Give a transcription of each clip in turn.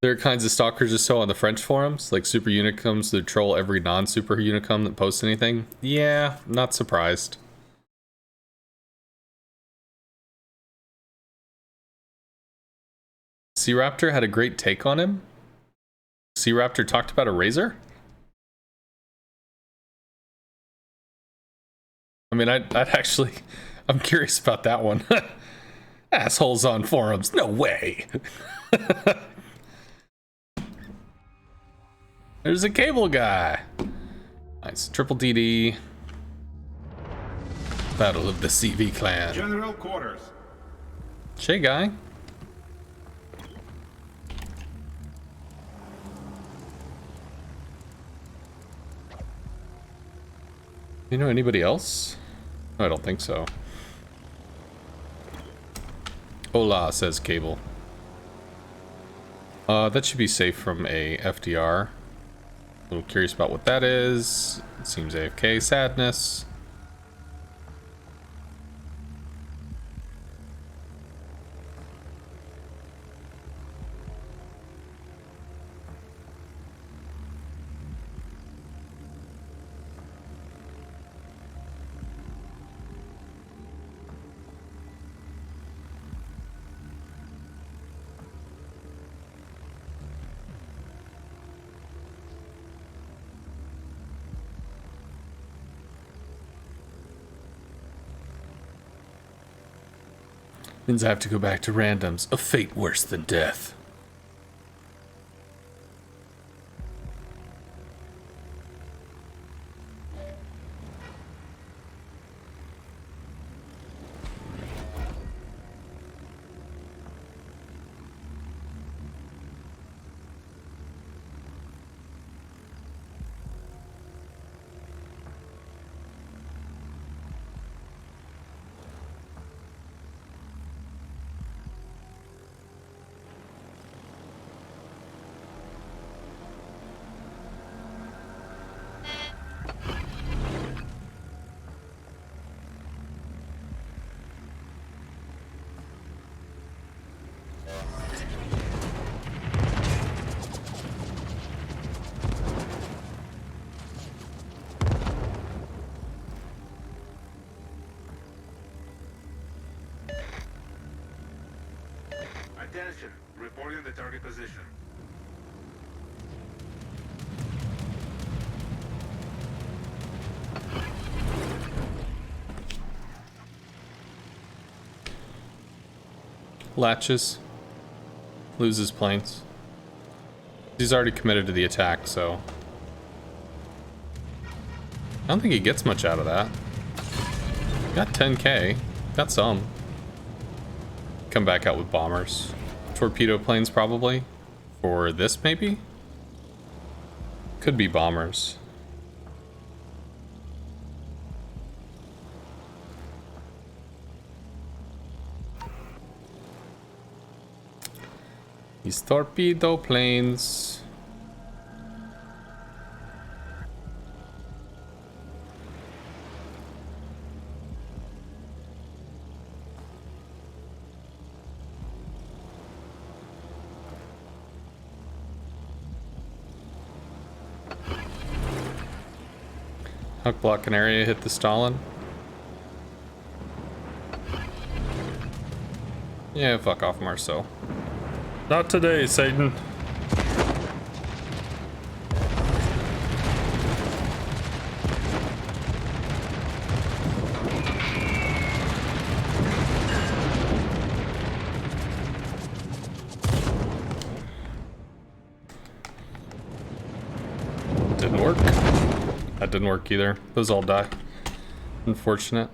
There are kinds of stalkers or so on the French forums, like super unicums that troll every non-super unicum that posts anything. Yeah, not surprised. C-Raptor had a great take on him. C-Raptor talked about a razor? I mean, I'd actually... I'm curious about that one. Assholes on forums. No way. There's a cable guy. Nice. Triple DD. Battle of the CV clan. General quarters. Shay guy. You know anybody else? No, I don't think so. Hola, says Cable. That should be safe from a FDR. A little curious about what that is. It seems AFK. Sadness. Means I have to go back to randoms. A fate worse than death. Attention, reporting the target position. Latches. Loses planes. He's already committed to the attack, so... I don't think he gets much out of that. Got 10k. Got some. Come back out with bombers. Torpedo planes, probably. For this, maybe? Could be bombers. These torpedo planes. Huck block an area, hit the Stalin. Yeah, fuck off, Marceau. Not today, Satan. Didn't work. That didn't work either. Those all die. Unfortunate.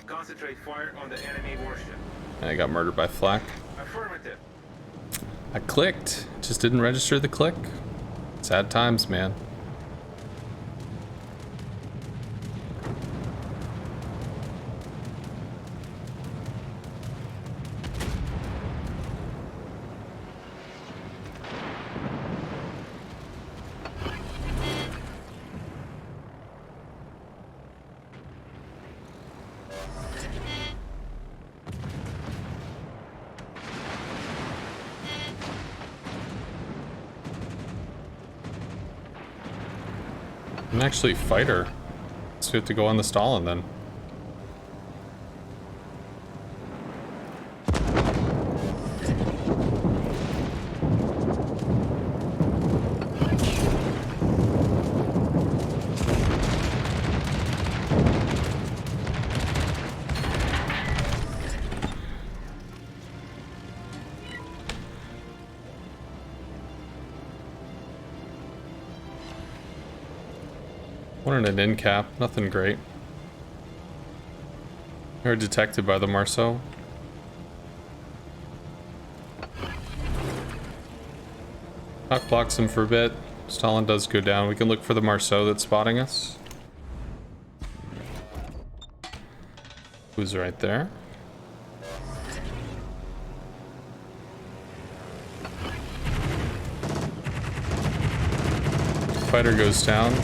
Concentrate fire on the enemy warship. I got murdered by flak. Affirmative. I clicked. Just didn't register the click. Sad times, man. can actually fight her. So we have to go on the Stalin then. Wanted an end cap, nothing great. We were detected by the Marceau. Knock blocks him for a bit. Stalin does go down. We can look for the Marceau that's spotting us. Who's right there? Fighter goes down.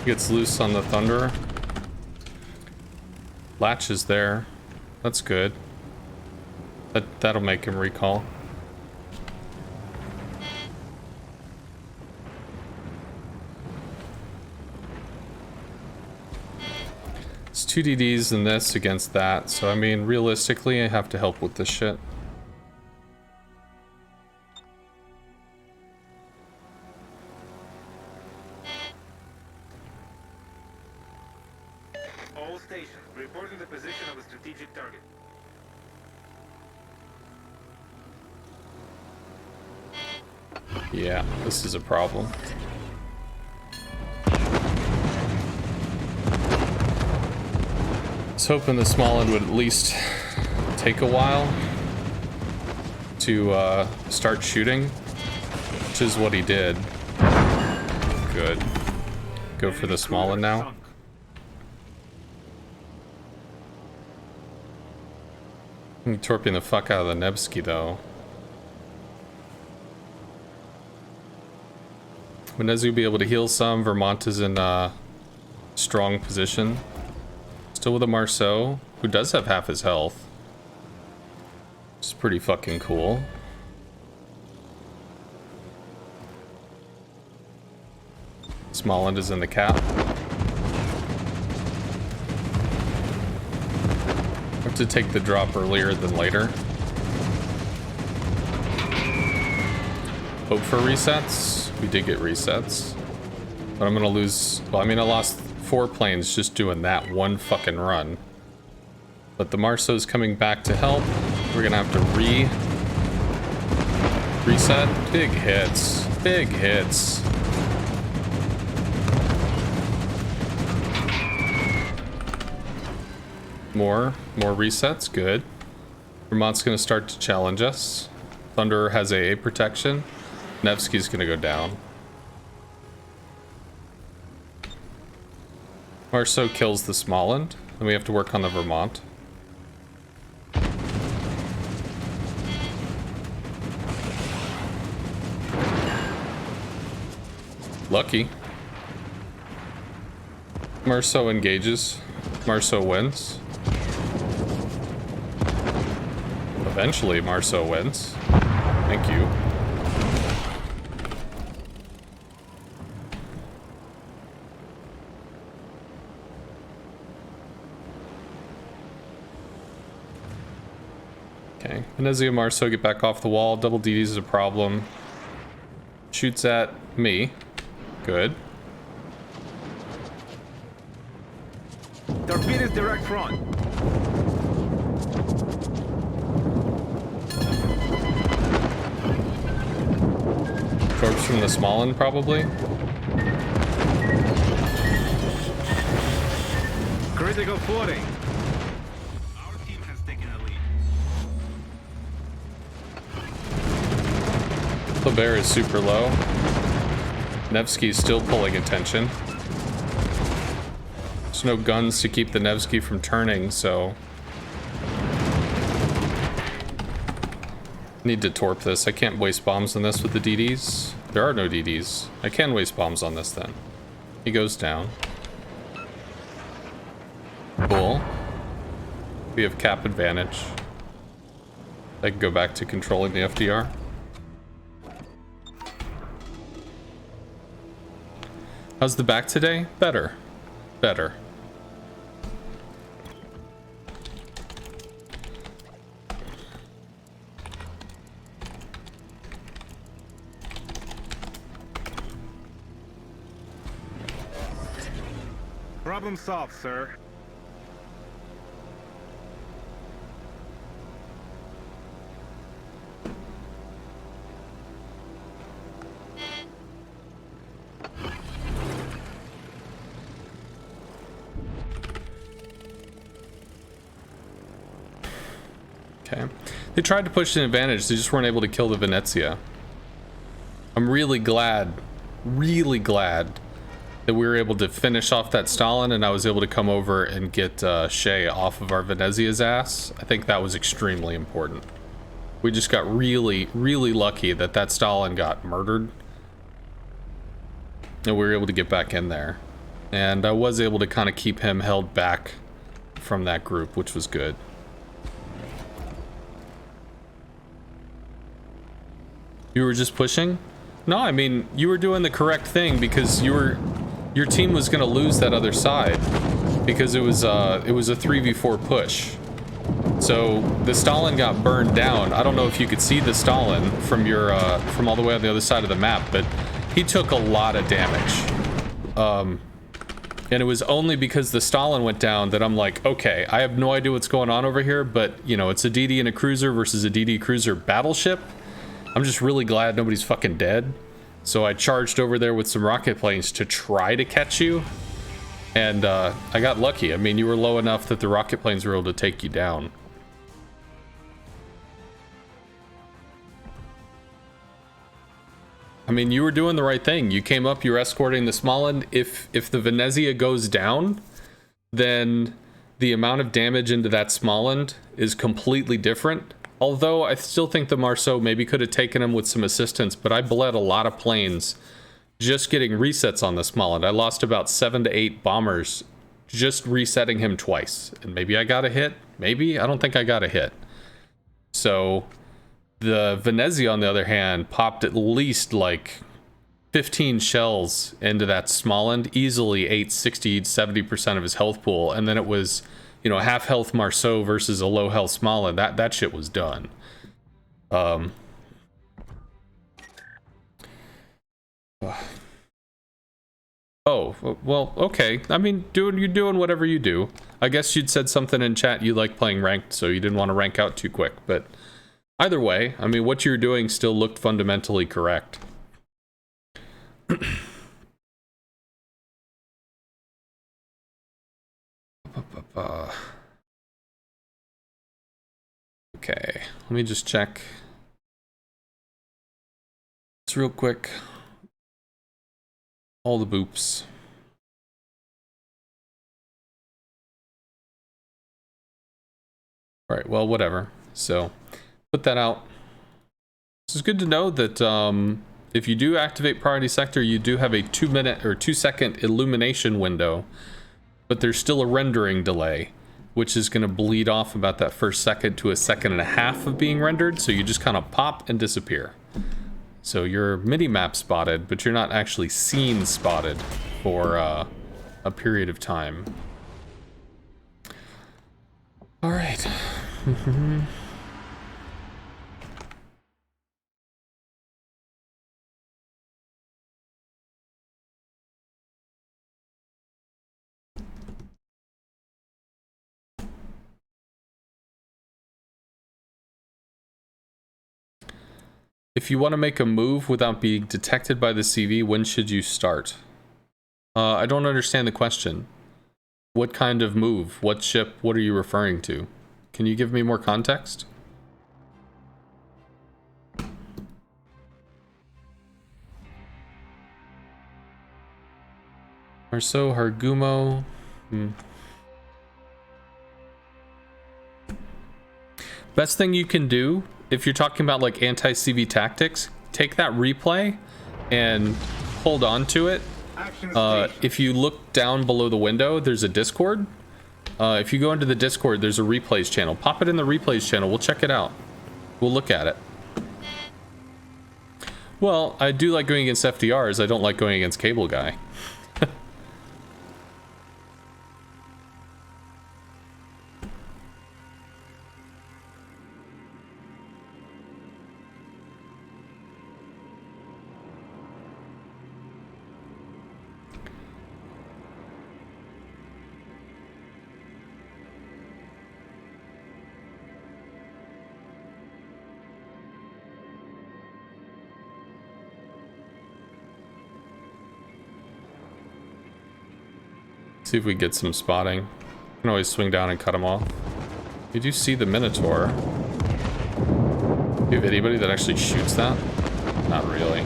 Gets loose on the Thunderer. Latch is there. That's good. That'll make him recall. It's 2 DDs in this against that, so I mean, realistically, I have to help with this shit. All stations, reporting the position of a strategic target. Yeah, this is a problem. I was hoping the small end would at least take a while to start shooting, which is what he did. Good. Go for the small end now. I'm torping the fuck out of the Nevsky though. Venezia will be able to heal some. Vermont is in a strong position. Still with a Marceau, who does have half his health. Which is pretty fucking cool. Smallland is in the cap. Have to take the drop earlier than later. Hope for resets. We did get resets. But I'm gonna lose... Well, I mean, I lost 4 planes just doing that one fucking run. But the Marceau's coming back to help. We're gonna have to reset. Big hits. Big hits. More resets, good. Vermont's gonna start to challenge us. Thunderer has AA protection. Nevsky's gonna go down. Marceau kills the Smallland, and we have to work on the Vermont. Lucky. Marceau engages. Marceau wins. Eventually, Marceau wins. Thank you. Okay, Venezia Marceau get back off the wall. Double DDs is a problem. Shoots at me. Good. Torpedoes direct front. Corpse from the Smallland, probably. Critical footing. Our team has taken a lead. The bear is super low. Nevsky is still pulling attention. There's no guns to keep the Nevsky from turning, so... Need to torp this. I can't waste bombs on this with the DDs. There are no DDs. I can waste bombs on this then. He goes down. Cool. We have cap advantage. I can go back to controlling the FDR. How's the back today? Better. Better. Problem solved, sir. Okay. They tried to push an advantage, they just weren't able to kill the Venezia. I'm really glad that we were able to finish off that Stalin and I was able to come over and get Shay off of our Venezia's ass. I think that was extremely important. We just got really lucky that that Stalin got murdered. And we were able to get back in there. And I was able to kind of keep him held back from that group, which was good. You were just pushing? No, I mean, you were doing the correct thing because your team was going to lose that other side because it was a 3v4 push. So the Stalin got burned down. I don't know if you could see the Stalin from your from all the way on the other side of the map, but he took a lot of damage. And it was only because the Stalin went down that I'm like, okay, I have no idea what's going on over here, but you know, it's a DD and a cruiser versus a DD cruiser battleship. I'm just really glad nobody's fucking dead. So I charged over there with some rocket planes to try to catch you. And I got lucky. I mean, you were low enough that the rocket planes were able to take you down. I mean, you were doing the right thing. You came up, you were escorting the Smolensk. If the Venezia goes down, then the amount of damage into that Smolensk is completely different. Although I still think the Marceau maybe could have taken him with some assistance, but I bled a lot of planes just getting resets on the Smolensk. I lost about 7 to 8 bombers just resetting him twice. And maybe I got a hit. Maybe. I don't think I got a hit. So the Venezia, on the other hand, popped at least like 15 shells into that Smolensk, easily ate 60, 70% of his health pool. And then it was, you know, half health Marceau versus a low health Smolensk. That shit was done. Oh, well, okay. I mean, you're doing whatever you do. I guess you'd said something in chat you like playing ranked, so you didn't want to rank out too quick. But either way, I mean, what you're doing still looked fundamentally correct. Okay, let me just check. It's real quick. All the boops. Alright, well, whatever. So, put that out. This is good to know that if you do activate priority sector, you do have a 2-minute or 2-second illumination window, but there's still a rendering delay, which is going to bleed off about that first second to a second and a half of being rendered, so you just kind of pop and disappear. So you're mini-map spotted, but you're not actually scene spotted for a period of time. All right. If you want to make a move without being detected by the CV, when should you start? I don't understand the question. What kind of move? What ship? What are you referring to? Can you give me more context? Marceau, Hargumo. Best thing you can do, if you're talking about like anti-CV tactics, take that replay and hold on to it. If you look down below the window, there's a Discord. If you go into the Discord, there's a replays channel. Pop it in the replays channel. We'll check it out. We'll look at it. Well, I do like going against FDRs. I don't like going against Cable Guy. See if we get some spotting. Can always swing down and cut them off. Did you see the Minotaur? Do you have anybody that actually shoots that? Not really.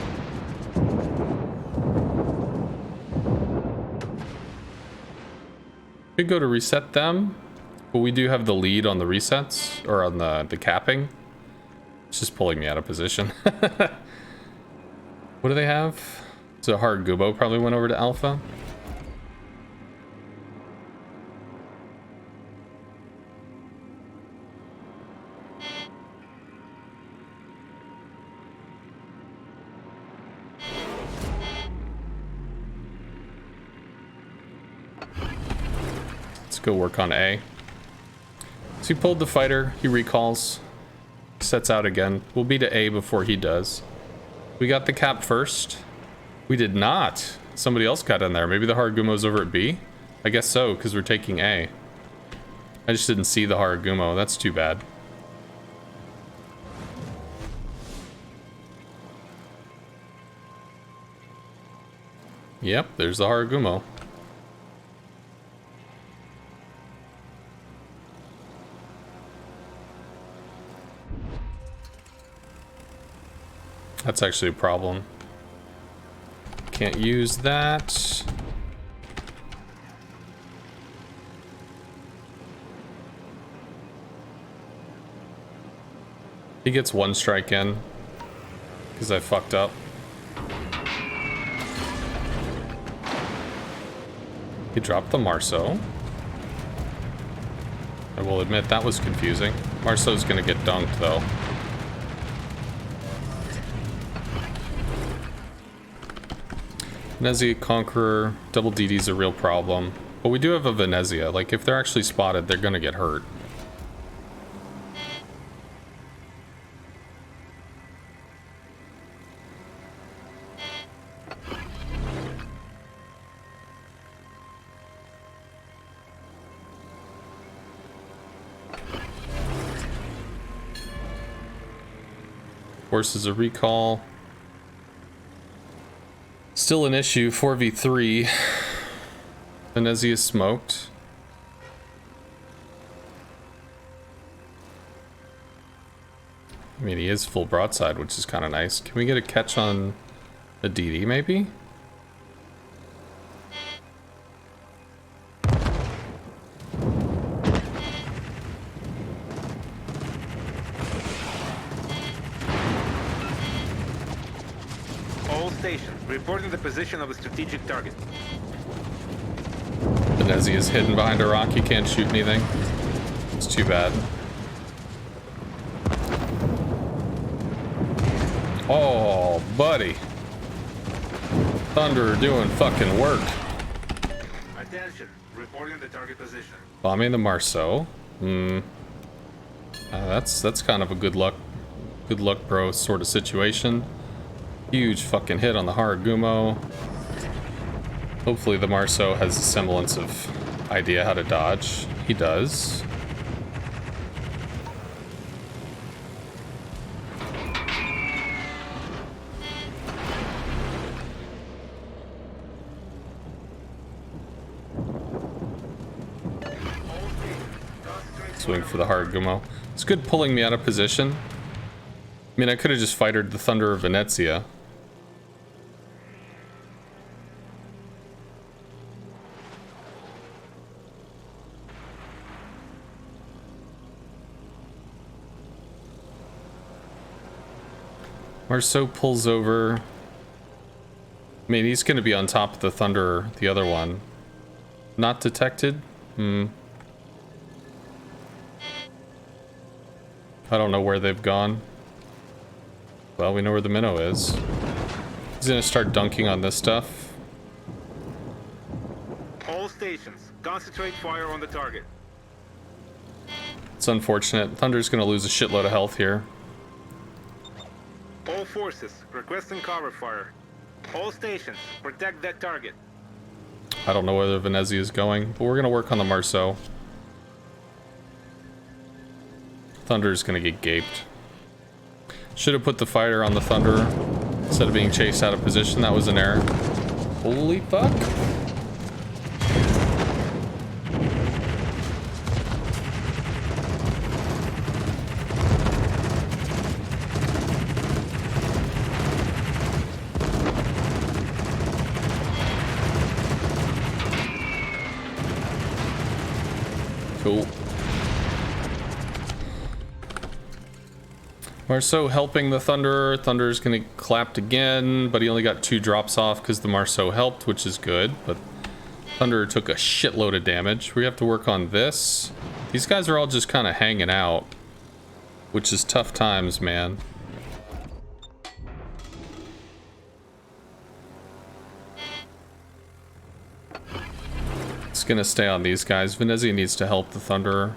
Could go to reset them, but we do have the lead on the resets, or on the capping. It's just pulling me out of position. What do they have? So Haragumo probably went over to Alpha. Go work on A. So he pulled the fighter, he recalls, sets out again. We'll be to A before he does. We got the cap first. We did not. Somebody else got in there. Maybe the Haragumo's over at B? I guess so, because we're taking A. I just didn't see the Haragumo. That's too bad. Yep, there's the Haragumo. That's actually a problem. Can't use that. He gets one strike in because I fucked up. He dropped the Marceau. I will admit that was confusing. Marceau's gonna get dunked though. Venezia Conqueror, double DD's a real problem. But we do have a Venezia. Like, if they're actually spotted, they're gonna get hurt. Forces a recall. Still an issue, 4v3. Venezia smoked. I mean, he is full broadside, which is kind of nice. Can we get a catch on a DD, maybe? Reporting the position of a strategic target. Venezia is hidden behind a rock. He can't shoot anything. It's too bad. Oh, buddy. Thunder doing fucking work. Attention. Reporting the target position. Bombing the Marceau. That's kind of a good luck bro sort of situation. Huge fucking hit on the Haragumo. Hopefully the Marceau has a semblance of idea how to dodge. He does. Swing for the Haragumo. It's good pulling me out of position. I mean, I could have just fightered the Thunder of Venezia. Marceau pulls over. I mean, he's going to be on top of the Thunder, the other one. Not detected? I don't know where they've gone. Well, we know where the minnow is. He's going to start dunking on this stuff. All stations, concentrate fire on the target. It's unfortunate. Thunder's going to lose a shitload of health here. All forces, requesting cover fire. All stations, protect that target. I don't know where Venezia is going, but we're going to work on the Marceau. Thunder's going to get gaped. Should have put the fighter on the Thunder instead of being chased out of position. That was an error. Holy fuck. Cool. Marceau helping the Thunderer. Thunderer's gonna get clapped again, but he only got 2 drops off because the Marceau helped, which is good, but Thunderer took a shitload of damage. We have to work on this. These guys are all just kind of hanging out, which is tough times, man. It's gonna stay on these guys. Venezia needs to help the Thunderer.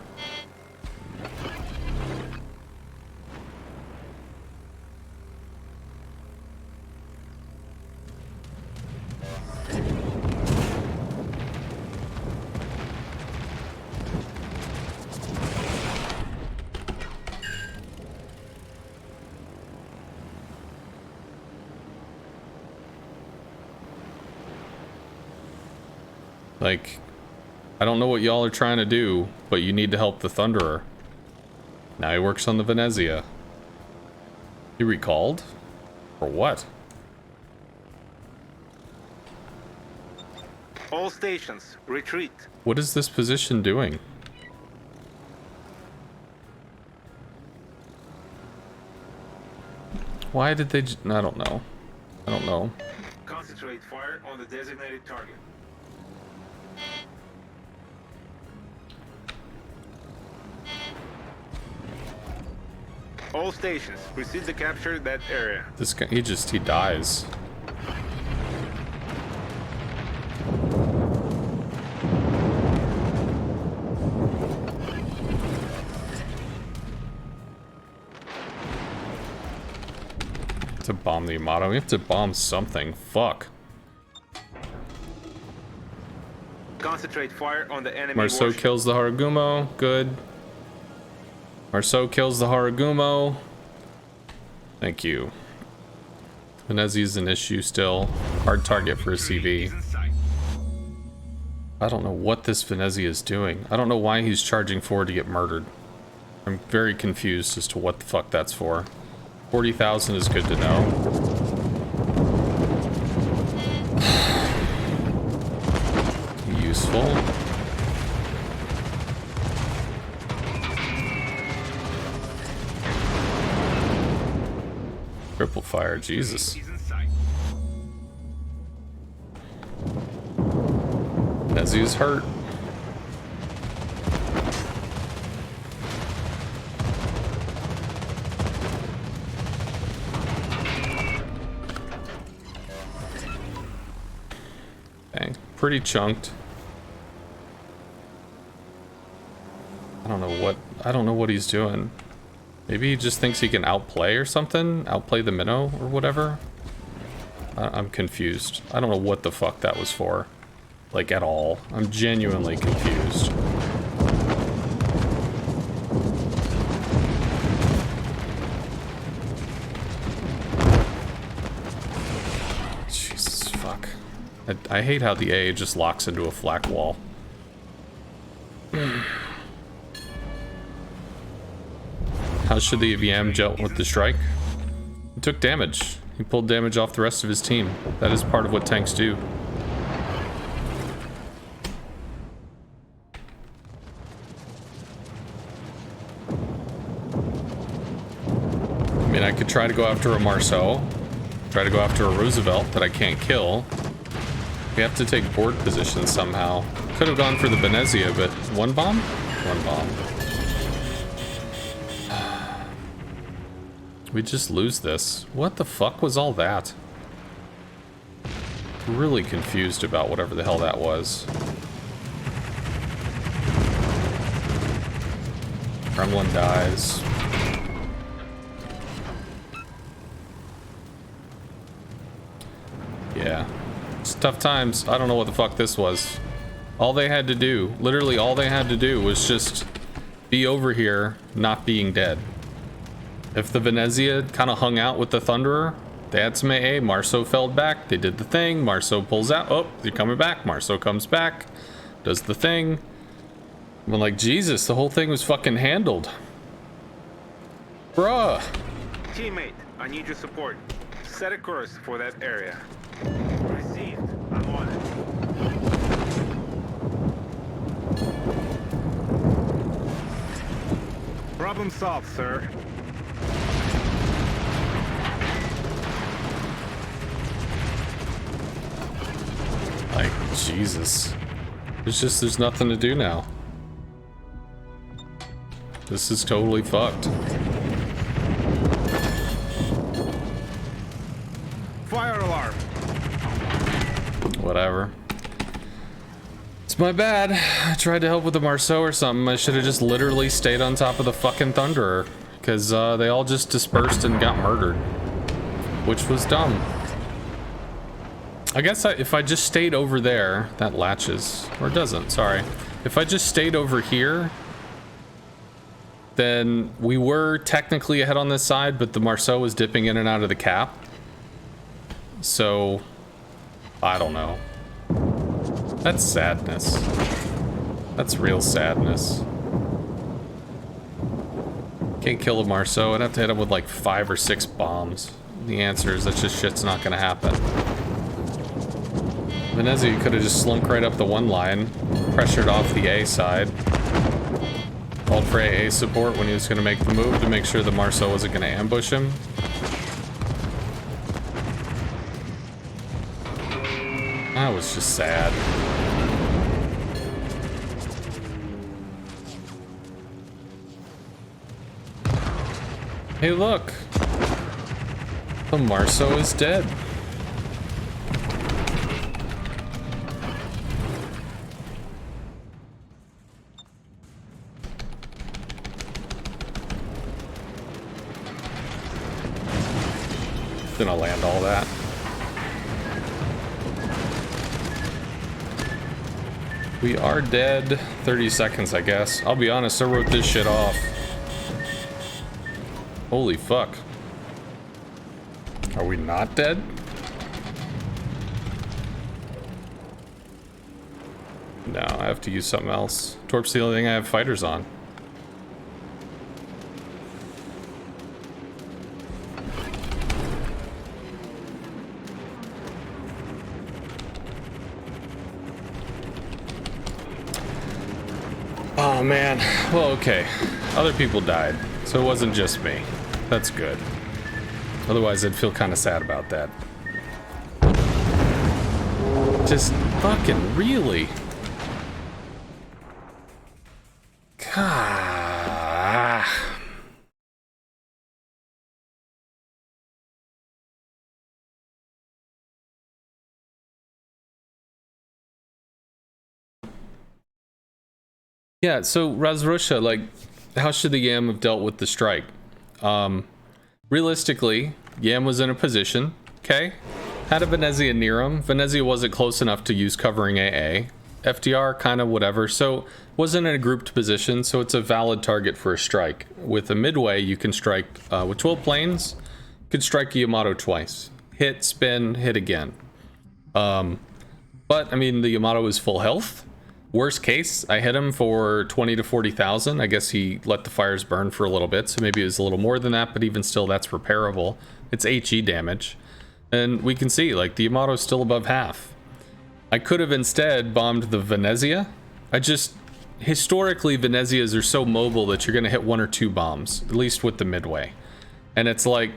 Like, I don't know what y'all are trying to do, but you need to help the Thunderer. Now he works on the Venezia. He recalled? For what? All stations, retreat. What is this position doing? Why did they I don't know. I don't know. Concentrate fire on the designated target. All stations, proceed to capture that area. This guy, he dies. To bomb the Yamato. We have to bomb something. Fuck. Concentrate fire on the enemy Marceau warship. kills the Haragumo. Good. Marceau kills the Haragumo. Thank you. Venezia's an issue still. Hard target for a CV. I don't know what this Venezia is doing. I don't know why he's charging forward to get murdered. I'm very confused as to what the fuck that's for. 40,000 is good to know. Useful. Triple fire, Jesus. Nezu's hurt. Okay, pretty chunked. I don't know what he's doing. Maybe he just thinks he can outplay or something? Outplay the minnow or whatever? I'm confused. I don't know what the fuck that was for. Like, at all. I'm genuinely confused. Jesus, fuck. I hate how the A just locks into a flak wall. How should the EVM dealt with the strike? He took damage. He pulled damage off the rest of his team. That is part of what tanks do. I mean, I could try to go after a Marceau. Try to go after a Roosevelt that I can't kill. We have to take board position somehow. Could have gone for the Venezia, but one bomb? One bomb. We just lose this. What the fuck was all that? Really confused about whatever the hell that was. Gremlin dies. Yeah. It's tough times. I don't know what the fuck this was. All they had to do, literally all they had to do was just be over here, not being dead. If the Venezia kind of hung out with the Thunderer, they had some AA. Marceau fell back. They did the thing. Marceau pulls out. Oh, they're coming back. Marceau comes back. Does the thing. I'm like, Jesus, the whole thing was fucking handled. Bruh. Teammate, I need your support. Set a course for that area. Received. I'm on it. Problem solved, sir. Like, Jesus. There's nothing to do now. This is totally fucked. Fire alarm. Whatever. It's my bad. I tried to help with the Marceau or something. I should have just literally stayed on top of the fucking Thunderer. Because they all just dispersed and got murdered. Which was dumb. I guess if I just stayed over there, that latches. Or it doesn't, sorry. If I just stayed over here, then we were technically ahead on this side, but the Marceau was dipping in and out of the cap. So, I don't know. That's sadness. That's real sadness. Can't kill a Marceau. I'd have to hit him with like 5 or 6 bombs. The answer is that just shit's not gonna happen. Venezia could have just slunk right up the one line, pressured off the A side. Called for AA support when he was going to make the move to make sure the Marceau wasn't going to ambush him. That was just sad. Hey, look! The Marceau is dead. Gonna land all that. We are dead. 30 seconds, I guess. I'll be honest, I wrote this shit off. Holy fuck. Are we not dead? No, I have to use something else. Torp's the only thing I have fighters on. Oh man, well okay, other people died, so it wasn't just me. That's good. Otherwise I'd feel kind of sad about that. Just fucking really? God. Yeah, so Razrusha, like, how should the Yam have dealt with the strike? Realistically, Yam was in a position, okay? Had a Venezia near him. Venezia wasn't close enough to use covering AA. FDR, kind of whatever, so wasn't in a grouped position, so it's a valid target for a strike. With a Midway, you can strike, with 12 planes, you can strike a Yamato twice. Hit, spin, hit again. But, I mean, the Yamato is full health. Worst case, I hit him for 20 to 40,000. I guess he let the fires burn for a little bit, so maybe it was a little more than that, but even still, that's repairable. It's HE damage. And we can see, like, the Yamato's still above half. I could have instead bombed the Venezia. Historically, Venezias are so mobile that you're going to hit 1 or 2 bombs, at least with the Midway. And it's like,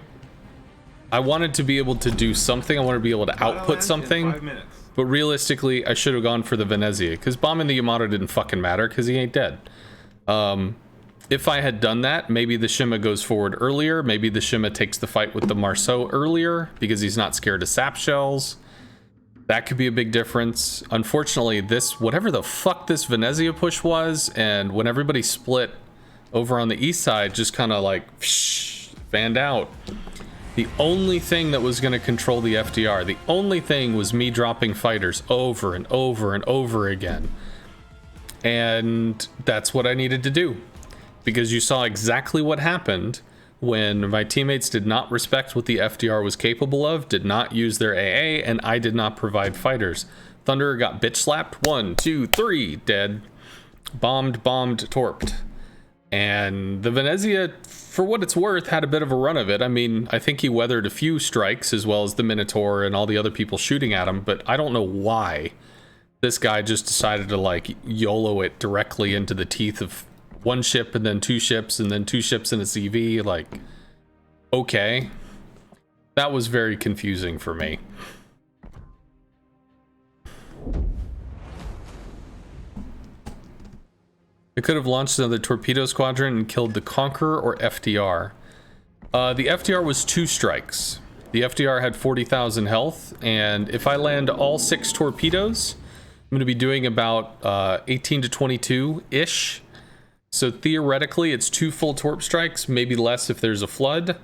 I wanted to be able to do something. I wanted to be able to output something. But realistically, I should have gone for the Venezia, because bombing the Yamato didn't fucking matter, because he ain't dead. If I had done that, maybe the Shima goes forward earlier. Maybe the Shima takes the fight with the Marceau earlier, because he's not scared of sap shells. That could be a big difference. Unfortunately, whatever the fuck this Venezia push was, and when everybody split over on the east side, just kind of like, fanned out. The only thing that was going to control the FDR, the only thing was me dropping fighters over and over and over again. And that's what I needed to do. Because you saw exactly what happened when my teammates did not respect what the FDR was capable of, did not use their AA, and I did not provide fighters. Thunderer got bitch slapped. 1, 2, 3, dead. Bombed, torped. And the Venezia, for what it's worth, had a bit of a run of it. I mean, I think he weathered a few strikes, as well as the Minotaur and all the other people shooting at him, but I don't know why this guy just decided to, like, YOLO it directly into the teeth of one ship and then two ships and then two ships and a CV. Like, okay. That was very confusing for me. It could have launched another torpedo squadron and killed the Conqueror or FDR. The FDR was 2 strikes. The FDR had 40,000 health, and if I land all 6 torpedoes, I'm going to be doing about 18 to 22-ish. So theoretically, it's 2 full torp strikes, maybe less if there's a flood.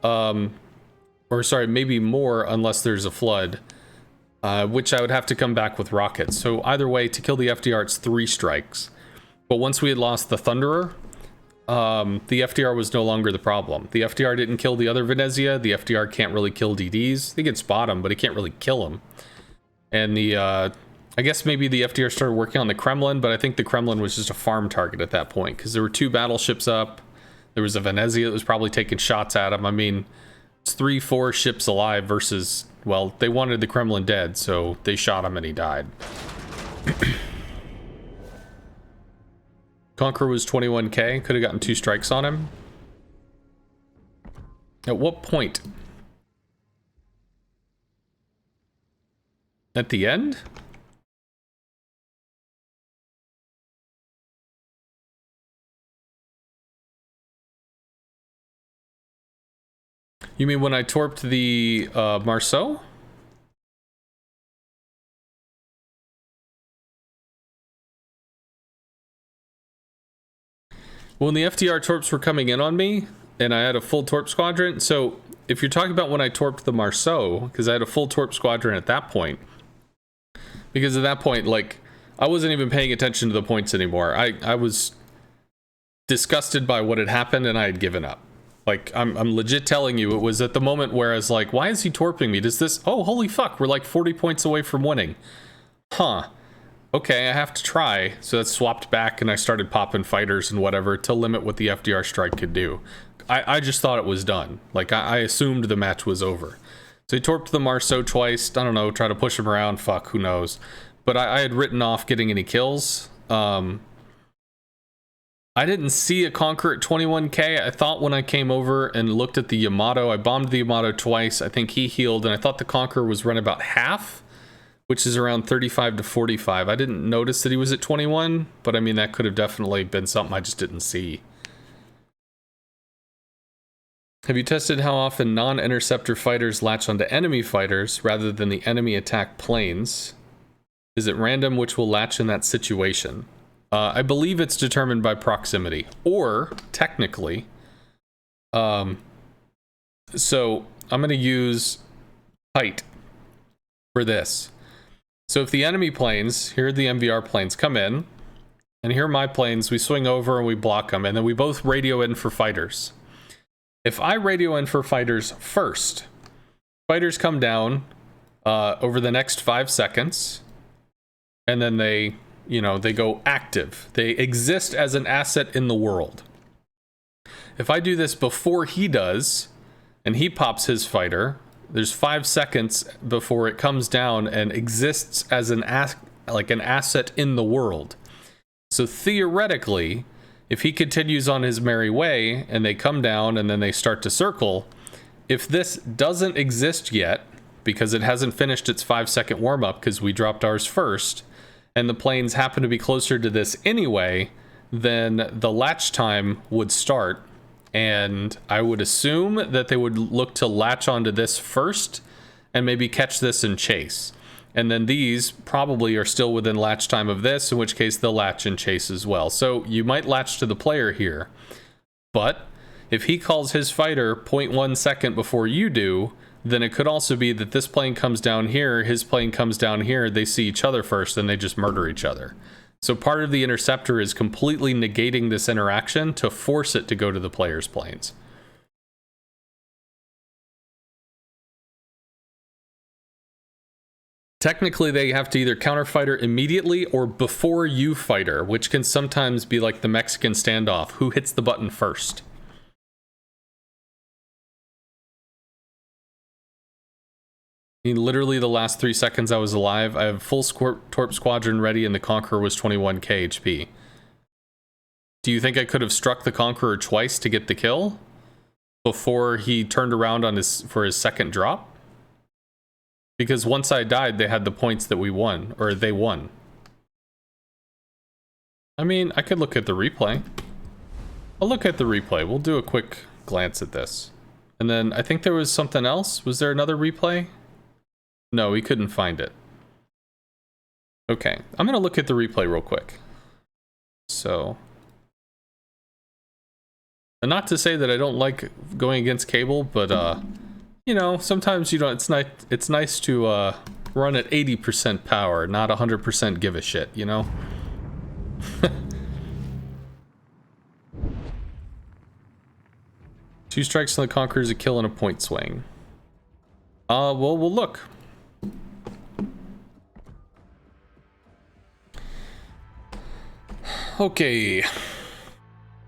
Or sorry, maybe more unless there's a flood, which I would have to come back with rockets. So either way, to kill the FDR, it's 3 strikes. But once we had lost the Thunderer, the FDR was no longer the problem. The FDR didn't kill the other Venezia. The FDR can't really kill DDs. He can spot them, but he can't really kill them. And the, I guess maybe the FDR started working on the Kremlin, but I think the Kremlin was just a farm target at that point, because there were 2 battleships up. There was a Venezia that was probably taking shots at him. I mean, it's 3-4 ships alive versus, well, they wanted the Kremlin dead, so they shot him and he died. Conqueror was 21k, could have gotten 2 strikes on him. At what point? At the end? You mean when I torped the Marceau? When the FDR torps were coming in on me, and I had a full torp squadron, so if you're talking about when I torped the Marceau, because I had a full torp squadron at that point, because at that point, like, I wasn't even paying attention to the points anymore. I was disgusted by what had happened, and I had given up. Like, I'm legit telling you, it was at the moment where I was like, why is he torping me? Does this... Oh, holy fuck, we're like 40 points away from winning. Huh. Okay, I have to try. So that swapped back and I started popping fighters and whatever to limit what the FDR strike could do. I just thought it was done. Like, I assumed the match was over. So he torped the Marceau twice. I don't know, try to push him around. Fuck, who knows. But I had written off getting any kills. I didn't see a Conqueror at 21k. I thought when I came over and looked at the Yamato, I bombed the Yamato twice. I think he healed, and I thought the Conqueror was run about half, which is around 35 to 45. I didn't notice that he was at 21, but I mean, that could have definitely been something I just didn't see. Have you tested how often non-interceptor fighters latch onto enemy fighters rather than the enemy attack planes? Is it random which will latch in that situation? I believe it's determined by proximity, or technically, so I'm going to use height for this. So if the enemy planes, here are the MVR planes, come in, and here are my planes, we swing over and we block them, and then we both radio in for fighters. If I radio in for fighters first, fighters come down over the next 5 seconds, and then they, you know, they go active. They exist as an asset in the world. If I do this before he does, and he pops his fighter, there's 5 seconds before it comes down and exists as an asset in the world. So theoretically, if he continues on his merry way and they come down and then they start to circle, if this doesn't exist yet, because it hasn't finished its 5-second warm-up because we dropped ours first, and the planes happen to be closer to this anyway, then the latch time would start. And I would assume that they would look to latch onto this first and maybe catch this and chase. And then these probably are still within latch time of this, in which case they'll latch and chase as well. So you might latch to the player here. But if he calls his fighter 0.1 second before you do, then it could also be that this plane comes down here, his plane comes down here, they see each other first, and they just murder each other. So part of the interceptor is completely negating this interaction to force it to go to the player's planes. Technically, they have to either counterfighter immediately or before you fighter, which can sometimes be like the Mexican standoff, who hits the button first. I mean, literally the last 3 seconds I was alive, I have full torp squadron ready and the Conqueror was 21k HP. Do you think I could have struck the Conqueror twice to get the kill before he turned around on for his second drop? Because once I died, they had the points that we won, or they won. I mean, I could look at the replay. I'll look at the replay. We'll do a quick glance at this. And then I think there was something else. Was there another replay? No, we couldn't find it. Okay, I'm gonna look at the replay real quick. So, and not to say that I don't like going against cable, but you know, sometimes you don't. It's nice to run at 80% power, not 100% give a shit. You know. 2 strikes on the Conqueror is a kill and a point swing. Well, we'll look. Okay.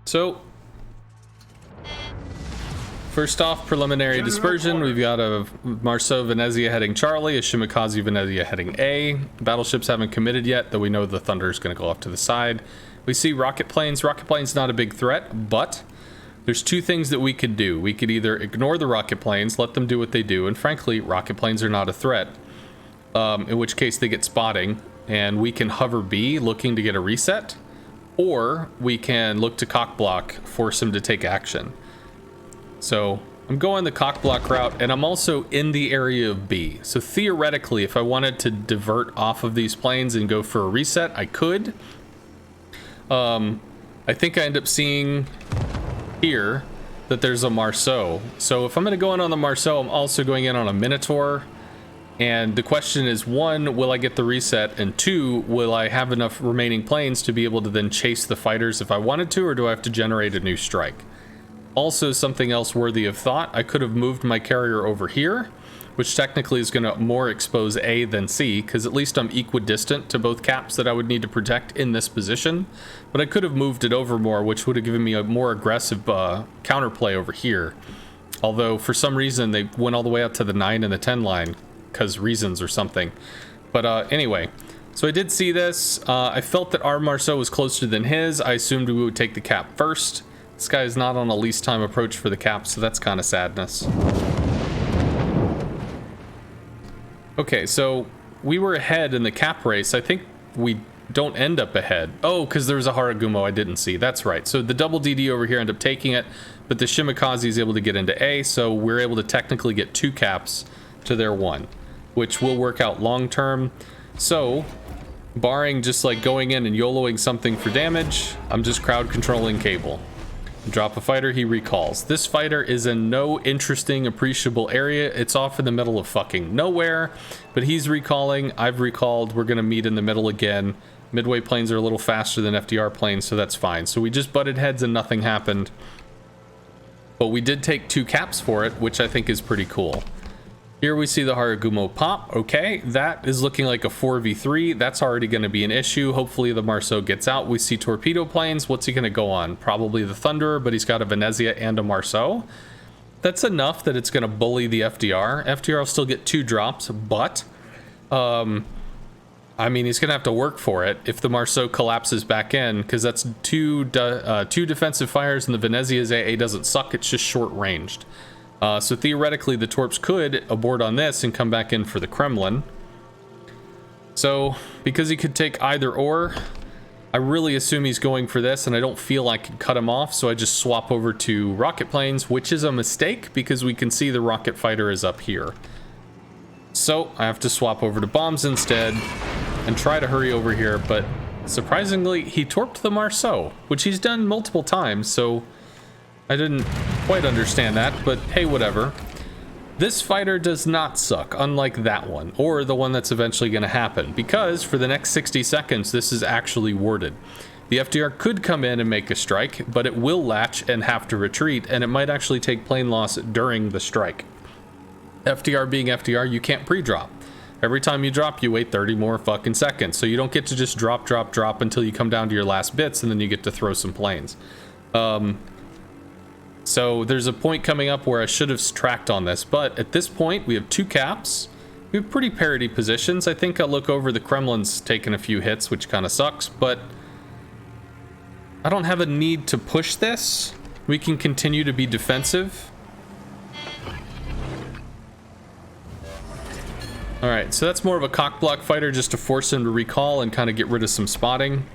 So, first off, preliminary dispersion. We've got a Marceau Venezia heading Charlie, a Shimakaze Venezia heading A. Battleships haven't committed yet, though we know the Thunder is going to go off to the side. We see rocket planes. Rocket planes not a big threat, but there's 2 things that we could do. We could either ignore the rocket planes, let them do what they do, and frankly, rocket planes are not a threat. In which case they get spotting, and we can hover B looking to get a reset, or we can look to cock block, force him to take action. So I'm going the cock block route, and I'm also in the area of B. So theoretically, if I wanted to divert off of these planes and go for a reset, I could. I think I end up seeing here that there's a Marceau. So if I'm going to go in on the Marceau, I'm also going in on a Minotaur. And the question is, 1, will I get the reset? And 2, will I have enough remaining planes to be able to then chase the fighters if I wanted to, or do I have to generate a new strike? Also, something else worthy of thought, I could have moved my carrier over here, which technically is going to more expose A than C, because at least I'm equidistant to both caps that I would need to protect in this position. But I could have moved it over more, which would have given me a more aggressive counterplay over here. Although, for some reason, they went all the way up to the 9 and the 10 line, because reasons or something. But anyway, so I did see this. I felt that our Marceau was closer than his. I assumed we would take the cap first. This guy is not on a least time approach for the cap, so that's kind of sadness. Okay, so we were ahead in the cap race. I think we don't end up ahead. Oh, because there was a Haragumo I didn't see. That's right. So the double DD over here ended up taking it, but the Shimakaze is able to get into A, so we're able to technically get 2 caps to their 1, which will work out long term. So, barring just like going in and YOLOing something for damage, I'm just crowd controlling cable. Drop a fighter, he recalls. This fighter is in no interesting, appreciable area. It's off in the middle of fucking nowhere, but he's recalling, I've recalled, we're gonna meet in the middle again. Midway planes are a little faster than FDR planes, so that's fine. So we just butted heads and nothing happened. But we did take 2 caps for it, which I think is pretty cool. Here we see the Haragumo pop. Okay, that is looking like a 4v3. That's already going to be an issue. Hopefully the Marceau gets out. We see torpedo planes. What's he going to go on? Probably the Thunderer, but he's got a Venezia and a Marceau. That's enough that it's going to bully the FDR. FDR will still get 2 drops, but I mean, he's going to have to work for it if the Marceau collapses back in, because that's two defensive fires, and the Venezia's AA doesn't suck. It's just short-ranged. So theoretically, the Torps could abort on this and come back in for the Kremlin. So, because he could take either or, I really assume he's going for this, and I don't feel I can cut him off, so I just swap over to rocket planes, which is a mistake, because we can see the rocket fighter is up here. So, I have to swap over to bombs instead, and try to hurry over here, but surprisingly, he torped the Marceau, which he's done multiple times, so I didn't quite understand that, but hey, whatever. This fighter does not suck, unlike that one, or the one that's eventually going to happen, because for the next 60 seconds, this is actually warded. The FDR could come in and make a strike, but it will latch and have to retreat, and it might actually take plane loss during the strike. FDR being FDR, you can't pre-drop. Every time you drop, you wait 30 more fucking seconds, so you don't get to just drop until you come down to your last bits, and then you get to throw some planes. So there's a point coming up where I should have tracked on this, but at this point we have 2 caps. We have pretty parity positions. I think I'll look over the Kremlin's taking a few hits, which kind of sucks, but I don't have a need to push this. We can continue to be defensive. Alright, so that's more of a cock block fighter just to force him to recall and kind of get rid of some spotting.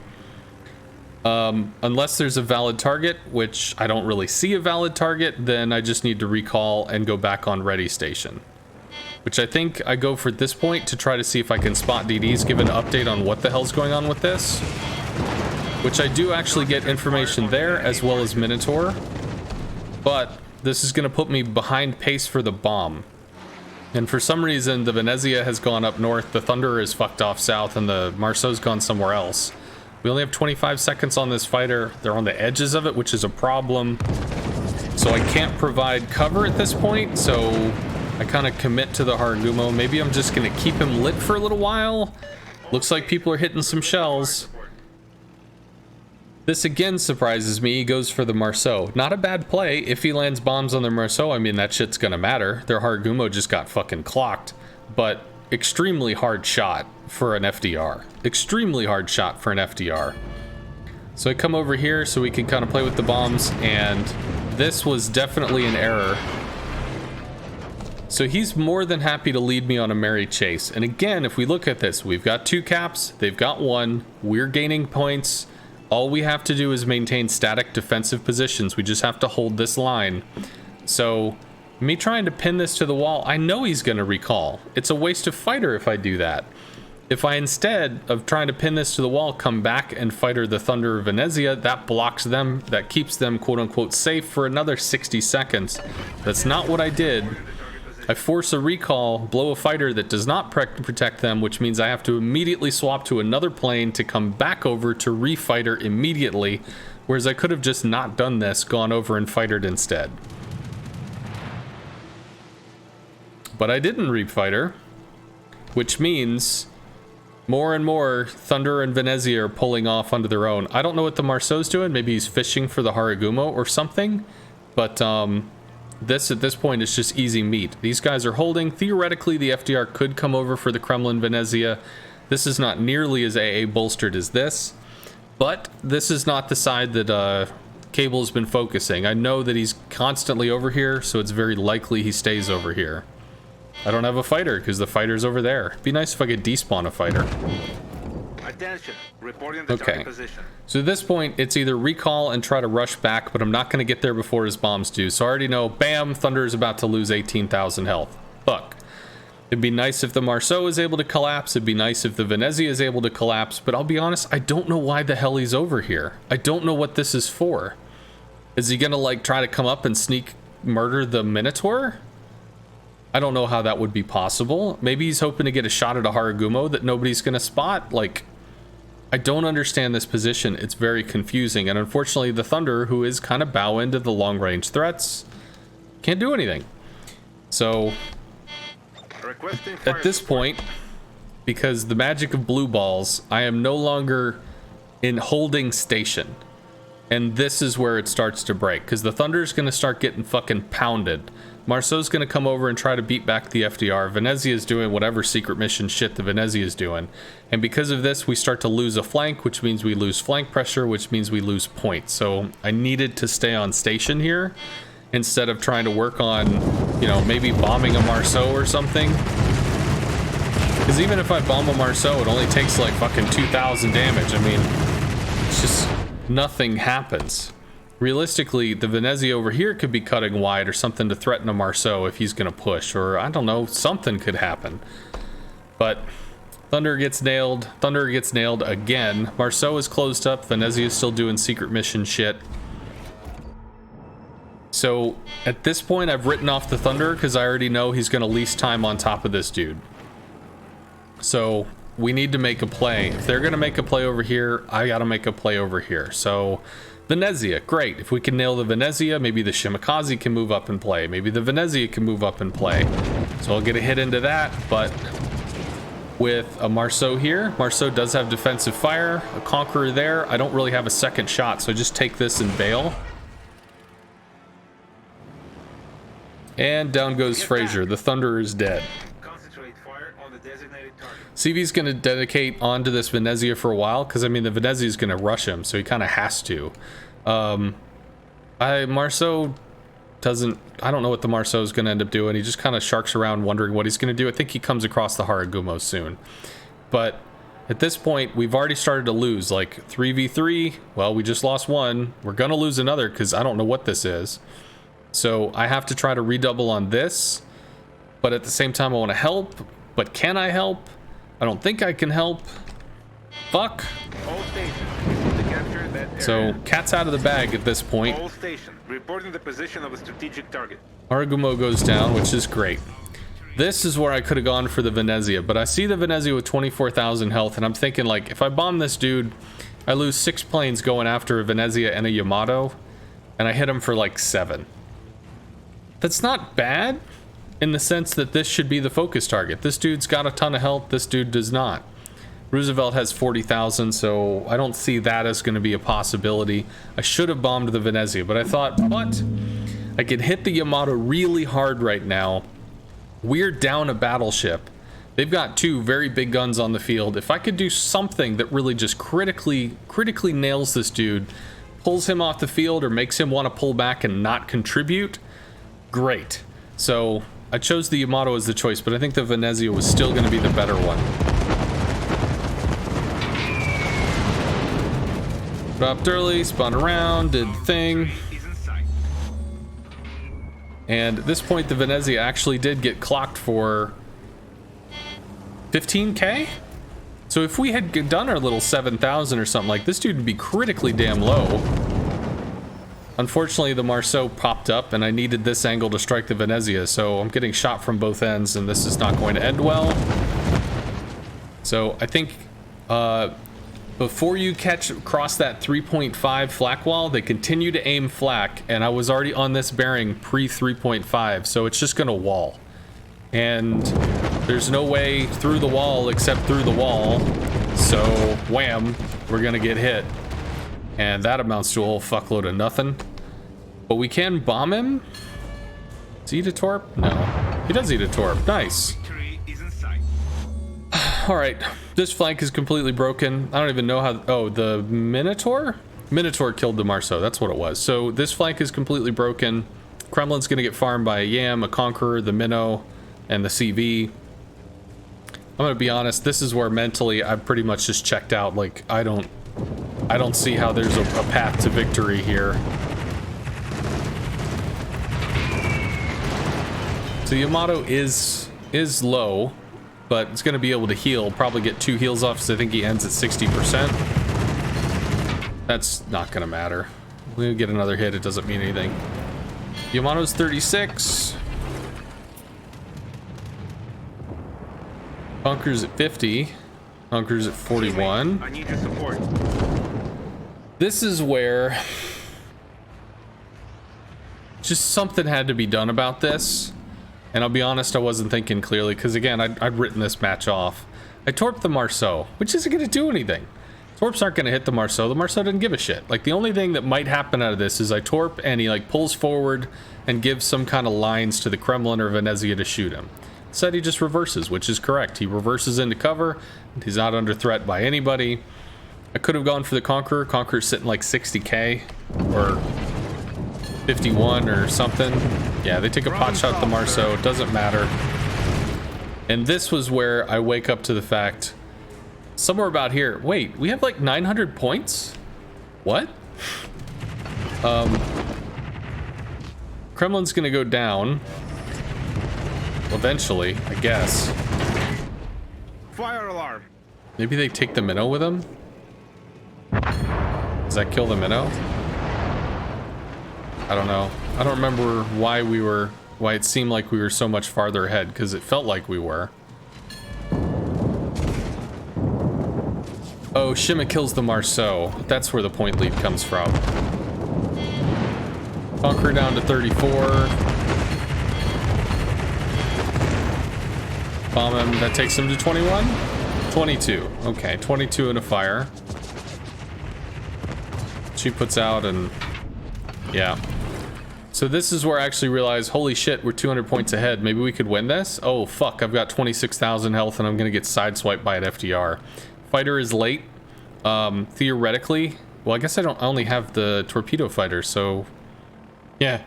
Unless there's a valid target, which I don't really see a valid target, then I just need to recall and go back on ready station. Which I think I go for at this point to try to see if I can spot DDs, give an update on what the hell's going on with this. Which I do actually get information there, as well as Minotaur. But this is going to put me behind pace for the bomb. And for some reason, the Venezia has gone up north, the Thunderer is fucked off south, and the Marceau's gone somewhere else. We only have 25 seconds on this fighter. They're on the edges of it, which is a problem. So I can't provide cover at this point, so I kind of commit to the Haragumo. Maybe I'm just going to keep him lit for a little while. Looks like people are hitting some shells. This again surprises me. He goes for the Marceau. Not a bad play. If he lands bombs on their Marceau, I mean, that shit's going to matter. Their Haragumo just got fucking clocked. But extremely hard shot for an FDR. Extremely hard shot for an FDR. So I come over here so we can kind of play with the bombs, and this was definitely an error. So he's more than happy to lead me on a merry chase. And again, if we look at this, we've got 2 caps, they've got 1, we're gaining points. All we have to do is maintain static defensive positions. We just have to hold this line. So me trying to pin this to the wall, I know he's going to recall. It's a waste of fighter if I do that. If I, instead of trying to pin this to the wall, come back and fighter the Thunder Venezia, that blocks them, that keeps them quote-unquote safe for another 60 seconds. That's not what I did. I force a recall, blow a fighter that does not protect them, which means I have to immediately swap to another plane to come back over to refighter immediately, whereas I could have just not done this, gone over and fightered instead. But I didn't refighter, which means more and more Thunder and Venezia are pulling off onto their own. I don't know what the Marceau's doing. Maybe he's fishing for the Haragumo or something, but this at this point is just easy meat. These guys are holding. Theoretically, the FDR could come over for the Kremlin Venezia. This is not nearly as AA bolstered as this, but this is not the side that Cable's been focusing. I know that he's constantly over here, so it's very likely he stays over here. I don't have a fighter because the fighter's over there. It'd be nice if I could despawn a fighter. Attention, reporting the target position. So at this point, it's either recall and try to rush back, but I'm not going to get there before his bombs do. So I already know, bam, Thunder is about to lose 18,000 health. Fuck. It'd be nice if the Marceau is able to collapse. It'd be nice if the Venezia is able to collapse. But I'll be honest, I don't know why the hell he's over here. I don't know what this is for. Is he going to, like, try to come up and sneak murder the Minotaur? I don't know how that would be possible. Maybe he's hoping to get a shot at a Haragumo that nobody's going to spot. Like, I don't understand this position. It's very confusing. And unfortunately, the Thunder, who is kind of bow into the long-range threats, can't do anything. So, at this point, because the magic of blue balls, I am no longer in holding station. And this is where it starts to break, because the Thunder is going to start getting fucking pounded. Marceau's going to come over and try to beat back the FDR. Venezia is doing whatever secret mission shit the Venezia is doing. And because of this, we start to lose a flank, which means we lose flank pressure, which means we lose points. So I needed to stay on station here instead of trying to work on, you know, maybe bombing a Marceau or something. Because even if I bomb a Marceau, it only takes like fucking 2,000 damage. I mean, it's just nothing happens. Realistically, the Venezia over here could be cutting wide or something to threaten a Marceau if he's going to push, or I don't know, something could happen. But Thunder gets nailed. Thunder gets nailed again. Marceau is closed up. Venezia is still doing secret mission shit. So at this point, I've written off the Thunder because I already know he's going to lease time on top of this dude. So we need to make a play. If they're going to make a play over here, I got to make a play over here. So Venezia, great. If we can nail the Venezia, maybe the Shimakaze can move up and play. Maybe the Venezia can move up and play. So I'll get a hit into that, but with a Marceau here, Marceau does have defensive fire, a Conqueror there. I don't really have a second shot, so I just take this and bail. And down goes Frazier. The Thunder is dead. Concentrate fire on the designated target. CV's going to dedicate onto this Venezia for a while, because I mean the Venezia is going to rush him, so he kind of has to. Marceau doesn't. I don't know what the Marceau is going to end up doing. He just kind of sharks around, wondering what he's going to do. I think he comes across the Haragumo soon, but at this point we've already started to lose. Like 3v3. Well, we just lost one. We're going to lose another because I don't know what this is. So I have to try to redouble on this, but at the same time I want to help. But can I help? I don't think I can help. Fuck. All stations, report to capture that area. So cat's out of the bag at this point. All stations, reporting the position of a strategic target. Haragumo goes down, which is great. This is where I could have gone for the Venezia, but I see the Venezia with 24,000 health, and I'm thinking, like, if I bomb this dude, I lose 6 planes going after a Venezia and a Yamato, and I hit him for like 7. That's not bad, in the sense that this should be the focus target. This dude's got a ton of health, this dude does not. Roosevelt has 40,000, so I don't see that as going to be a possibility. I should have bombed the Venezia, but I thought, what? I could hit the Yamato really hard right now. We're down a battleship. They've got 2 very big guns on the field. If I could do something that really just critically nails this dude, pulls him off the field or makes him want to pull back and not contribute, great. So I chose the Yamato as the choice, but I think the Venezia was still going to be the better one. Dropped early, spun around, did the thing. And at this point, the Venezia actually did get clocked for 15k? So if we had done our little 7,000 or something, like, this dude would be critically damn low. Unfortunately, the Marceau popped up, and I needed this angle to strike the Venezia, so I'm getting shot from both ends, and this is not going to end well. So I think before you cross that 3.5 flak wall, they continue to aim flak, and I was already on this bearing pre 3.5, so it's just gonna wall. And there's no way through the wall except through the wall, so wham, we're gonna get hit. And that amounts to a whole fuckload of nothing. But we can bomb him? Does he eat a torp? No. He does eat a torp. Nice. Alright, this flank is completely broken. I don't even know how... Oh, the Minotaur? Minotaur killed the Marceau, that's what it was. So this flank is completely broken. Kremlin's gonna get farmed by a Yam, a Conqueror, the Minnow, and the CV. I'm gonna be honest, this is where mentally I've pretty much just checked out. Like, I don't see how there's a path to victory here. So Yamato is low, but it's going to be able to heal, probably get 2 heals off, so I think he ends at 60%. That's not going to matter. We'll get another hit, it doesn't mean anything. Yamato's 36. Conqueror's at 50. Conqueror's at 41. I need your support. This is where just something had to be done about this. And I'll be honest, I wasn't thinking clearly, because again, I'd written this match off. I torped the Marceau, which isn't going to do anything. Torps aren't going to hit the Marceau. The Marceau doesn't give a shit. Like, the only thing that might happen out of this is I torp and he like pulls forward and gives some kind of lines to the Kremlin or Venezia to shoot him. Instead, he just reverses, which is correct. He reverses into cover. He's not under threat by anybody. I could have gone for the Conqueror. Conqueror's sitting like 60k or 51 or something. Yeah, they take a pot shot at the Marceau. It doesn't matter. And this was where I wake up to the fact, somewhere about here. Wait, we have like 900 points? What? Kremlin's gonna go down. Eventually, I guess. Fire alarm. Maybe they take the Minnow with them? Does that kill the Minnow? I don't know. I don't remember why it seemed like we were so much farther ahead, because it felt like we were. Oh, Shima kills the Marceau. That's where the point lead comes from. Conqueror down to 34. Bomb him. That takes him to 21? 22. Okay, 22 in a fire. She puts out and... yeah. So this is where I actually realized, holy shit, we're 200 points ahead. Maybe we could win this? Oh, fuck, I've got 26,000 health and I'm gonna get sideswiped by an FDR. Fighter is late. Theoretically, well, I guess I only have the torpedo fighter, so... Yeah,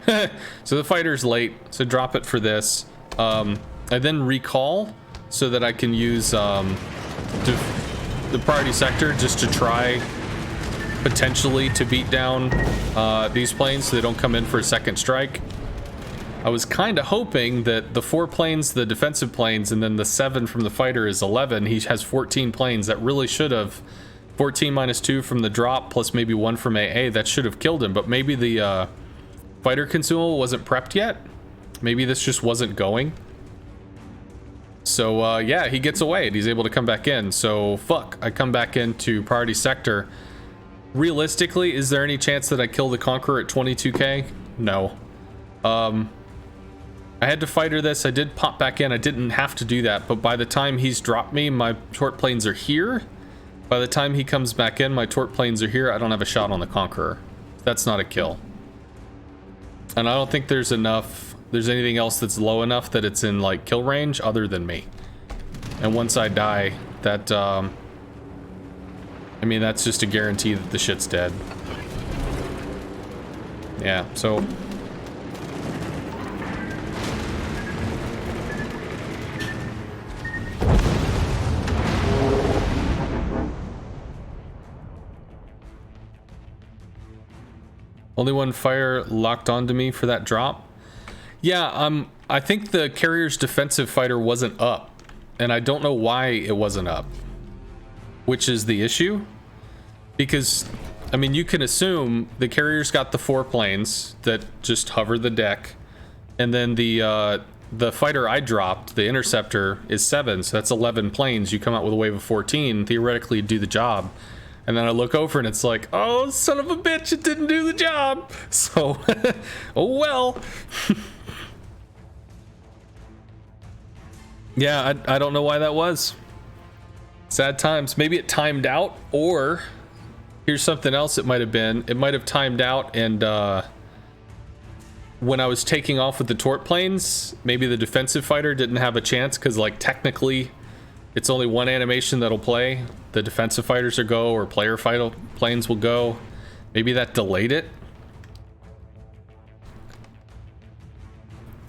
so the fighter's late, so drop it for this. I then recall so that I can use the priority sector just to try potentially to beat down these planes so they don't come in for a second strike. I was kind of hoping that the 4 planes, the defensive planes, and then the 7 from the fighter is 11. He has 14 planes. That really should have 14 minus 2 from the drop plus maybe 1 from AA. That should have killed him, but maybe the fighter consumable wasn't prepped yet. Maybe this just wasn't going. So yeah, he gets away and he's able to come back in. So fuck, I come back into priority sector. Realistically, is there any chance that I kill the Conqueror at 22k? No. I had to fighter this. I did pop back in. I didn't have to do that, but by the time he's dropped me, my tort planes are here. By the time he comes back in, my tort planes are here. I don't have a shot on the Conqueror. That's not a kill. And I don't think there's anything else that's low enough that it's in like kill range other than me. And once I die, that I mean, that's just a guarantee that the shit's dead. Yeah, so only one fire locked onto me for that drop. Yeah, I think the carrier's defensive fighter wasn't up, and I don't know why it wasn't up, which is the issue. Because, I mean, you can assume the carrier's got the 4 planes that just hover the deck, and then the fighter I dropped, the interceptor, is 7, so that's 11 planes. You come out with a wave of 14, theoretically you'd do the job. And then I look over and it's like, oh, son of a bitch, it didn't do the job. So, oh well. Yeah, I don't know why that was. Sad times. Maybe it timed out, or here's something else it might have been. It might have timed out, and when I was taking off with the tort planes, maybe the defensive fighter didn't have a chance because, like, technically it's only one animation that'll play. The defensive fighters are go, or player fighter planes will go. Maybe that delayed it.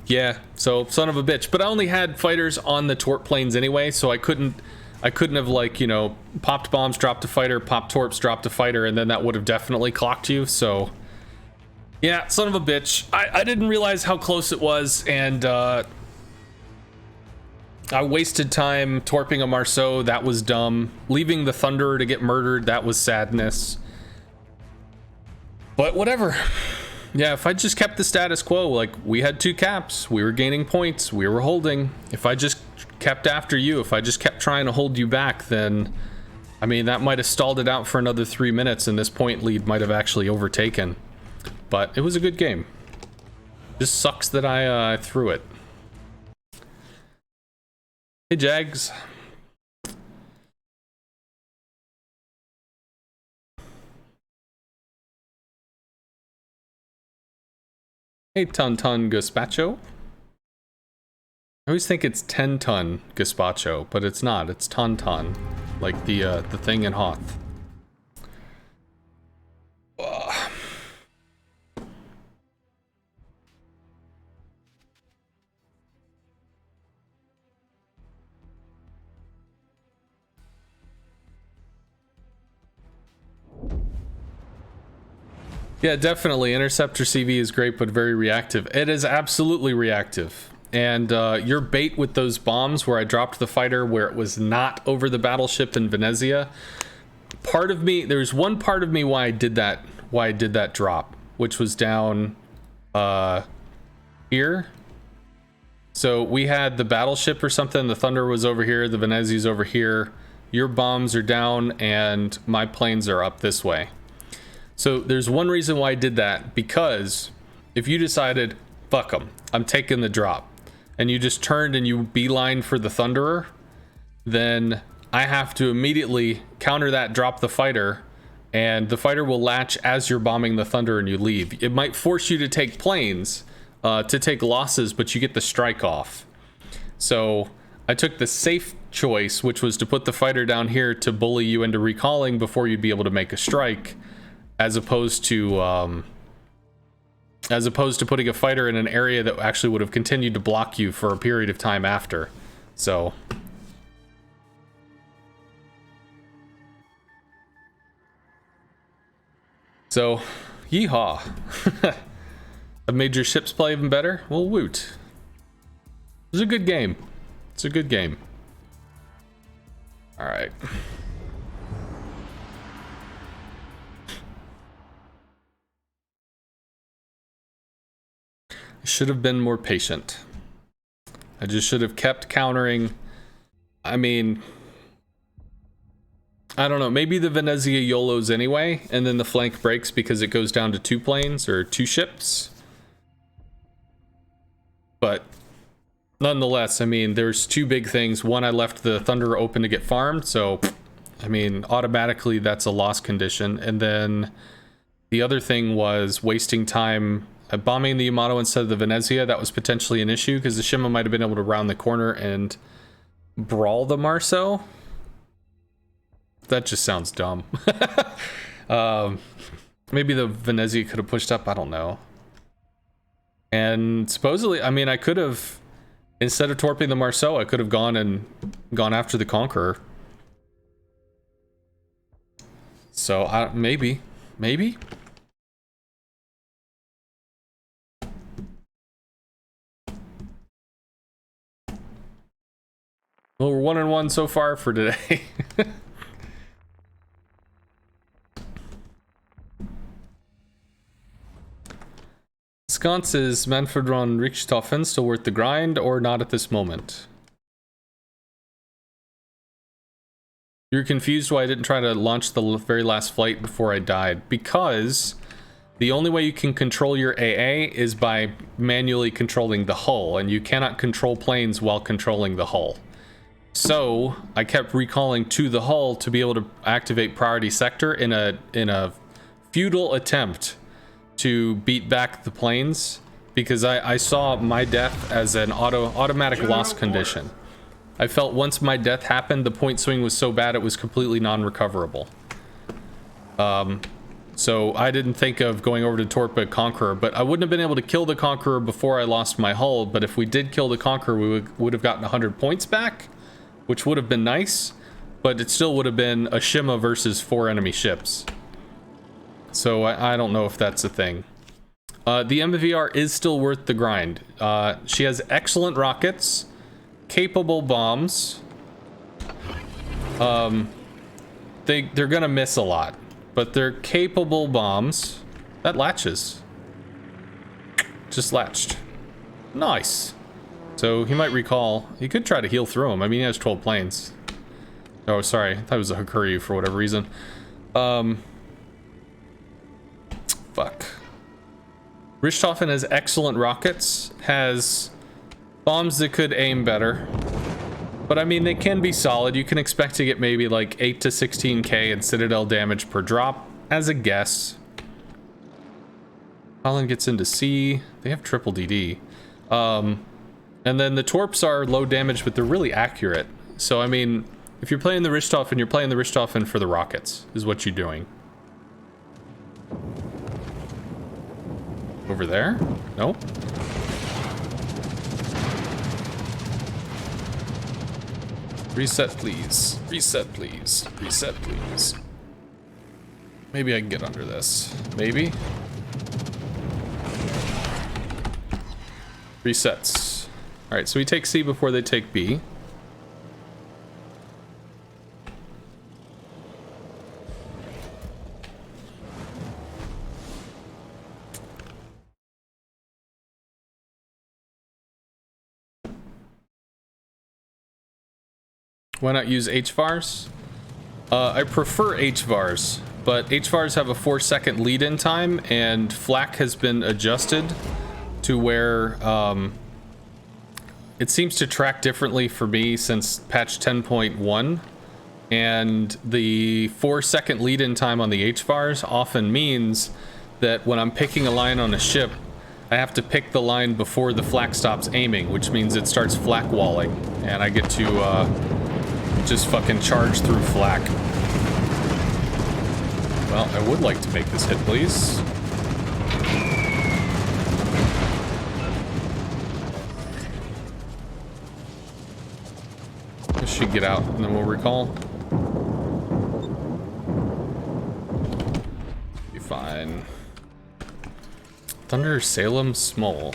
Yeah, so son of a bitch. But I only had fighters on the tort planes anyway, so I couldn't have, like, you know, popped bombs, dropped a fighter, popped torps, dropped a fighter, and then that would have definitely clocked you. So yeah, son of a bitch. I didn't realize how close it was, and I wasted time torping a Marceau. That was dumb. Leaving the Thunderer to get murdered, that was sadness. But whatever. Yeah, if I just kept the status quo, like, we had 2 caps, we were gaining points, we were holding. If I just kept after you, if I just kept trying to hold you back, then, I mean, that might have stalled it out for another 3 minutes, and this point lead might have actually overtaken. But it was a good game. Just sucks that I threw it. Hey, Jags. Hey, Ton Gazpacho. I always think it's 10-ton gazpacho, but it's not. It's ton, like the thing in Hoth. Yeah, definitely. Interceptor CV is great, but very reactive. It is absolutely reactive. And your bait with those bombs where I dropped the fighter where it was not over the battleship in Venezia, part of me, there's one part of me why I did that drop, which was down here. So we had the battleship or something, the Thunder was over here, the Venezia's over here, your bombs are down, and my planes are up this way. So there's one reason why I did that, because if you decided, fuck them, I'm taking the drop, and you just turned and you beeline for the Thunderer, then I have to immediately counter that, drop the fighter, and the fighter will latch as you're bombing the Thunder and you leave. It might force you to take planes, to take losses, but you get the strike off. So I took the safe choice, which was to put the fighter down here to bully you into recalling before you'd be able to make a strike, as opposed to putting a fighter in an area that actually would have continued to block you for a period of time after. So yeehaw. I've made your ships play even better? Well, woot. It's a good game. It's a good game. All right. I should have been more patient. I just should have kept countering. I mean, I don't know. Maybe the Venezia YOLOs anyway, and then the flank breaks because it goes down to 2 planes or 2 ships. But nonetheless, I mean, there's 2 big things. One, I left the Thunder open to get farmed, so I mean, automatically that's a loss condition. And then the other thing was wasting time bombing the Yamato instead of the Venezia. That was potentially an issue because the Shima might have been able to round the corner and brawl the Marceau. That just sounds dumb. Maybe the Venezia could have pushed up, I don't know. And supposedly, I mean, I could have, instead of torping the Marceau, I could have gone after the Conqueror. So, maybe. Well, we're 1-1 so far for today. Sconce's Manfredron Richthofen still worth the grind or not at this moment? You're confused why I didn't try to launch the very last flight before I died. Because the only way you can control your AA is by manually controlling the hull, and you cannot control planes while controlling the hull. So I kept recalling to the hull to be able to activate priority sector in a futile attempt to beat back the planes, because I saw my death as an automatic loss condition. I felt once my death happened, the point swing was so bad it was completely non-recoverable. So I didn't think of going over to torpedo Conqueror, but I wouldn't have been able to kill the Conqueror before I lost my hull. But if we did kill the Conqueror, we would have gotten 100 points back, which would have been nice, but it still would have been a Shima versus 4 enemy ships. So I don't know if that's a thing. The MVR is still worth the grind. She has excellent rockets, capable bombs. They're gonna miss a lot, but they're capable bombs. That latches. Just latched. Nice. So he might recall. He could try to heal through him. I mean, he has 12 planes. Oh, sorry. I thought it was a Hakuryu for whatever reason. Fuck. Richthofen has excellent rockets, has bombs that could aim better. But I mean, they can be solid. You can expect to get maybe like 8 to 16k in Citadel damage per drop, as a guess. Holland gets into C. They have triple DD. And then the Torps are low damage, but they're really accurate. So, I mean, if you're playing the Richthofen, you're playing the Richthofen for the rockets, is what you're doing. Over there? Nope. Reset, please. Reset, please. Reset, please. Maybe I can get under this. Maybe. Resets. Alright, so we take C before they take B. Why not use HVARs? I prefer HVARs, but HVARs have a 4-second lead-in time, and flak has been adjusted to where it seems to track differently for me since patch 10.1. And the 4-second lead-in time on the H-bars often means that when I'm picking a line on a ship, I have to pick the line before the flak stops aiming, which means it starts flak walling, and I get to just fucking charge through flak. Well, I would like to make this hit, please. This should get out, and then we'll recall. Be fine. Thunder, Salem, Small.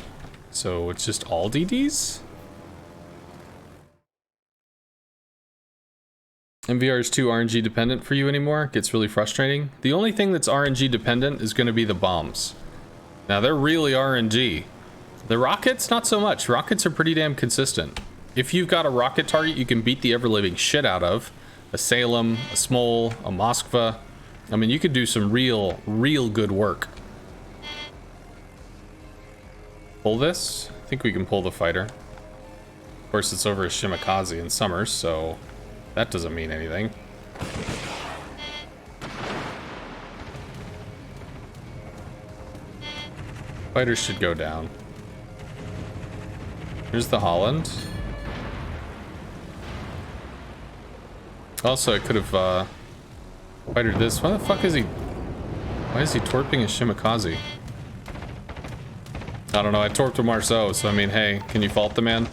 So it's just all DDs? MVR is too RNG dependent for you anymore. It gets really frustrating. The only thing that's RNG dependent is going to be the bombs. Now they're really RNG. The rockets, not so much. Rockets are pretty damn consistent. If you've got a rocket target you can beat the ever-living shit out of, a Salem, a Smol, a Moskva, I mean, you could do some real good work. Pull this? I think we can pull the fighter. Of course, it's over a Shimakaze in Summers, so that doesn't mean anything. Fighters should go down. Here's the Holland. Also, I could have fightered this. Why the fuck is he... Why is he torping a Shimakaze? I don't know, I torped a Marceau, so I mean, hey, can you fault the man?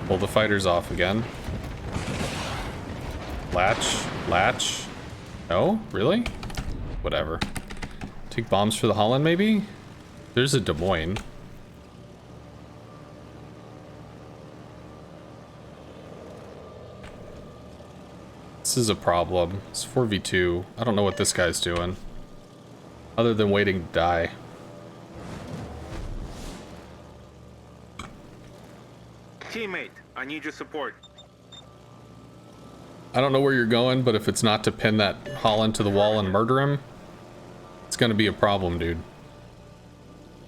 Pull the fighters off again. Latch. No? Really? Whatever. Take bombs for the Holland, maybe? There's a Des Moines. This is a problem. It's 4v2. I don't know what this guy's doing. Other than waiting to die. Teammate, I need your support. I don't know where you're going, but if it's not to pin that Holland to the wall and murder him, it's gonna be a problem, dude.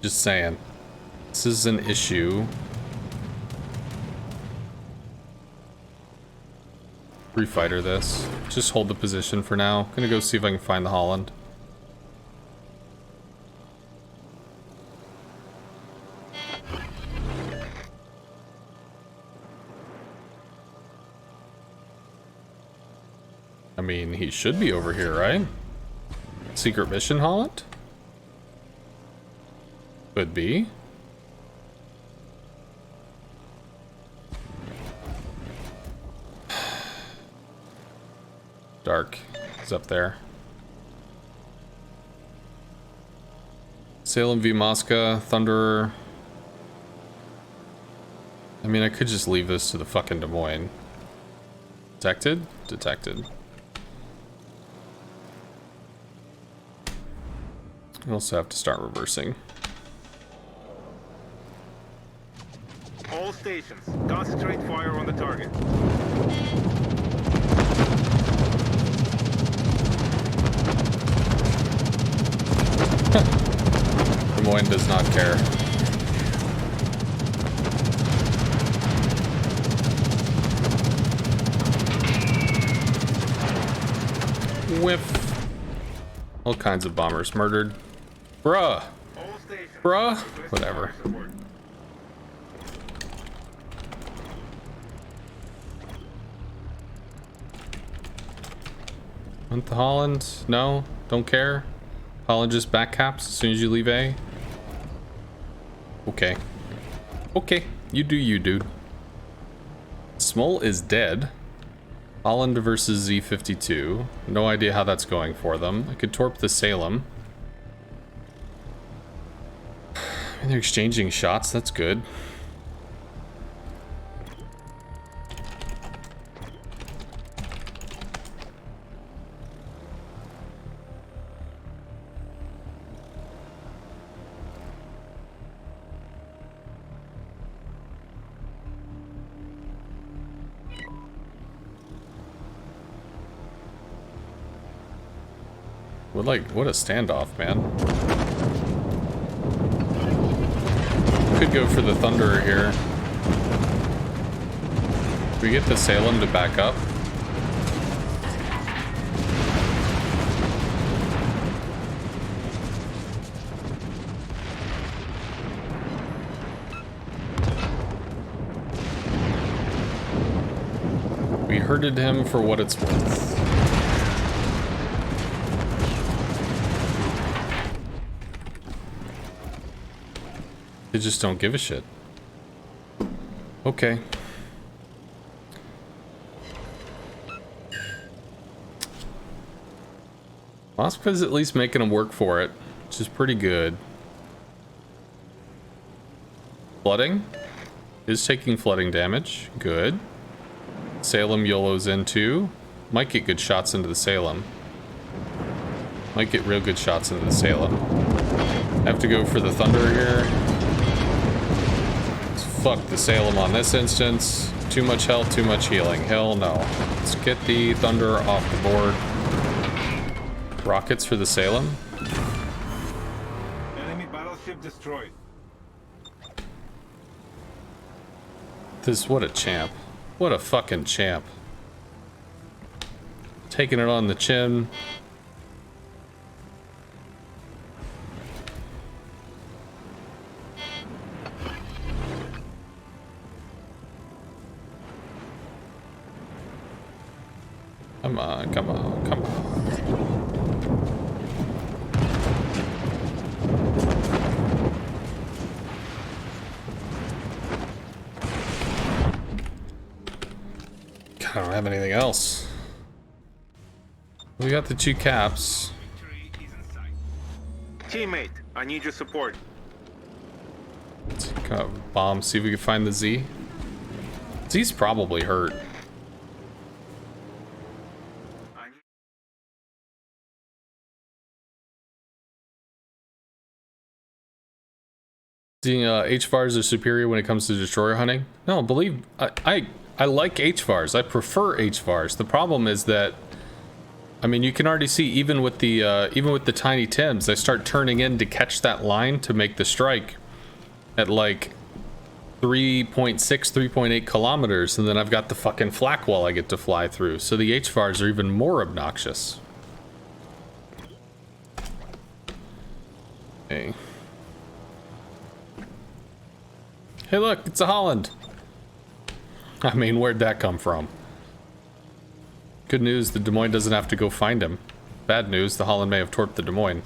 Just saying. This is an issue. Refighter this. Just hold the position for now. Gonna go see if I can find the Holland. I mean, he should be over here, right? Secret mission Holland? Could be. Dark is up there. Salem v Mosca, Thunderer. I mean, I could just leave this to the fucking Des Moines. Detected? Detected. I also have to start reversing. All stations, concentrate fire on the target. Des Moines does not care. Whiff. All kinds of bombers murdered. Bruh. Bruh. Whatever. Want the Holland? No? Don't care? Holland just back caps as soon as you leave A? Okay. Okay. You do you, dude. Smol is dead. Holland versus Z52. No idea how that's going for them. I could torp the Salem. They're exchanging shots, that's good. What a standoff, man. Could go for the Thunderer here. Can we get the Salem to back up? We herded him for what it's worth. They just don't give a shit. Okay. Moskva's at least making him work for it, which is pretty good. Flooding is taking flooding damage. Good. Salem YOLO's into. Might get good shots into the Salem. Might get real good shots into the Salem. Have to go for the Thunder here. Let's fuck the Salem on this instance. Too much health, too much healing. Hell no. Let's get the Thunder off the board. Rockets for the Salem. Enemy battleship destroyed. What a champ. What a fucking champ. Taking it on the chin. Come on, come on, come on. I don't have anything else. We got the 2 caps. Teammate, I need your support. Let's bomb, see if we can find the Z. Z's probably hurt. Seeing HVARs are superior when it comes to destroyer hunting. No, believe I like HVARs. I prefer HVARs. The problem is that, I mean, you can already see even with the tiny Tims, I start turning in to catch that line to make the strike at like 3.6, 3.8 kilometers, and then I've got the fucking flak wall I get to fly through. So the HVARs are even more obnoxious. Okay. Hey, look, it's a Holland. I mean, where'd that come from? Good news, the Des Moines doesn't have to go find him. Bad news, the Holland may have torped the Des Moines.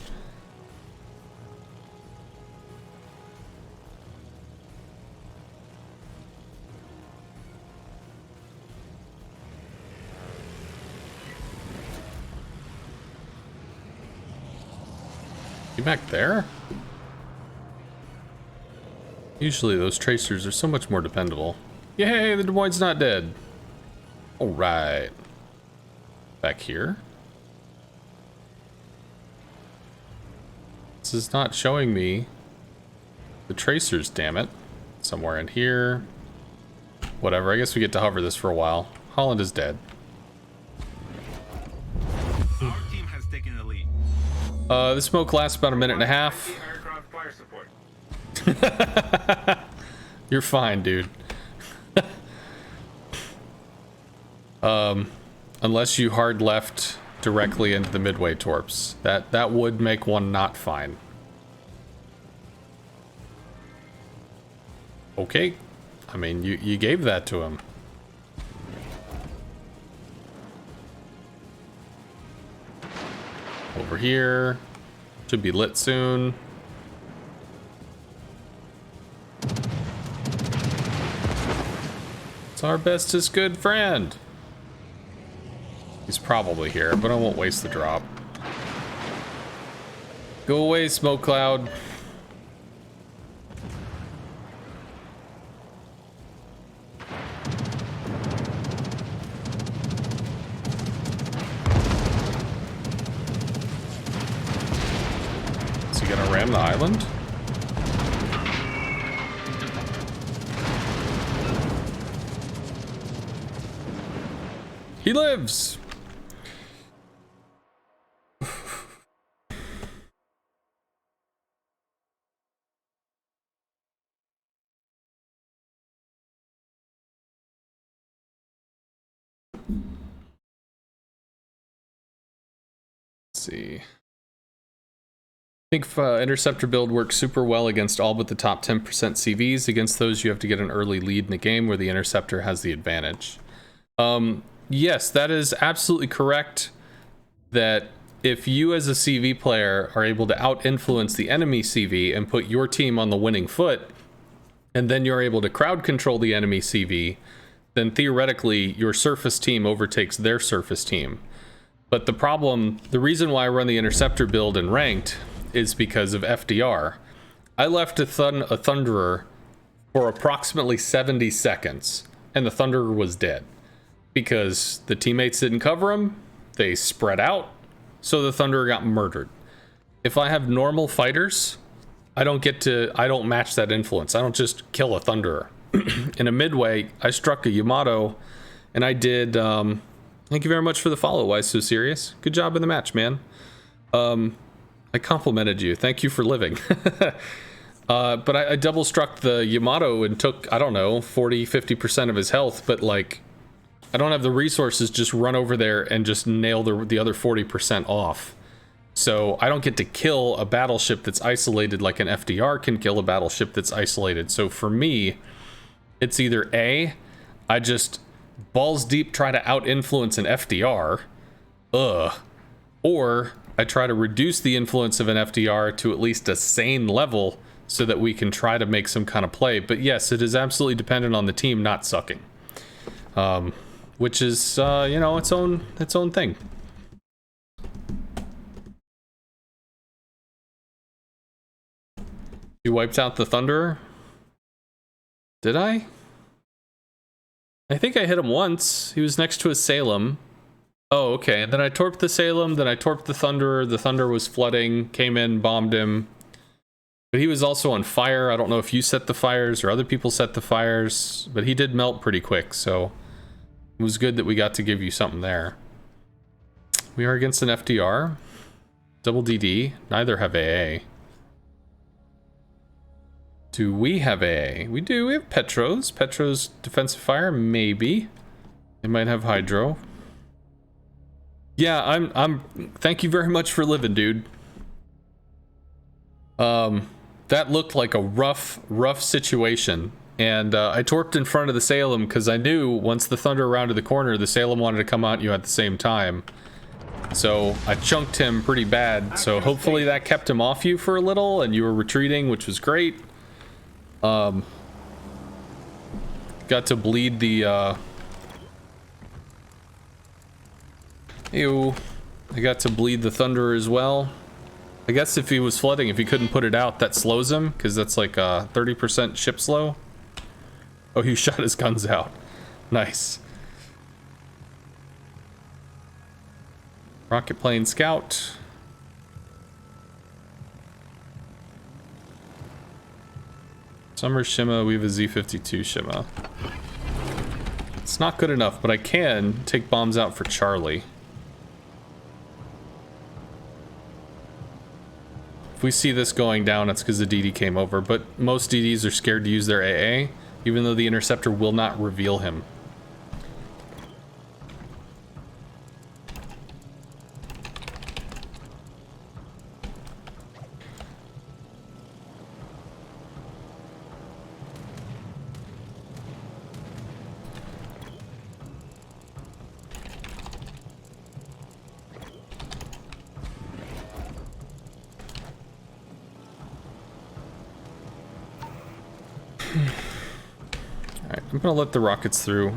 You back there? Usually those tracers are so much more dependable. Yay, the Des Moines not dead. Alright. Back here. This is not showing me the tracers, damn it. Somewhere in here. Whatever, I guess we get to hover this for a while. Holland is dead. Our team has taken the lead. The smoke lasts about a minute and a half. Aircraft fire support. You're fine, dude. Unless you hard left directly into the Midway torps. That would make one not fine. Okay. I mean, you gave that to him. Over here. Should be lit soon. It's our bestest good friend. He's probably here, but I won't waste the drop. Go away, smoke cloud. Is he gonna ram the island? He lives! see. I think interceptor build works super well against all but the top 10% CVs. Against those, you have to get an early lead in a game where the interceptor has the advantage. Yes, that is absolutely correct. That if you as a CV player are able to out-influence the enemy CV and put your team on the winning foot, and then you're able to crowd control the enemy CV, then theoretically your surface team overtakes their surface team. But the reason why I run the interceptor build in ranked is because of FDR. I left a Thunderer for approximately 70 seconds, and the Thunderer was dead. Because the teammates didn't cover him, they spread out, so the Thunderer got murdered. If I have normal fighters, I don't match that influence. I don't just kill a Thunderer. In a Midway, I struck a Yamato, and I did, thank you very much for the follow, Why So Serious? Good job in the match, man. I complimented you. Thank you for living. But I double struck the Yamato and took, I don't know, 40-50% of his health, but like, I don't have the resources to just run over there and just nail the other 40% off. So I don't get to kill a battleship that's isolated like an FDR can kill a battleship that's isolated. So for me, it's either A, I just balls deep try to out-influence an FDR, or I try to reduce the influence of an FDR to at least a sane level so that we can try to make some kind of play. But yes, it is absolutely dependent on the team not sucking. Which is, you know, its own thing. You wiped out the Thunderer? Did I? I think I hit him once. He was next to a Salem. Oh, okay. And then I torped the Salem, then I torped the Thunderer. The Thunder was flooding, came in, bombed him. But he was also on fire. I don't know if you set the fires or other people set the fires, but he did melt pretty quick, so it was good that we got to give you something there. We are against an FDR. Double DD. Neither have AA. Do we have AA? We do. We have Petros. Petros defensive fire? Maybe. They might have Hydro. Yeah, I'm thank you very much for living, dude. That looked like a rough situation. And I torped in front of the Salem because I knew once the Thunder rounded the corner, the Salem wanted to come at you at the same time. So I chunked him pretty bad. So hopefully that kept him off you for a little and you were retreating, which was great. Got to bleed the, Ew. I got to bleed the Thunderer as well. I guess if he was flooding, if he couldn't put it out, that slows him, because that's like a 30% ship slow. Oh, he shot his guns out. Nice. Rocket plane scout. Summer Shima, we have a Z-52 Shima. It's not good enough, but I can take bombs out for Charlie. If we see this going down, it's because the DD came over, but most DDs are scared to use their AA, even though the interceptor will not reveal him. Alright, I'm gonna let the rockets through.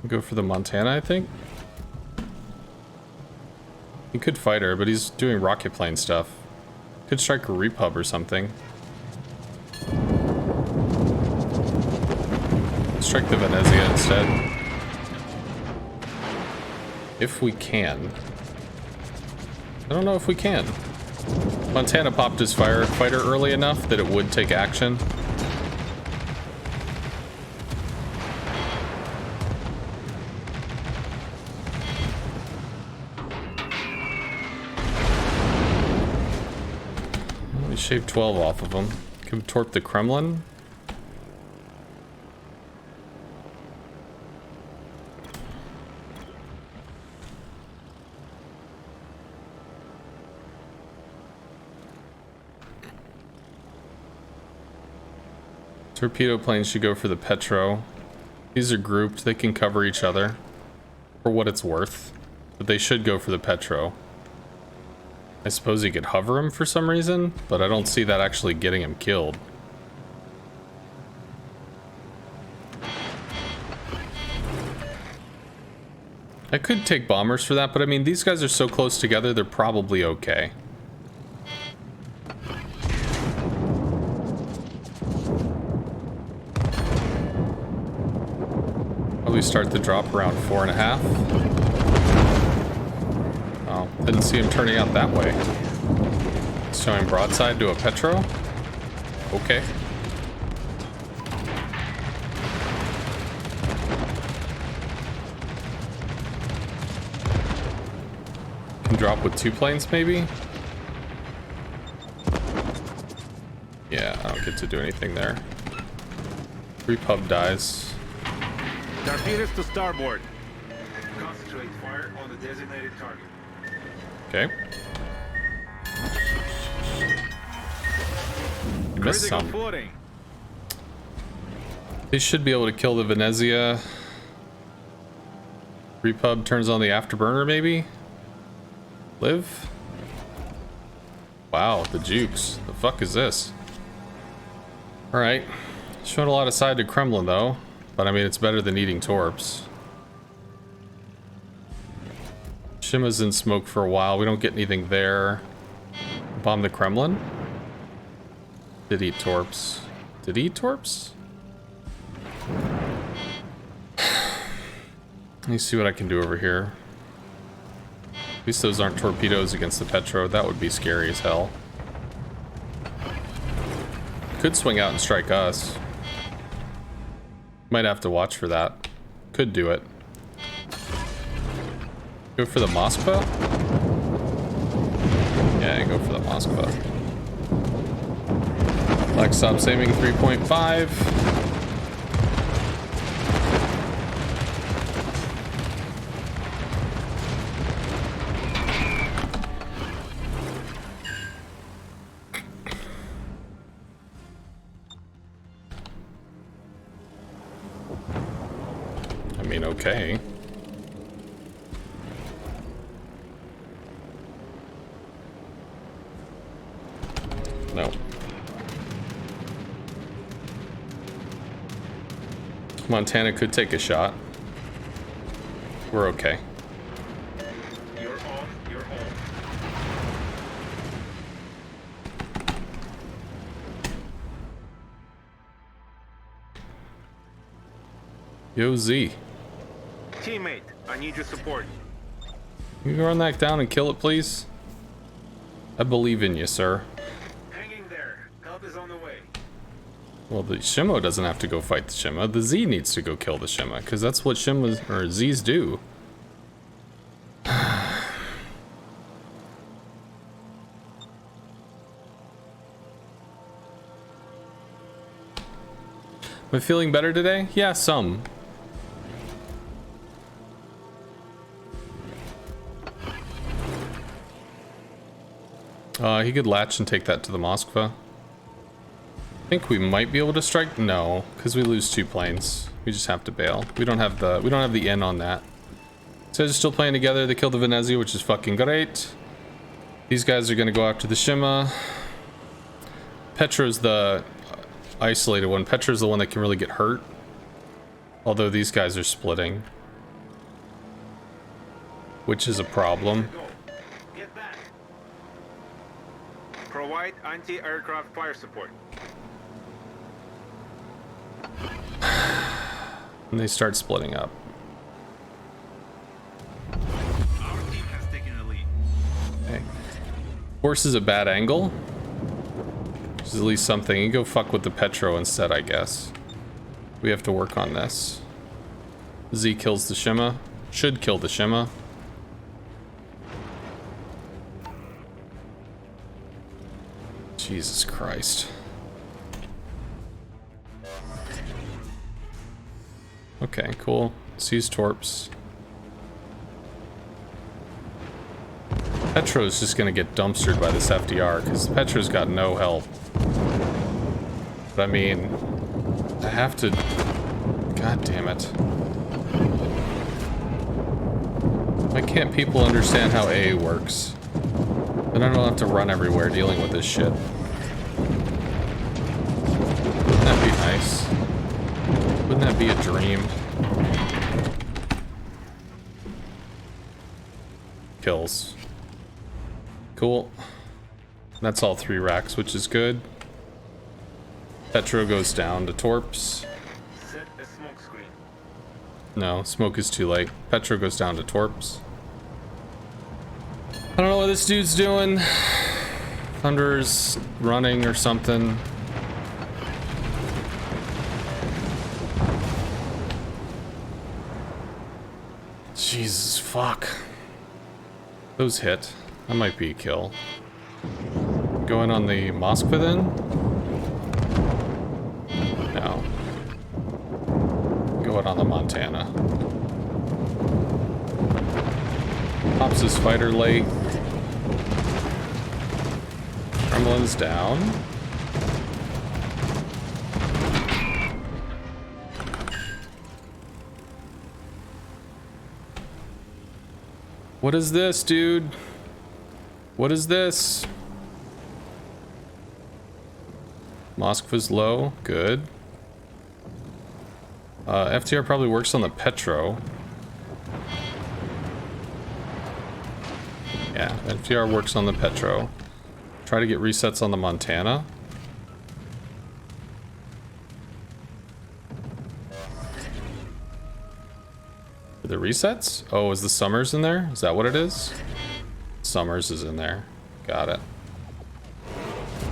Go for the Montana, I think. He could fight her, but he's doing rocket plane stuff. Could strike a repub or something. Strike the Venezia instead. If we can. I don't know if we can. Montana popped his firefighter early enough that it would take action. We shaved 12 off of them. Can we torp the Kremlin? Torpedo planes should go for the Petro. These are grouped, they can cover each other for what it's worth, but they should go for the Petro. I suppose he could hover him for some reason, but I don't see that actually getting him killed. I could take bombers for that, but I mean, these guys are so close together, they're probably okay. Probably start the drop around 4.5. Oh, didn't see him turning out that way. Showing broadside to a Petro. Okay. Can drop with 2 planes, maybe? Yeah, I don't get to do anything there. Repub dies. Torpedoes to starboard. Concentrate fire on the designated target. Okay. Missed some. Footing. They should be able to kill the Venezia. Repub turns on the afterburner, maybe? Live? Wow, the jukes. The fuck is this? Alright. Showing a lot of side to Kremlin, though. But I mean, it's better than eating torps. Shima's in smoke for a while. We don't get anything there. Bomb the Kremlin? Did eat torps. Did he eat torps? Let me see what I can do over here. At least those aren't torpedoes against the Petro. That would be scary as hell. Could swing out and strike us. Might have to watch for that. Could do it. Go for the Moskva? Yeah, go for the Moskva. Black stop saving 3.5. I mean, okay. No. Montana could take a shot. We're okay. You're on, you're on. Yo, Z. Teammate, I need your support. Can you run that down and kill it, please? I believe in you, sir. Hanging there. Help is on the way. Well, the Shimo doesn't have to go fight the Shima. The Z needs to go kill the Shima, because that's what Shimas or Z's do. Am I feeling better today? Yeah, some. He could latch and take that to the Moskva. I think we might be able to strike. No, because we lose 2 planes. We just have to bail. We don't have the N on that. So they're still playing together. They killed the Venezia, which is fucking great. These guys are gonna go after the Shima. Petro's the isolated one. Petro's the one that can really get hurt. Although these guys are splitting, which is a problem. Get back. Provide anti-aircraft fire support. And they start splitting up. Our team has taken the lead. Okay. Horse is a bad angle. Which is at least something. You go fuck with the Petro instead, I guess. We have to work on this. Z kills the Shima. Should kill the Shima. Jesus Christ. Okay, cool. Let's use Torps. Petro's just gonna get dumpstered by this FDR, because Petro's got no help. But I mean, I have to... God damn it. Why can't people understand how A works? Then I don't have to run everywhere dealing with this shit. Wouldn't that be nice? Wouldn't that be a dream? Kills. Cool. That's all 3 racks, which is good. Petro goes down to Torps. Set a smoke screen. No, smoke is too late. Petro goes down to Torps. I don't know what this dude's doing. Thunder's running or something. Jesus fuck. Those hit. That might be a kill. Going on the Moskva then? No. Going on the Montana. Pops his fighter late. Kremlin's down. What is this, dude? What is this? Moskva's low. Good. FTR probably works on the Petro. Yeah, FTR works on the Petro. Try to get resets on the Montana. The resets? Oh, is the Summers in there? Is that what it is? Summers is in there. Got it.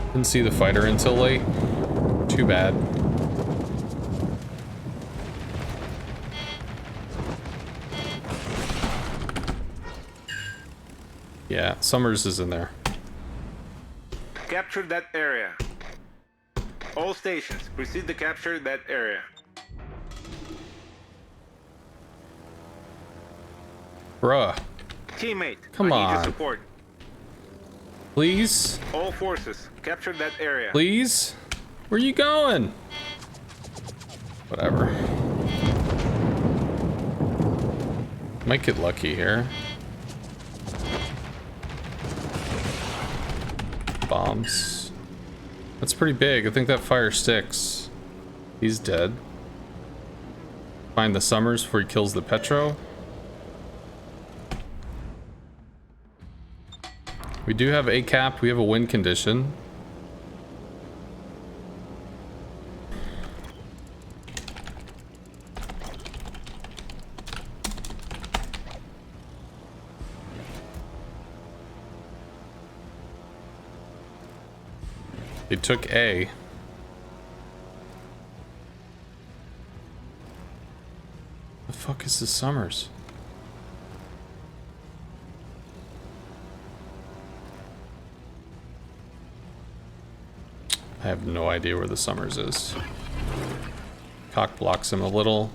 Didn't see the fighter until late. Too bad. Yeah, Summers is in there. Capture that area. All stations, proceed to capture that area. Bruh. Teammate, Come I need your on. support. Please? All forces, capture that area. Please? Where you going? Whatever. Might get lucky here. Bombs. That's pretty big. I think that fire sticks. He's dead. Find the Summers before he kills the Petro. We do have a cap. We have a win condition. They took A. The fuck is the Summers? I have no idea where the Summers is. Cock blocks him a little.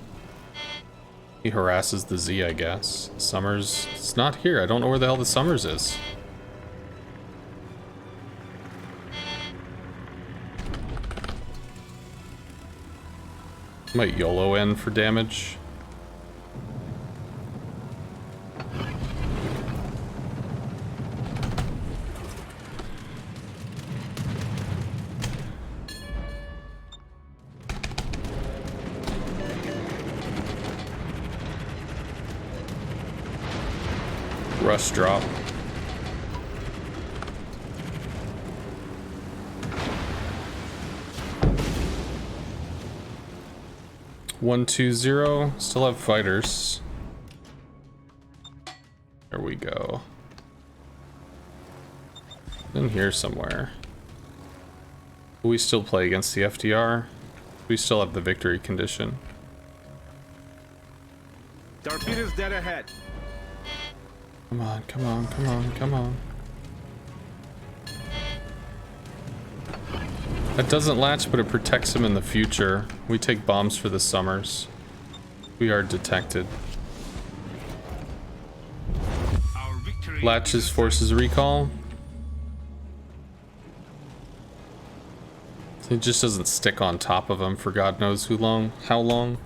He harasses the Z, I guess. Summers is not here. I don't know where the hell the Summers is. Might YOLO in for damage. Rush drop. One, 2-0. Still have fighters. There we go. In here somewhere. We still play against the FDR. We still have the victory condition. Torpedoes dead ahead. Come on, come on, come on, come on. That doesn't latch, but it protects him in the future. We take bombs for the summers. We are detected. Our victory Latches forces recall. It just doesn't stick on top of him for God knows how long.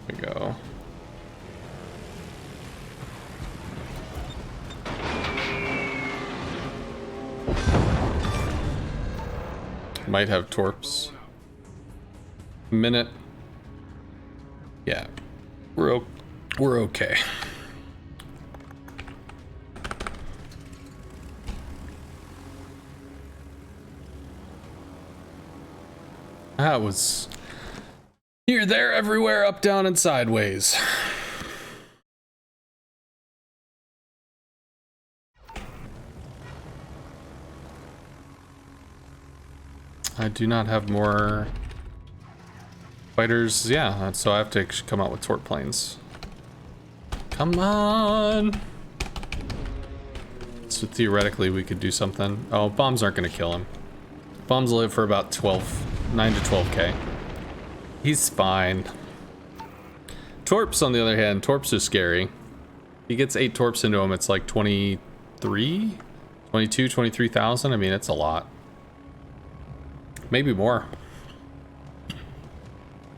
There we go. Might have torps. Minute. Yeah. We're okay. That was here, there, everywhere, up, down, and sideways. I do not have more fighters. Yeah, so I have to come out with torp planes. Come on. So theoretically we could do something. Oh, bombs aren't going to kill him. Bombs live for about 9 to 12k. He's fine. Torps, on the other hand, torps are scary. He gets 8 torps into him, it's like 23? 22, 23,000? I mean, it's a lot. Maybe more.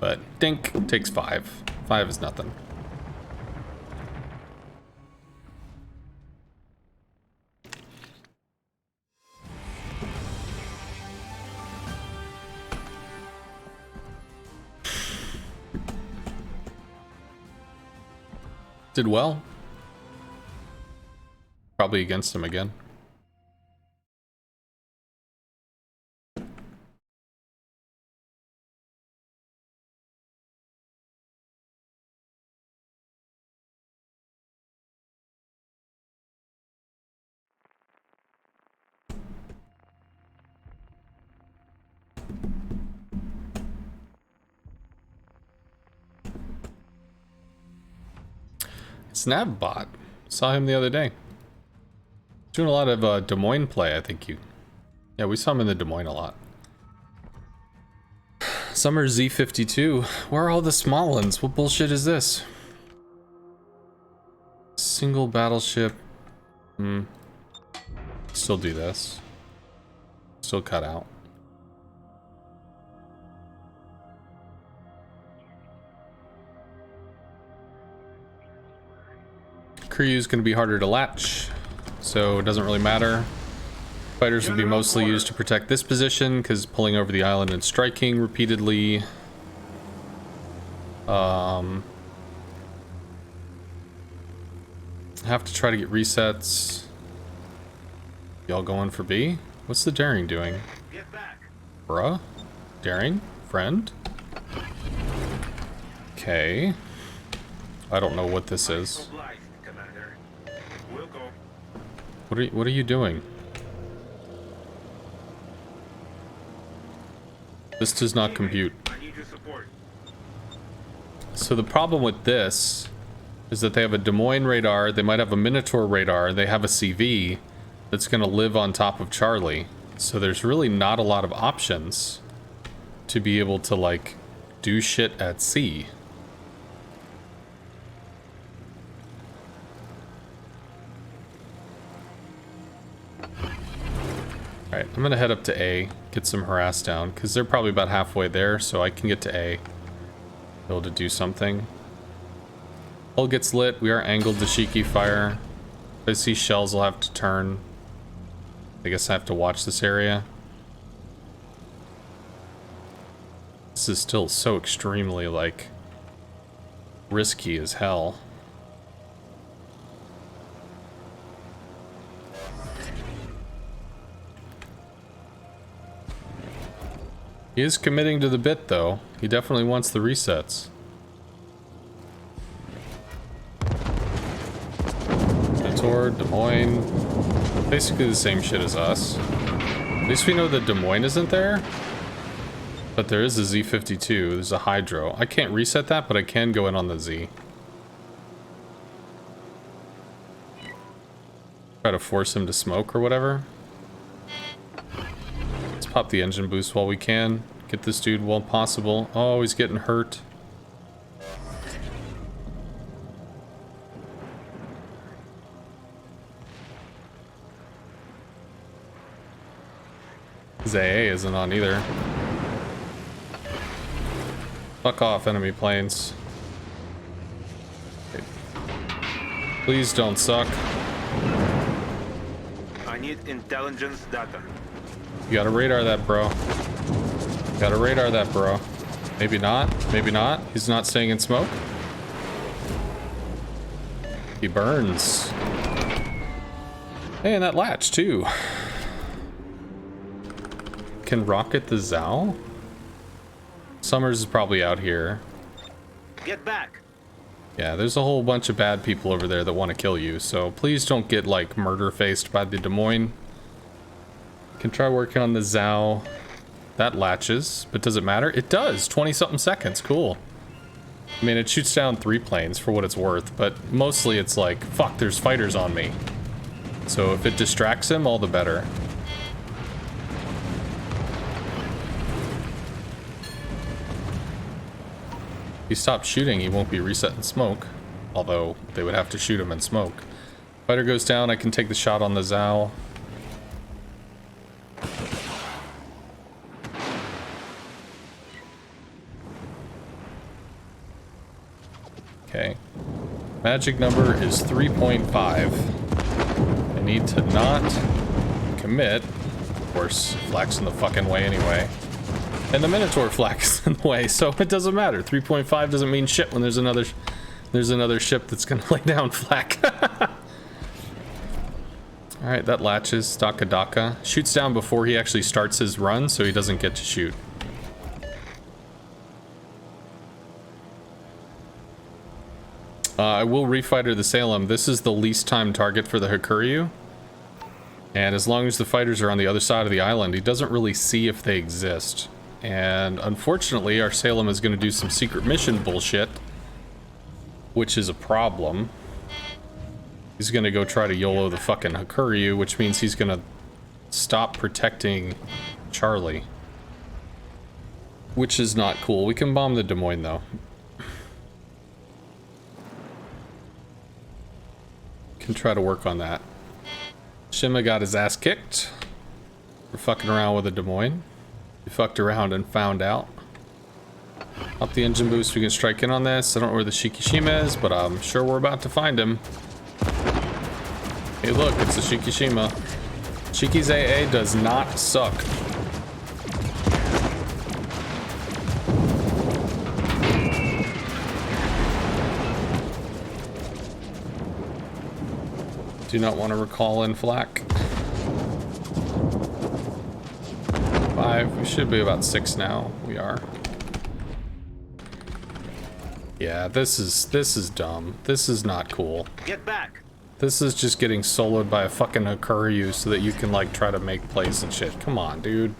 But Dink takes 5. 5 is nothing. Did well. Probably against him again. Snabbot. Saw him the other day. Doing a lot of Des Moines play, I think you. Yeah, we saw him in the Des Moines a lot. Summer Z52. Where are all the small ones? What bullshit is this? Single battleship. Still do this. Still cut out. Crew's going to be harder to latch, so it doesn't really matter. Fighters will be mostly used to protect this position, because pulling over the island and striking repeatedly. Have to try to get resets. Y'all going for B? What's the daring doing? Get back. Bruh? Daring? Friend? Okay. I don't know what this is. We'll go. What are you doing? This does not compute. I need your support. So the problem with this is that they have a Des Moines radar, they might have a Minotaur radar, they have a CV that's going to live on top of Charlie. So there's really not a lot of options to be able to, like, do shit at sea. Alright, I'm gonna head up to A, get some harass down, because they're probably about halfway there, so I can get to A. Be able to do something. Hull gets lit, we are angled to Shiki fire. If I see shells, I'll have to turn. I guess I have to watch this area. This is still so extremely, like, risky as hell. He is committing to the bit, though. He definitely wants the resets. Minotaur, Des Moines. Basically the same shit as us. At least we know that Des Moines isn't there. But there is a Z52. There's a Hydro. I can't reset that, but I can go in on the Z. Try to force him to smoke or whatever. Let's pop the engine boost while we can. Get this dude while possible. Oh, he's getting hurt. His AA isn't on either. Fuck off, enemy planes. Okay. Please don't suck. I need intelligence data. You gotta radar that, bro. Gotta radar that, bro. Maybe not. Maybe not. He's not staying in smoke. He burns. Hey, and that latch, too. Can rocket the Zao? Summers is probably out here. Get back. Yeah, there's a whole bunch of bad people over there that want to kill you, so please don't get, like, murder-faced by the Des Moines. Can try working on the Zao. That latches, but does it matter? It does! 20-something seconds, cool. I mean, it shoots down 3 planes for what it's worth, but mostly it's like, fuck, there's fighters on me. So if it distracts him, all the better. He stopped shooting, he won't be reset in smoke. Although, they would have to shoot him in smoke. Fighter goes down, I can take the shot on the Zao. Okay. Magic number is 3.5. I need to not commit. Of course, flak's in the fucking way anyway. And the Minotaur flak is in the way, so it doesn't matter. 3.5 doesn't mean shit when there's another ship that's gonna lay down flak. Alright, that latches. Daka Daka. Shoots down before he actually starts his run, so he doesn't get to shoot. I will refighter the Salem. This is the least time target for the Hakuryu. And as long as the fighters are on the other side of the island, he doesn't really see if they exist. And unfortunately, our Salem is going to do some secret mission bullshit, which is a problem. He's going to go try to YOLO the fucking Hakuryu, which means he's going to stop protecting Charlie. Which is not cool. We can bomb the Des Moines, though. Can try to work on that. Shima got his ass kicked for fucking around with a Des Moines. He fucked around and found out. Up the engine boost, we can strike in on this. I don't know where the Shikishima is, but I'm sure we're about to find him. Hey look, it's the Shikishima. Shiki's AA does not suck. Do not want to recall in flak. 5, we should be about 6 now. We are. Yeah, this is dumb. This is not cool. Get back. This is just getting soloed by a fucking Hakuryu so that you can like try to make plays and shit. Come on, dude.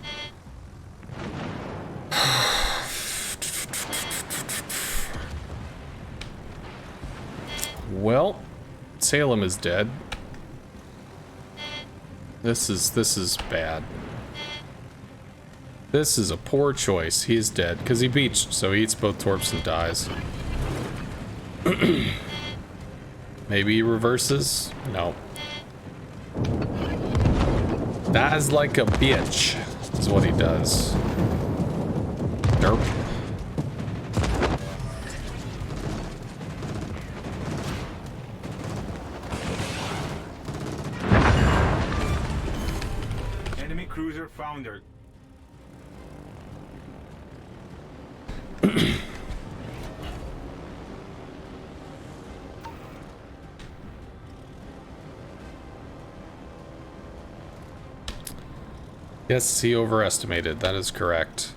Well, Salem is dead. This is bad. This is a poor choice. He is dead because he beached, so he eats both torps and dies. Maybe he reverses? No. Dies like a bitch is what he does. Derp. Enemy cruiser foundered. Yes, he overestimated. That is correct.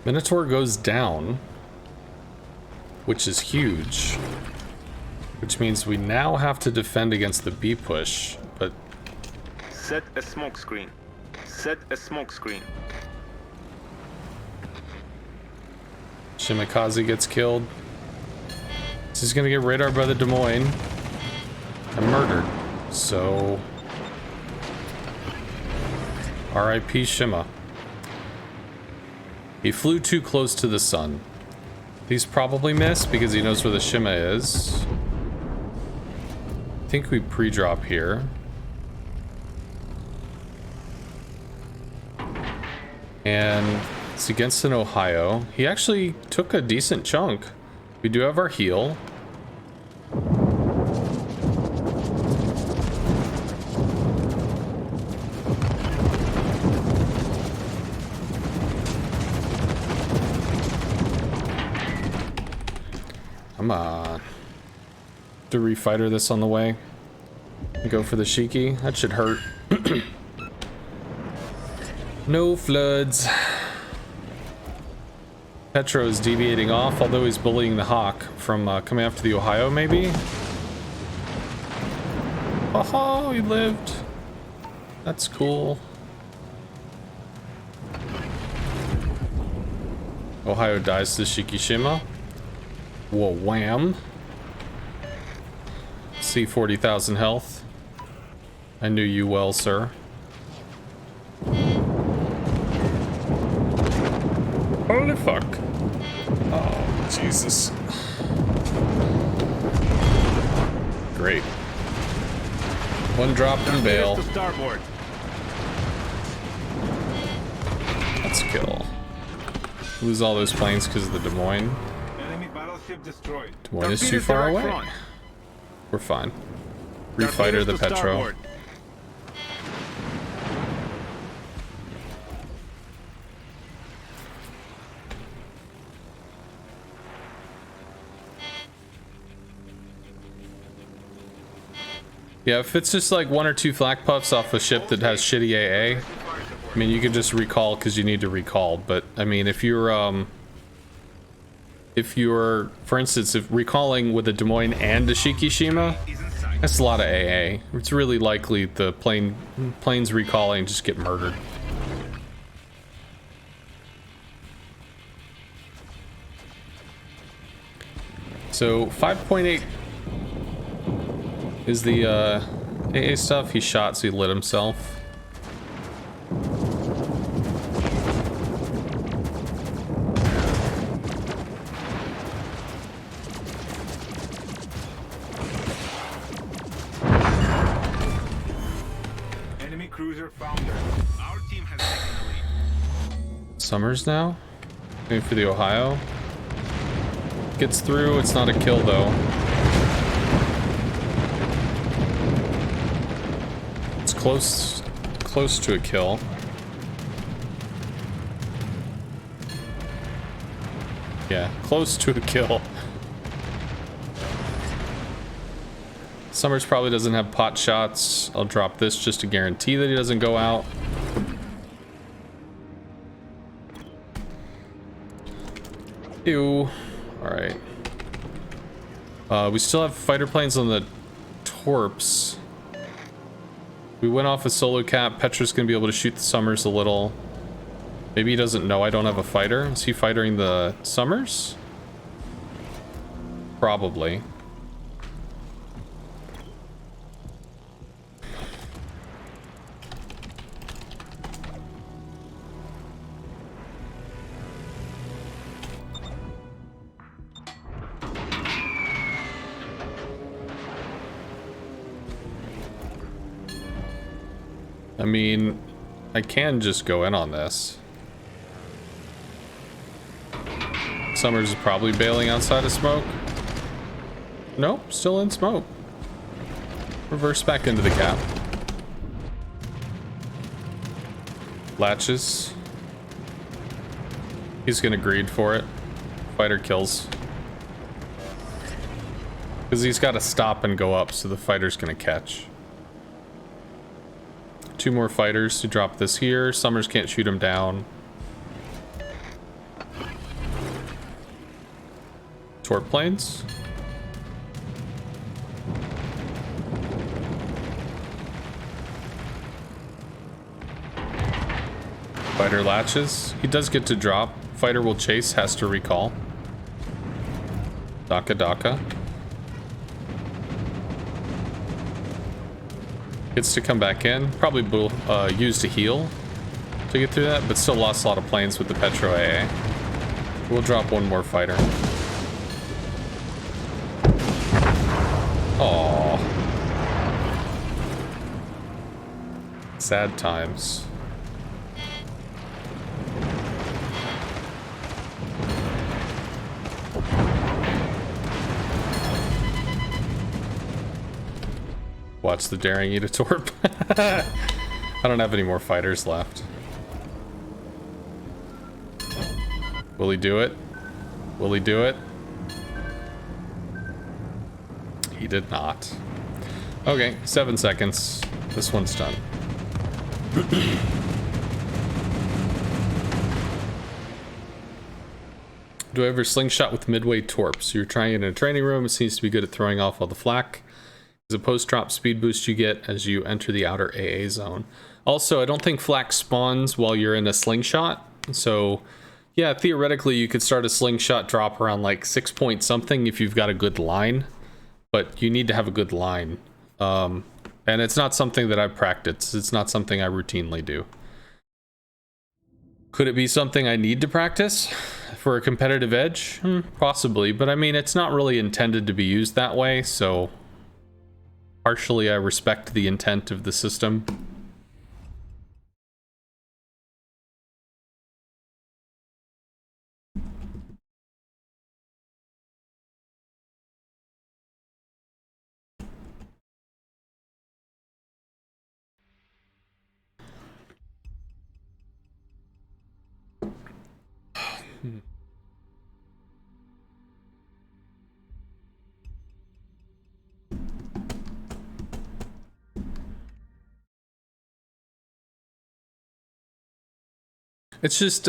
Minotaur goes down, which is huge. Which means we now have to defend against the B push, but... Set a smoke screen. Set a smoke screen. Shimikaze gets killed. This is gonna get radar by the Des Moines and murdered. So... R.I.P. Shima. He flew too close to the sun. He's probably missed because he knows where the Shima is. I think we pre-drop here. And it's against an Ohio. He actually took a decent chunk. We do have our heal. Come on. To refighter this on the way. Go for the Shiki. That should hurt. No floods. Petro is deviating off, although he's bullying the Hawk from coming after the Ohio, maybe? Oh, he lived. That's cool. Ohio dies to Shikishima. Whoa, wham. See 40,000 health. I knew you well, sir. Holy fuck. Oh, Jesus. Great. One drop and bail. Let's kill. Lose all those planes because of the Des Moines. Enemy battleship destroyed. Des Moines is too far away. We're fine. Refighter the Petro. Yeah, if it's just like one or two flak puffs off a ship that has shitty AA, I mean, you can just recall because you need to recall. But I mean, if you're, for instance, if recalling with a Des Moines and a Shikishima, that's a lot of AA. It's really likely the planes recalling just get murdered. So 5.8 is the AA stuff. He shot, so he lit himself. Enemy cruiser foundered. Our team has taken the lead. Summers now. Going for the Ohio. Gets through. It's not a kill though. It's close to a kill. Yeah, close to a kill. Summers probably doesn't have pot shots. I'll drop this just to guarantee that he doesn't go out. Ew. Alright. We still have fighter planes on the Torps. We went off a solo cap. Petra's gonna be able to shoot the Summers a little. Maybe he doesn't know I don't have a fighter. Is he fighting the Summers? Probably. I mean, I can just go in on this. Summers is probably bailing outside of smoke. Nope, still in smoke. Reverse back into the cap. Latches. He's gonna greed for it. Fighter kills. Because he's got to stop and go up, so the fighter's gonna catch. Two more fighters to drop this here. Summers can't shoot him down. Torp planes. Fighter latches. He does get to drop. Fighter will chase, has to recall. Daka Daka. Gets to come back in. Probably will use to heal to get through that, but still lost a lot of planes with the Petro AA. We'll drop one more fighter. Aww. Sad times. Watch the daring eat a torp. I don't have any more fighters left. Will he do it? Will he do it? He did not. Okay, 7 seconds. This one's done. Do I ever slingshot with Midway torps? You're trying it in a training room. It seems to be good at throwing off all the flak. Is a post-drop speed boost you get as you enter the outer AA zone. Also, I don't think flak spawns while you're in a slingshot. So, yeah, theoretically, you could start a slingshot drop around like 6 point something if you've got a good line. But you need to have a good line. And it's not something that I've practiced. It's not something I routinely do. Could it be something I need to practice for a competitive edge? Possibly, but I mean, it's not really intended to be used that way, so partially I respect the intent of the system. It's just,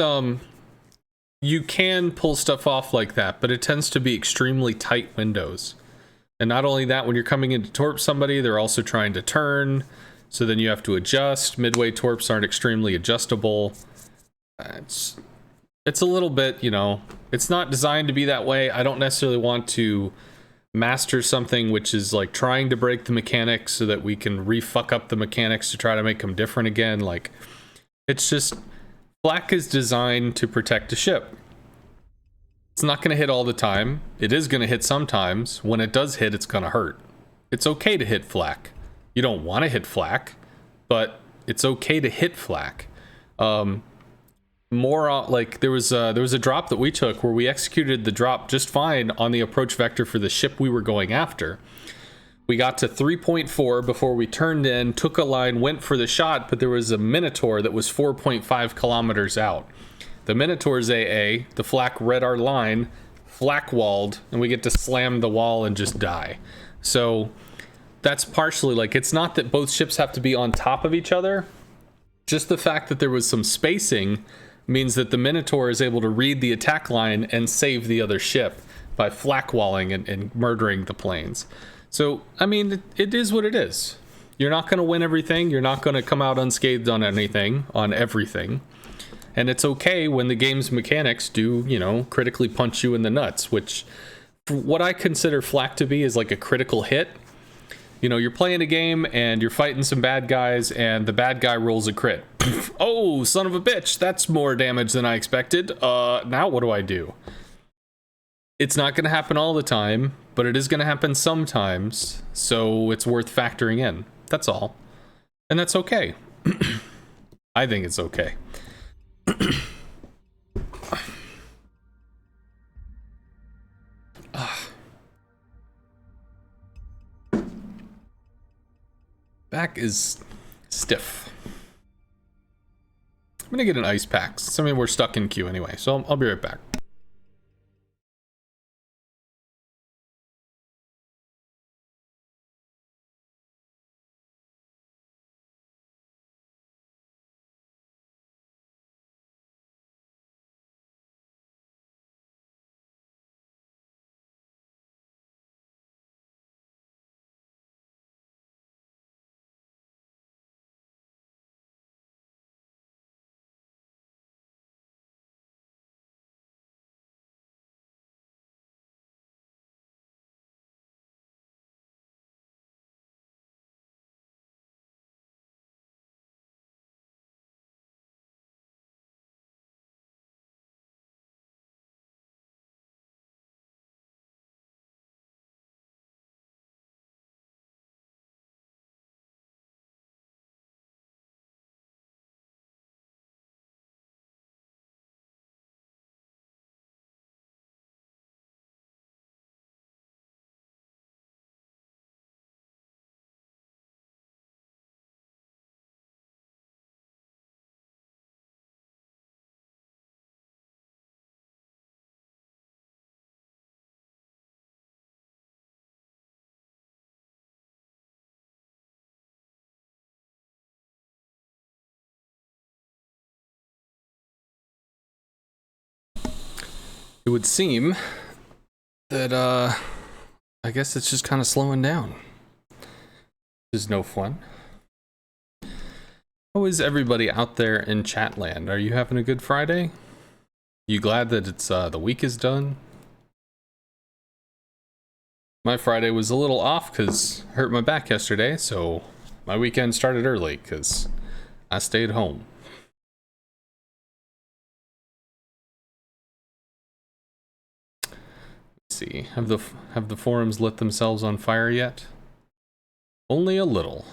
you can pull stuff off like that, but it tends to be extremely tight windows. And not only that, when you're coming in to torp somebody, they're also trying to turn, so then you have to adjust. Midway torps aren't extremely adjustable. It's a little bit, you know, it's not designed to be that way. I don't necessarily want to master something which is like trying to break the mechanics so that we can re-fuck up the mechanics to try to make them different again. Like, it's just... Flak is designed to protect a ship. It's not going to hit all the time. It is going to hit sometimes. When it does hit, it's going to hurt. It's okay to hit flak. You don't want to hit flak, but it's okay to hit flak. Like there was a drop that we took where we executed the drop just fine on the approach vector for the ship we were going after. We got to 3.4 before we turned in, took a line, went for the shot, but there was a Minotaur that was 4.5 kilometers out. The Minotaur's AA, the flak read our line, flak walled, and we get to slam the wall and just die. So that's partially like, it's not that both ships have to be on top of each other. Just the fact that there was some spacing means that the Minotaur is able to read the attack line and save the other ship by flak walling and murdering the planes. So, I mean, it is what it is. You're not going to win everything. You're not going to come out unscathed on anything, on everything. And it's okay when the game's mechanics do, you know, critically punch you in the nuts, which what I consider flak to be is like a critical hit. You know, you're playing a game and you're fighting some bad guys and the bad guy rolls a crit. Oh, son of a bitch, that's more damage than I expected. Now what do I do? It's not going to happen all the time, but it is going to happen sometimes, so it's worth factoring in. That's all. And that's okay. I think it's okay. Back is stiff. I'm going to get an ice pack. I mean, we're stuck in queue anyway, so I'll be right back. It would seem that, I guess it's just kind of slowing down. There's no fun. How is everybody out there in Chatland? Are you having a good Friday? You glad that it's, the week is done? My Friday was a little off because I hurt my back yesterday, so my weekend started early because I stayed home. Let's see, have the forums lit themselves on fire yet? Only a little.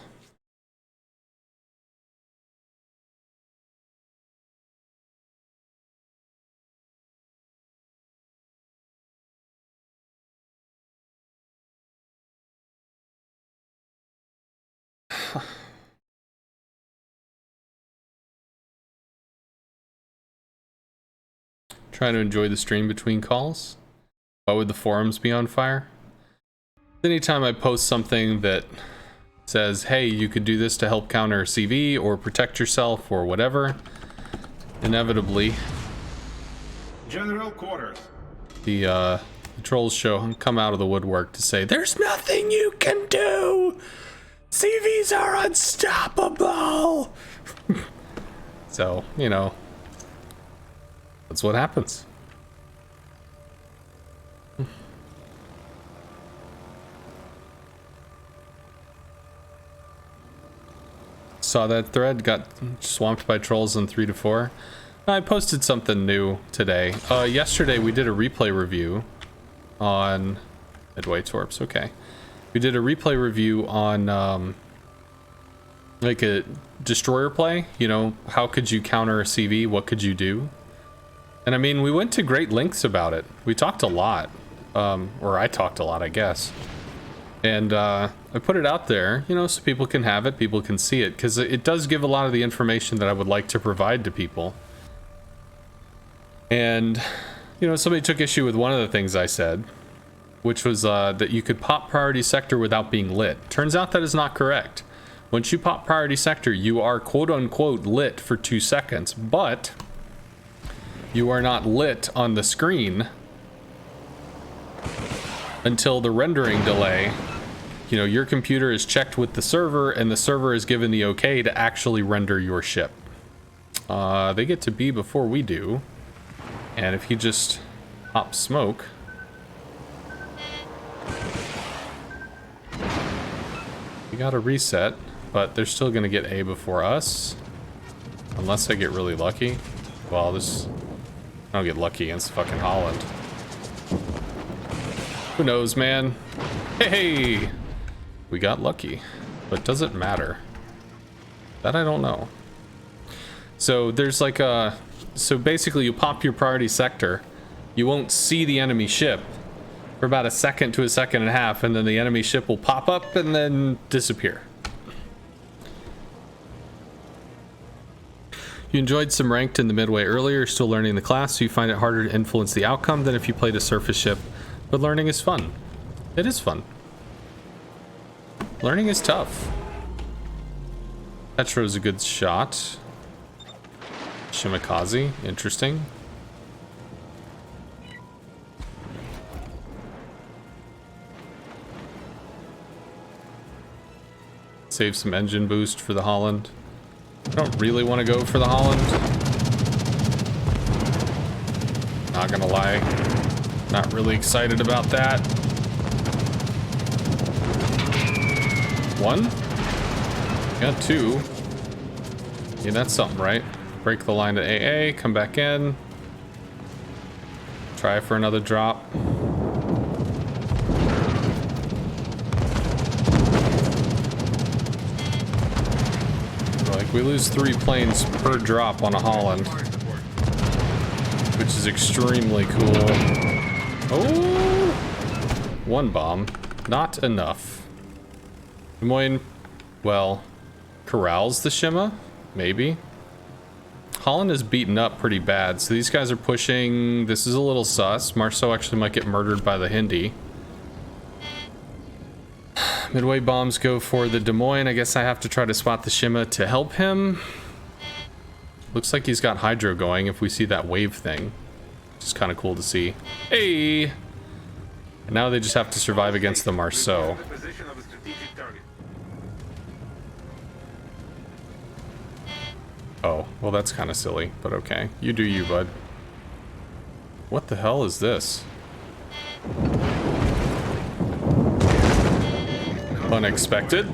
Trying to enjoy the stream between calls? Why would the forums be on fire? Anytime I post something that says, hey, you could do this to help counter CV or protect yourself or whatever, inevitably General quarters. the trolls come out of the woodwork to say, there's nothing you can do! CVs are unstoppable! So, you know, that's what happens. Saw that thread, got swamped by trolls in 3 to 4. I posted something new today. Yesterday we did a replay review on Midway Torps, okay. We did a replay review on like a destroyer play, you know, how could you counter a CV, what could you do? And I mean, we went to great lengths about it. We talked a lot, or I talked a lot, I guess. And I put it out there, you know, so people can have it, people can see it, because it does give a lot of the information that I would like to provide to people. And, you know, somebody took issue with one of the things I said, which was that you could pop priority sector without being lit. Turns out that is not correct. Once you pop priority sector, you are quote-unquote lit for 2 seconds, but you are not lit on the screen until the rendering delay. You know, your computer is checked with the server, and the server is given the okay to actually render your ship. They get to B before we do, and if you just pop smoke, you gotta reset, but they're still gonna get A before us, unless I get really lucky. Well, I don't get lucky against fucking Holland. Who knows, man? Hey! We got lucky, but does it matter? That I don't know. So there's like so basically you pop your priority sector, you won't see the enemy ship for about a second to a second and a half, and then the enemy ship will pop up and then disappear. You enjoyed some ranked in the Midway earlier, still learning the class, so you find it harder to influence the outcome than if you played a surface ship, but learning is fun. It is fun. Learning is tough. Petro's a good shot. Shimakaze, interesting. Save some engine boost for the Holland. I don't really want to go for the Holland. Not gonna lie. Not really excited about that. 1. Got 2. Yeah, that's something, right? Break the line to AA, come back in. Try for another drop. Like, we lose 3 planes per drop on a Holland, which is extremely cool. Oh! 1 bomb. Not enough. Des Moines, well, corrals the Shima? Maybe. Holland is beaten up pretty bad, so these guys are pushing. This is a little sus. Marceau actually might get murdered by the Hindi. Midway bombs go for the Des Moines. I guess I have to try to spot the Shima to help him. Looks like he's got Hydro going if we see that wave thing. It's kind of cool to see. Hey! And now they just have to survive against the Marceau. Oh, well that's kind of silly, but okay. You do you, bud. What the hell is this? Unexpected?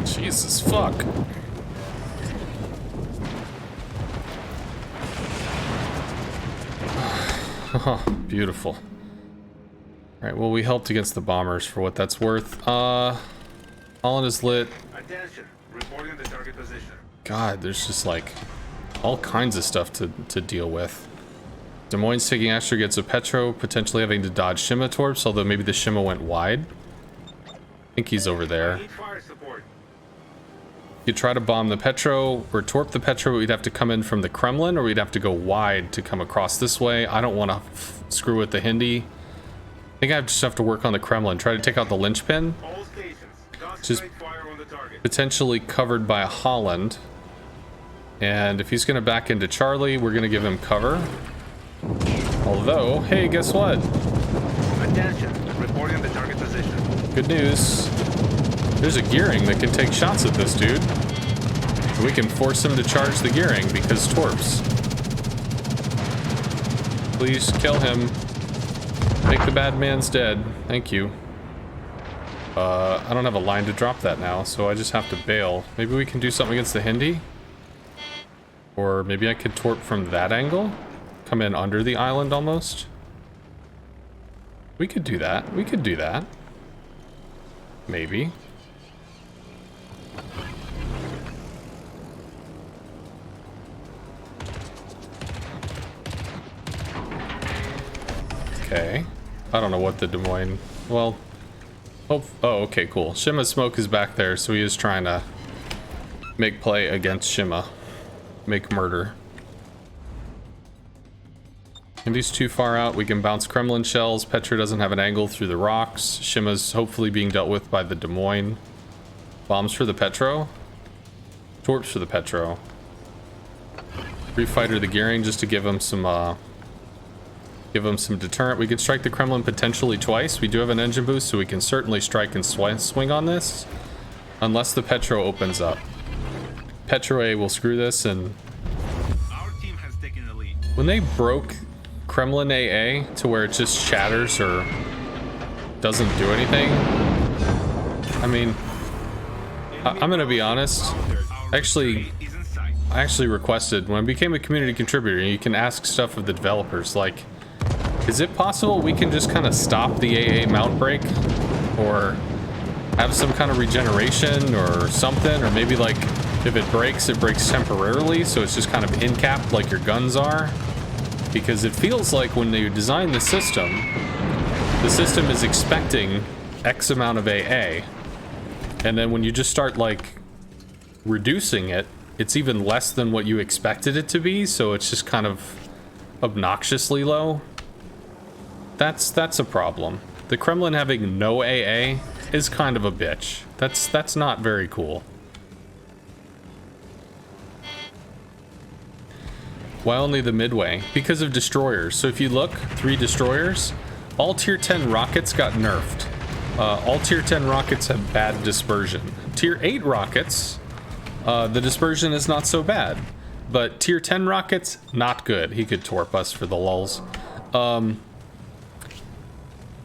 Jesus fuck. Beautiful. Alright, well we helped against the bombers for what that's worth. Holland is lit. Attention, reporting the target position. God, there's just like all kinds of stuff to deal with. Des Moines taking extra gets a Petro, potentially having to dodge Shima torps, although maybe the Shima went wide. I think he's over there. You try to bomb the Petro or torp the Petro, we'd have to come in from the Kremlin, or we'd have to go wide to come across this way. I don't want to screw with the Hindi. I think I just have to work on the Kremlin, try to take out the linchpin. Just potentially covered by a Holland. And if he's going to back into Charlie, we're going to give him cover. Although, hey, guess what? Attention, reporting the target position. Good news. There's a Gearing that can take shots at this dude. We can force him to charge the Gearing because torps. Please kill him. Make the bad man's dead. Thank you. I don't have a line to drop that now, so I just have to bail. Maybe we can do something against the Hindi? Or maybe I could torp from that angle? Come in under the island almost? We could do that. We could do that. Maybe. Okay. I don't know what the Des Moines... Well... Oh, okay, cool. Shima's smoke is back there, so he is trying to make play against Shima. Make murder. And he's too far out. We can bounce Kremlin shells. Petra doesn't have an angle through the rocks. Shima's hopefully being dealt with by the Des Moines. Bombs for the Petro. Torps for the Petro. Refighter the Gearing just to give him some deterrent. We can strike the Kremlin potentially twice. We do have an engine boost, so we can certainly strike and swing on this. Unless the Petro opens up. Petro A will screw this, and... Our team has taken the lead. When they broke Kremlin AA to where it just shatters or doesn't do anything, I mean, I'm gonna be honest. I actually requested, when I became a community contributor, you can ask stuff of the developers, like, is it possible we can just kind of stop the AA mount break? Or have some kind of regeneration or something? Or maybe like, if it breaks temporarily, so it's just kind of in-capped like your guns are? Because it feels like when you design the system is expecting X amount of AA. And then when you just start like reducing it, it's even less than what you expected it to be, so it's just kind of obnoxiously low. That's a problem. The Kremlin having no AA is kind of a bitch. That's not very cool. Why only the Midway? Because of destroyers. So if you look, 3 destroyers, all tier 10 rockets got nerfed. All tier 10 rockets have bad dispersion. Tier 8 rockets, the dispersion is not so bad. But tier 10 rockets, not good. He could torp us for the lulz.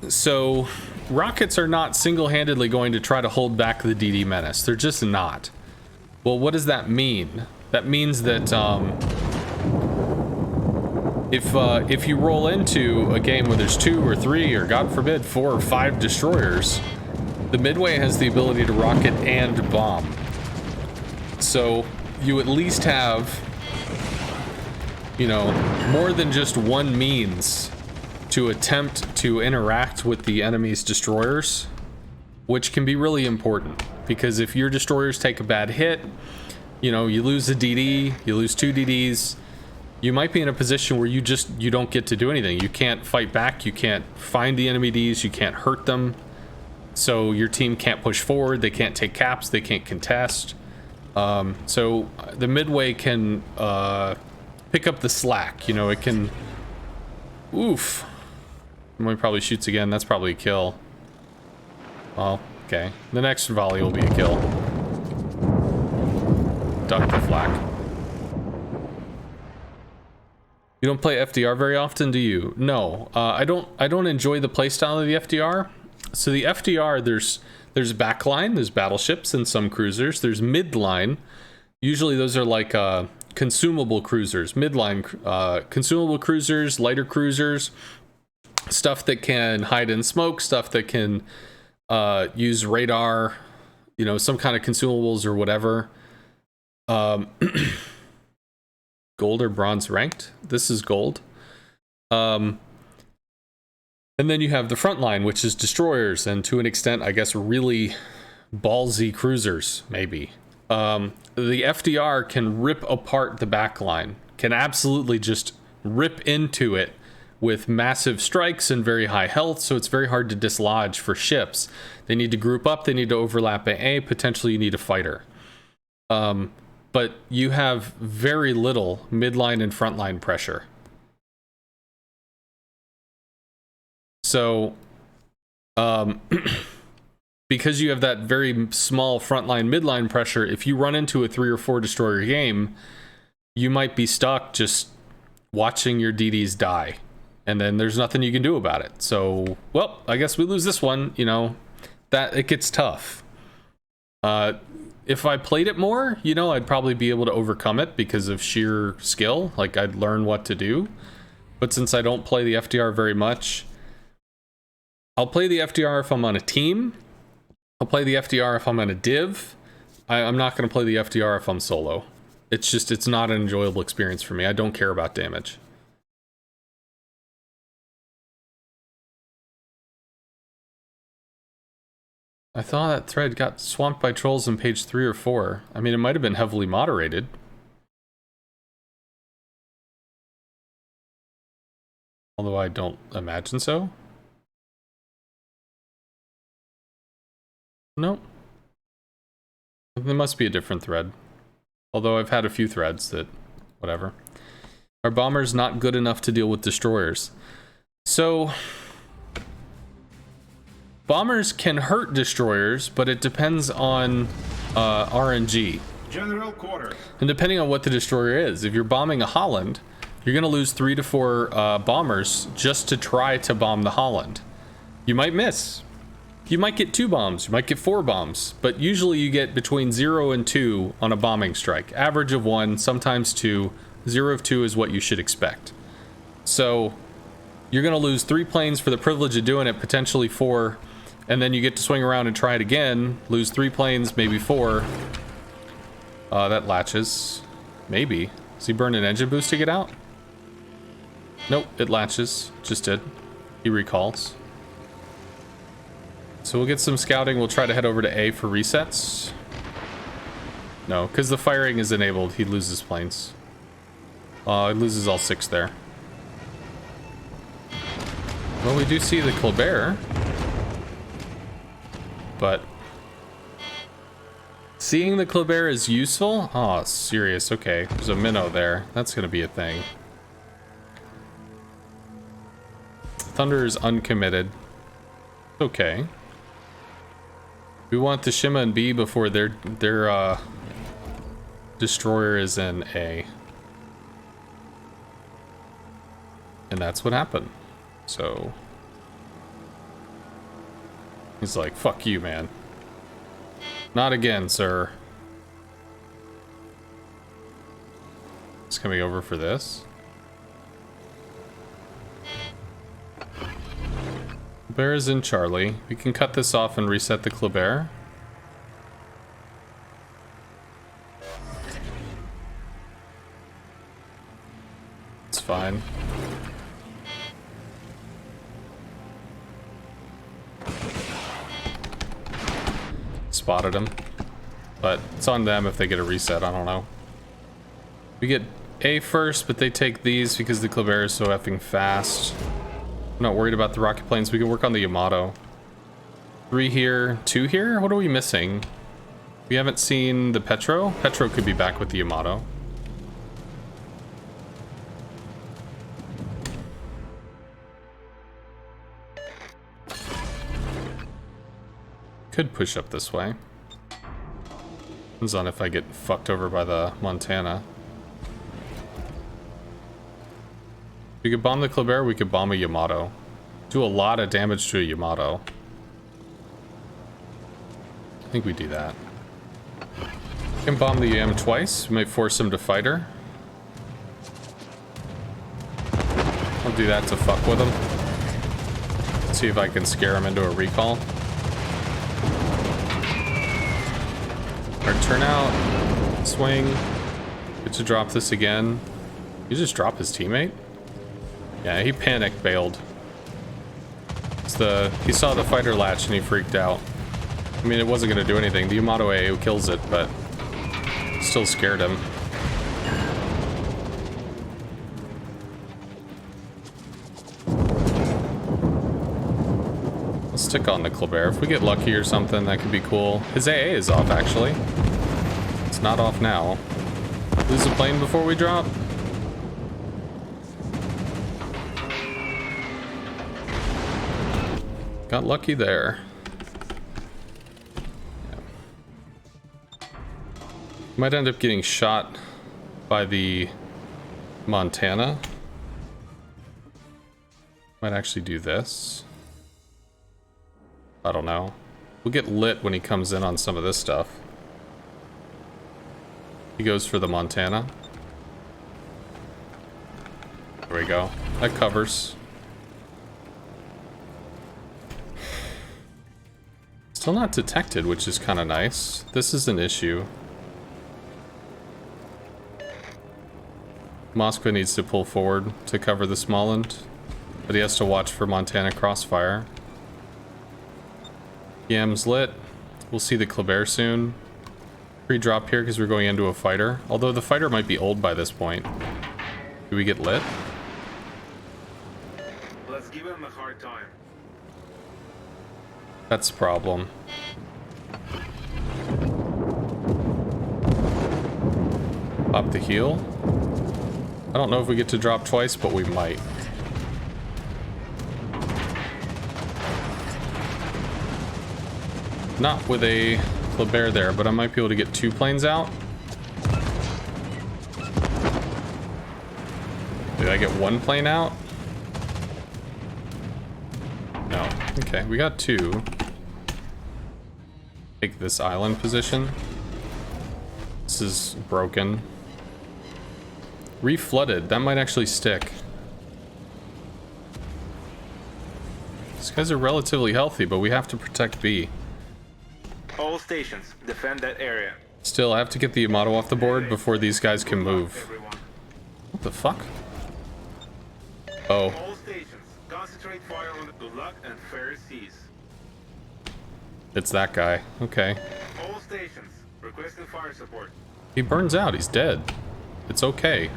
So rockets are not single-handedly going to try to hold back the DD menace. They're just not. Well, what does that mean? That means that if you roll into a game where there's 2 or 3 or God forbid 4 or 5 destroyers, the Midway has the ability to rocket and bomb. So you at least have, you know, more than just one means to attempt to interact with the enemy's destroyers, which can be really important, because if your destroyers take a bad hit, you know, you lose a DD, you lose 2 DDs, you might be in a position where you don't get to do anything. You can't fight back, you can't find the enemy Ds, you can't hurt them, so your team can't push forward, they can't take caps, they can't contest. So the Midway can pick up the slack. You know, it can... Oof. He probably shoots again. That's probably a kill. Well, okay. The next volley will be a kill. Duck the flak. You don't play FDR very often, do you? No, I don't enjoy the playstyle of the FDR. So the FDR, there's backline, there's battleships and some cruisers. There's midline. Usually those are like consumable cruisers. Midline consumable cruisers, lighter cruisers, stuff that can hide in smoke, stuff that can use radar, you know, some kind of consumables or whatever. Gold or bronze ranked. This is gold. And then you have the front line, which is destroyers, and to an extent, I guess, really ballsy cruisers, maybe. The FDR can rip apart the back line, can absolutely just rip into it with massive strikes and very high health, so it's very hard to dislodge for ships. They need to group up, they need to overlap AA, potentially you need a fighter. But you have very little midline and frontline pressure. So, because you have that very small frontline midline pressure, if you run into a 3 or 4 destroyer game, you might be stuck just watching your DDs die. And then there's nothing you can do about it. So, well, I guess we lose this one, you know, that it gets tough. If I played it more, you know, I'd probably be able to overcome it because of sheer skill. Like, I'd learn what to do. But since I don't play the FDR very much, I'll play the FDR if I'm on a team. I'll play the FDR if I'm on a div. I'm not going to play the FDR if I'm solo. It's just, it's not an enjoyable experience for me. I don't care about damage. I thought that thread got swamped by trolls in page 3 or 4. I mean, it might have been heavily moderated. Although I don't imagine so. Nope. There must be a different thread. Although I've had a few threads that... whatever. Are bombers not good enough to deal with destroyers? So... bombers can hurt destroyers, but it depends on RNG. General quarters. And depending on what the destroyer is, if you're bombing a Holland, you're going to lose 3 to 4 bombers just to try to bomb the Holland. You might miss. You might get 2 bombs, you might get 4 bombs, but usually you get between 0 and 2 on a bombing strike. Average of 1, sometimes 2. 0 of 2 is what you should expect. So you're going to lose 3 planes for the privilege of doing it, potentially 4. And then you get to swing around and try it again, lose 3 planes, maybe 4. That latches. Maybe. Does he burn an engine boost to get out? Nope, it latches. Just did. He recalls. So we'll get some scouting. We'll try to head over to A for resets. No, because the firing is enabled. He loses planes. He loses all 6 there. Well, we do see the Colbert. But seeing the Colbert is useful? Oh, serious. Okay, there's a minnow there. That's going to be a thing. Thunder is uncommitted. Okay. We want the Shima in B before their destroyer is in A. And that's what happened. So... he's like, fuck you, man. Not again, sir. He's coming over for this. Colbert is in Charlie. We can cut this off and reset the Colbert. It's fine. Spotted him, but it's on them if they get a reset. I don't know. We get A first, but they take these because the Colbert is so effing fast. I'm not worried about the rocket planes. We can work on the Yamato. 3 here, 2 here. What are we missing? We haven't seen the Petro. Petro could be back with the Yamato. Could push up this way. Depends on if I get fucked over by the Montana. We could bomb the Kleber, we could bomb a Yamato. Do a lot of damage to a Yamato. I think we do that. We can bomb the Yam twice. We might force him to fight her. I'll do that to fuck with him. See if I can scare him into a recall. Our turnout. Swing. Get to drop this again. You just drop his teammate? Yeah, he panic bailed. He saw the fighter latch and he freaked out. I mean, it wasn't going to do anything. The Yamato AO kills it, but still scared him. Let's stick on the Kleber. If we get lucky or something, that could be cool. His AA is off, actually. It's not off now. Lose a plane before we drop? Got lucky there. Yeah. Might end up getting shot by the Montana. Might actually do this. I don't know. We'll get lit when he comes in on some of this stuff. He goes for the Montana. There we go. That covers. Still not detected, which is kind of nice. This is an issue. Moskva needs to pull forward to cover the Smolensk, but he has to watch for Montana crossfire. Yam's lit. We'll see the Kleber soon. Pre-drop here because we're going into a fighter. Although the fighter might be old by this point. Do we get lit? Let's give him a hard time. That's the problem. Pop the heal. I don't know if we get to drop twice, but we might. Not with a Kleber there, but I might be able to get 2 planes out. Did I get 1 plane out? No. Okay, we got 2. Take this island position. This is broken. Reflooded. That might actually stick. These guys are relatively healthy, but we have to protect B. All stations, defend that area. Still, I have to get the Yamato off the board before these guys can move. What the fuck? Oh. All stations, concentrate fire on the good luck and fair seas. It's that guy. Okay. All stations, requesting fire support. He burns out. He's dead. It's okay.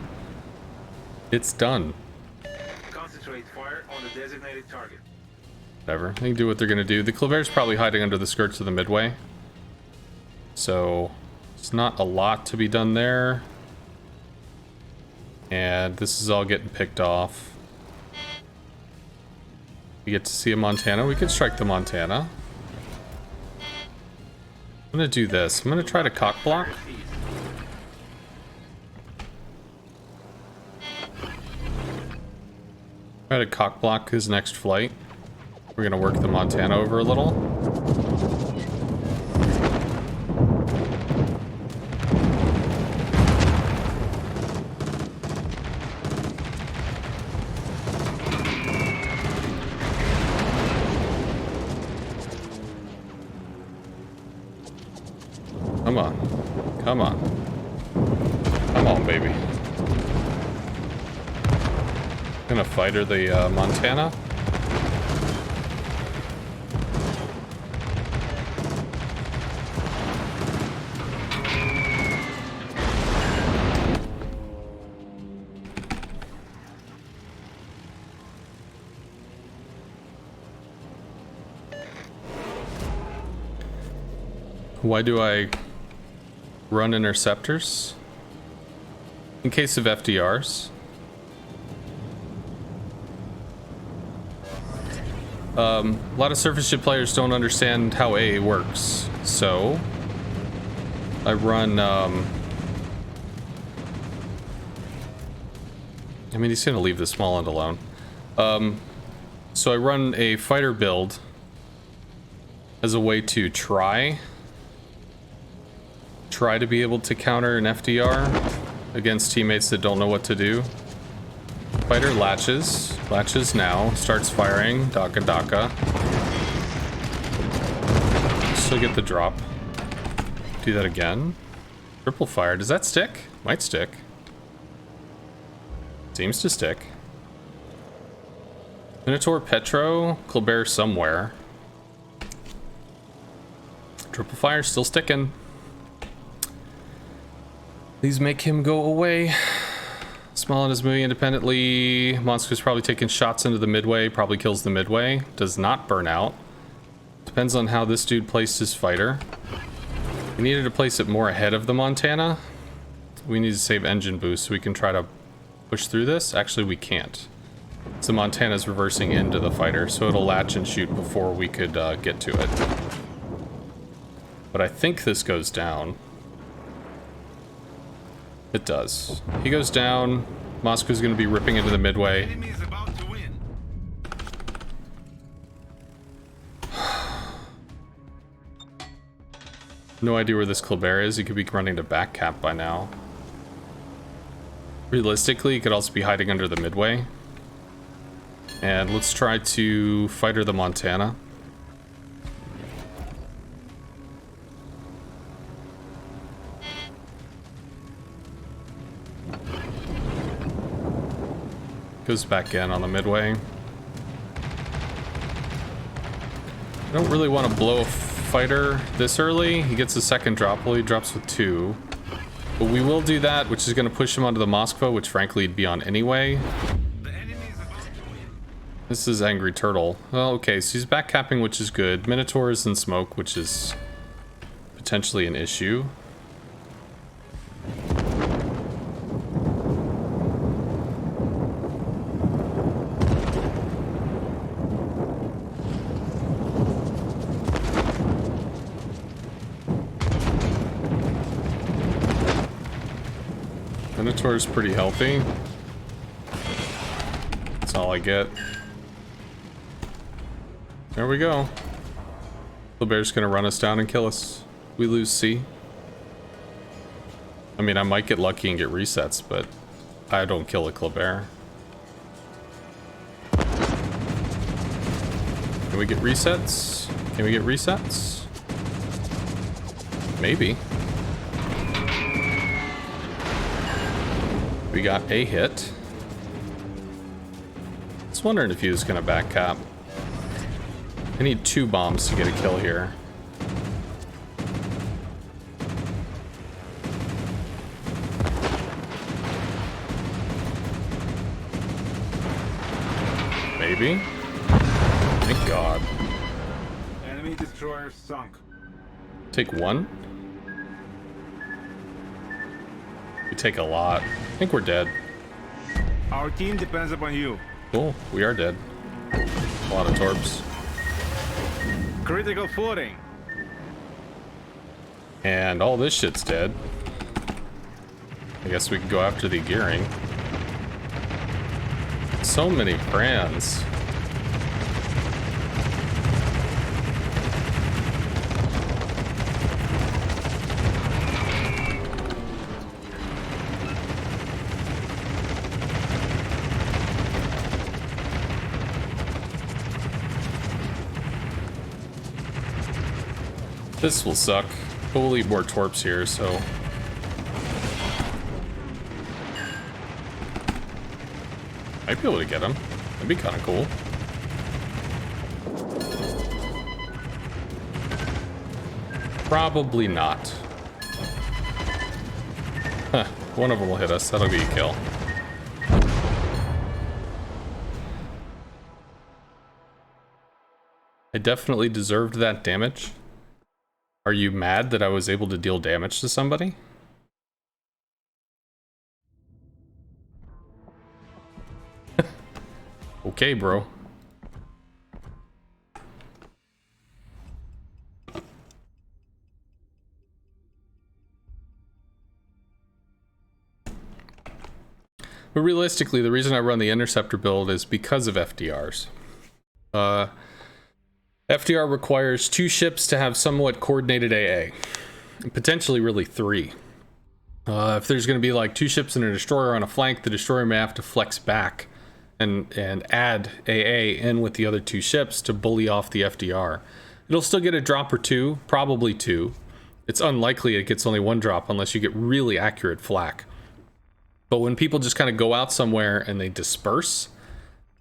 It's done. Concentrate fire on the designated target. Whatever. They can do what they're gonna do. The Kleber's probably hiding under the skirts of the Midway. So, it's not a lot to be done there. And this is all getting picked off. We get to see a Montana. We could strike the Montana. I'm gonna do this. I'm gonna try to cock block. Try to cock block his next flight. We're gonna work the Montana over a little. Come on. Come on. Come on, baby. Gonna fighter the Montana. Why do I run interceptors in case of FDRs. A lot of surface ship players don't understand how AA works, so I run, I mean, he's gonna leave the small end alone. So I run a fighter build as a way to try to be able to counter an FDR against teammates that don't know what to do. Fighter latches now, starts firing, Daka. Still get the drop. Do that again. Triple fire, does that stick? Might stick. Seems to stick. Minotaur, Petro, Colbert somewhere. Triple fire, still sticking. Please make him go away. Smallin is moving independently. Monster's probably taking shots into the Midway. Probably kills the Midway. Does not burn out. Depends on how this dude placed his fighter. We needed to place it more ahead of the Montana. We need to save engine boost so we can try to push through this. Actually, we can't. So Montana's reversing into the fighter, so it'll latch and shoot before we could get to it. But I think this goes down. It does. He goes down. Moscow's going to be ripping into the Midway. Enemy is about to win. No idea where this Colbert is. He could be running to back cap by now. Realistically, he could also be hiding under the Midway. And let's try to fighter the Montana. Goes back in on the Midway. I don't really want to blow a fighter this early. He gets a second drop. Well, he drops with 2. But we will do that, which is going to push him onto the Moskva, which frankly he'd be on anyway. This is Angry Turtle. Well, okay, so he's back capping, which is good. Minotaur is in smoke, which is potentially an issue. Minotaur's pretty healthy. That's all I get. There we go. The bear's gonna run us down and kill us. We lose C. I mean, I might get lucky and get resets, but I don't kill a Colbert. Can we get resets? Can we get resets? Maybe. We got a hit. I was wondering if he was gonna back cap. I need 2 bombs to get a kill here. Maybe? Thank God. Enemy destroyer sunk. Take 1? We take a lot. I think we're dead. Our team depends upon you. Cool, we are dead. A lot of torps. Critical footing. And all this shit's dead. I guess we can go after the gearing. So many brands. This will suck, but we'll eat more torps here, so... Might be able to get him. That'd be kind of cool. Probably not. Huh, one of them will hit us. That'll be a kill. I definitely deserved that damage. Are you mad that I was able to deal damage to somebody? Okay, bro. But realistically, the reason I run the interceptor build is because of FDRs. FDR requires 2 ships to have somewhat coordinated AA. And potentially really 3. If there's going to be like 2 ships and a destroyer on a flank, the destroyer may have to flex back and add AA in with the other 2 ships to bully off the FDR. It'll still get a drop or 2, probably 2. It's unlikely it gets only 1 drop unless you get really accurate flak. But when people just kind of go out somewhere and they disperse,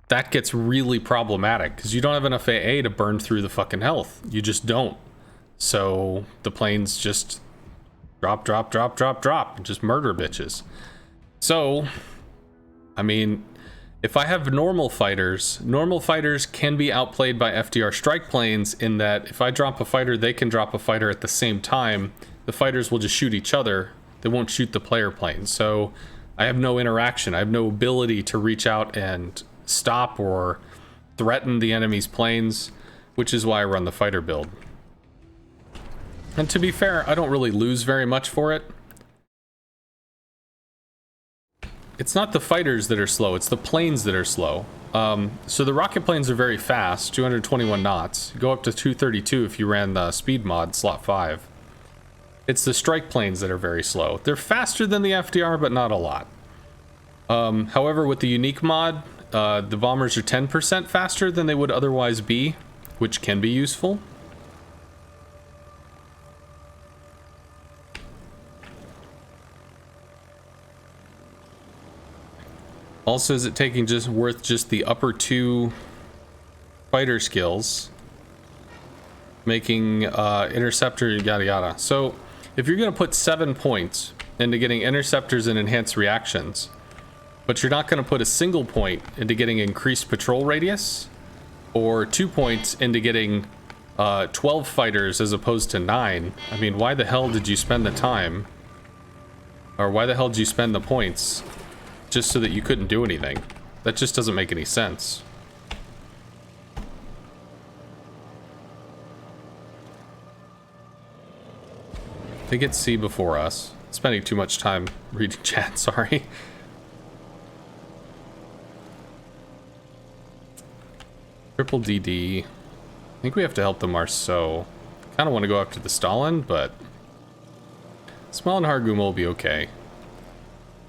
that gets really problematic because you don't have enough AA to burn through the fucking health. You just don't. So the planes just drop, and just murder bitches. So, I mean, if I have normal fighters can be outplayed by FDR strike planes in that if I drop a fighter, they can drop a fighter at the same time. The fighters will just shoot each other. They won't shoot the player plane. So I have no interaction. I have no ability to reach out and stop or threaten the enemy's planes, which is why I run the fighter build. And to be fair, I don't really lose very much for it. It's not the fighters that are slow, it's the planes that are slow. So the rocket planes are very fast, 221 knots. Go up to 232 if you ran the speed mod, slot 5. It's the strike planes that are very slow. They're faster than the FDR, but not a lot. However, with the unique mod, the bombers are 10% faster than they would otherwise be, which can be useful. Also, is it taking worth just the upper 2 fighter skills, making interceptor yada yada. So if you're going to put 7 points into getting interceptors and enhanced reactions, but you're not going to put a single point into getting increased patrol radius, or 2 points into getting 12 fighters as opposed to 9, I mean, why the hell did you spend the time? Or why the hell did you spend the points just so that you couldn't do anything? That just doesn't make any sense. They get C before us. Spending too much time reading chat, sorry. Triple DD. I think we have to help the Marceau. Kind of want to go after the Stalin, but Small and Hargum will be okay.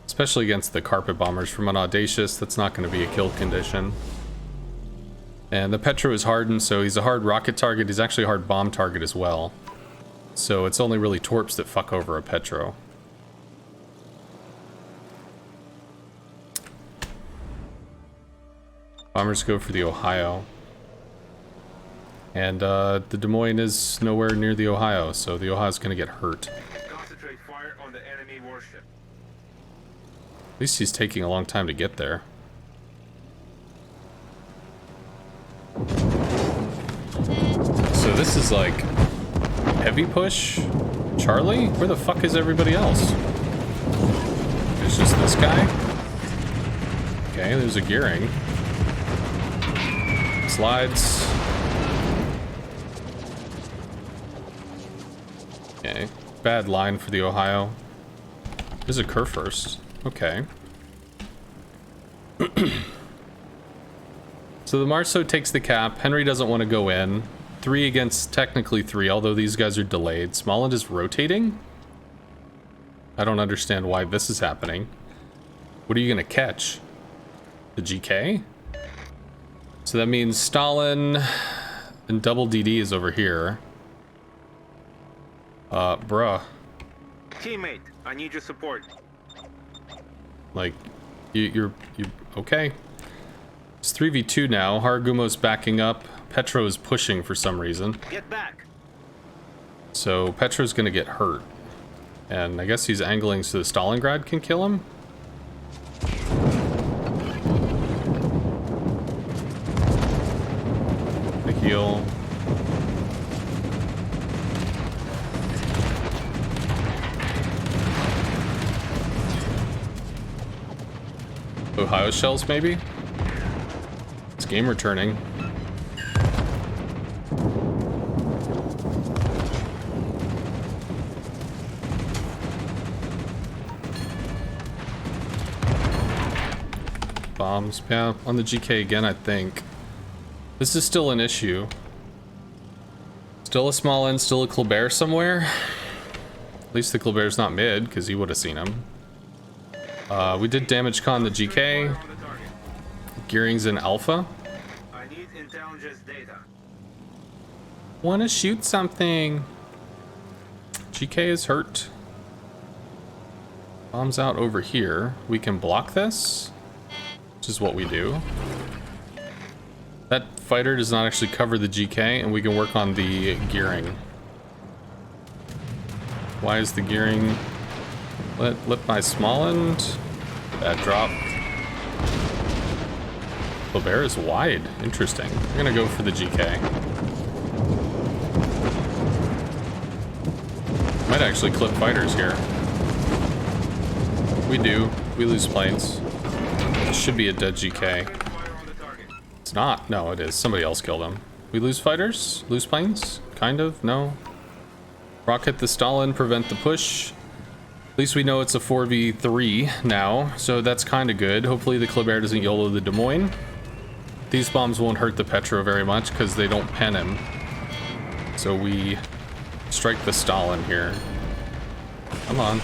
Especially against the carpet bombers from an Audacious, that's not going to be a kill condition. And the Petro is hardened, so he's a hard rocket target. He's actually a hard bomb target as well. So it's only really Torps that fuck over a Petro. Bombers go for the Ohio. And the Des Moines is nowhere near the Ohio, so the Ohio's gonna get hurt. Concentrate fire on the enemy warship. At least he's taking a long time to get there. So this is like heavy push. Charlie? Where the fuck is everybody else? There's just this guy? Okay, there's a gearing. Slides. Okay, bad line for the Ohio. There's a Kurfürst. Okay. So the Marceau takes the cap. Henry doesn't want to go in. 3 against technically 3, although these guys are delayed. Smolland is rotating? I don't understand why this is happening. What are you going to catch? The GK? So that means Stalin and double DD is over here. Bruh. Teammate, I need your support. Like, you're okay. It's 3v2 now. Haragumo's backing up. Petro is pushing for some reason. Get back. So Petro's gonna get hurt. And I guess he's angling so the Stalingrad can kill him? The heal. Ohio shells, maybe? It's game returning. Bombs. Yeah, on the GK again, I think. This is still an issue. Still a small end, still a Colbert somewhere. At least the Colbert's not mid, because he would have seen him. We did damage con the GK. Gearing's in alpha. I need intelligence data. Wanna shoot something. GK is hurt. Bombs out over here. We can block this, which is what we do. That fighter does not actually cover the GK, and we can work on the gearing. Why is the gearing lit by small end? Bad drop. Colbert is wide. Interesting. I'm gonna go for the GK. Might actually clip fighters here. We do. We lose planes. It should be a dead GK. It's not. No, it is. Somebody else killed him. We lose fighters? Lose planes? Kind of? No. Rocket the Stalin, prevent the push. At least we know it's a 4v3 now, so that's kind of good. Hopefully the Colbert doesn't YOLO the Des Moines. These bombs won't hurt the Petro very much because they don't pen him. So we strike the Stalin here. Come on.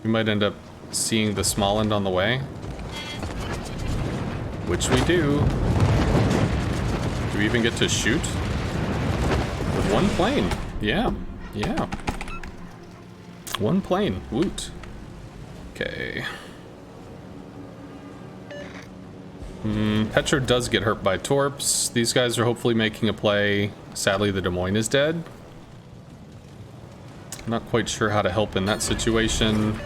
We might end up seeing the Smolensk on the way. Which we do. Do we even get to shoot? With one plane. Yeah. Yeah. One plane. Woot. Okay. Petro does get hurt by torps. These guys are hopefully making a play. Sadly, the Des Moines is dead. I'm not quite sure how to help in that situation.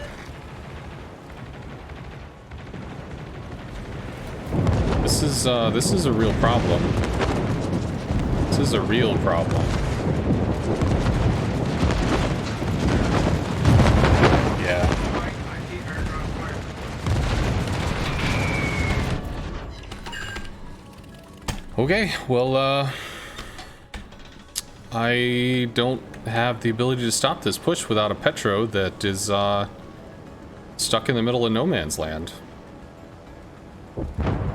This is a real problem. This is a real problem. Yeah. Okay, well, I don't have the ability to stop this push without a Petro that is, stuck in the middle of no man's land.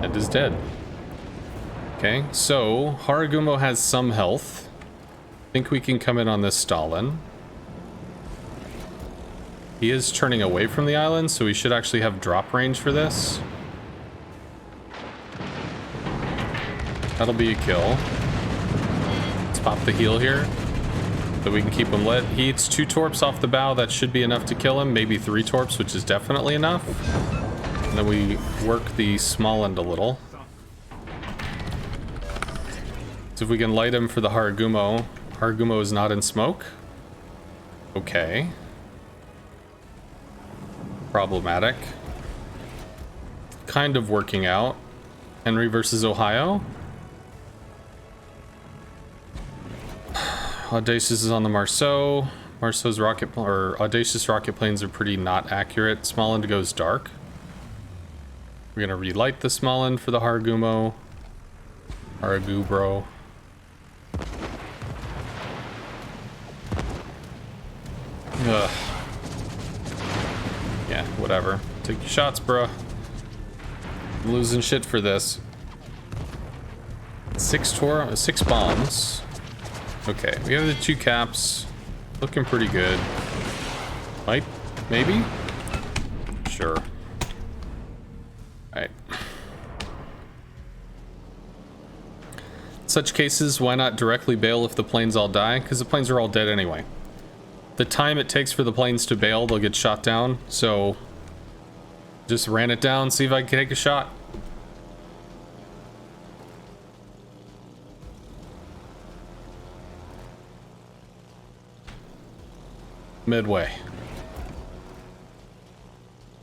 And is dead. Okay, so Haragumo has some health. I think we can come in on this Stalin. He is turning away from the island, so we should actually have drop range for this. That'll be a kill. Let's pop the heal here, so we can keep him lit. He eats 2 torps off the bow. That should be enough to kill him. Maybe 3 torps, which is definitely enough. And then we work the small end a little. So if we can light him for the Haragumo. Haragumo is not in smoke. Okay. Problematic. Kind of working out. Henry versus Ohio. Audacious is on the Marceau. Marceau's rocket, or Audacious rocket planes are pretty not accurate. Small end goes dark. We're gonna relight the small end for the Haragumo. Haragubro. Ugh. Yeah, whatever. Take your shots, bruh. I'm losing shit for this. 6 bombs. Okay, we have the 2 caps. Looking pretty good. Might, maybe? Sure. Alright. In such cases, why not directly bail if the planes all die? Because the planes are all dead anyway. The time it takes for the planes to bail, they'll get shot down. So, just ran it down, see if I can take a shot. Midway.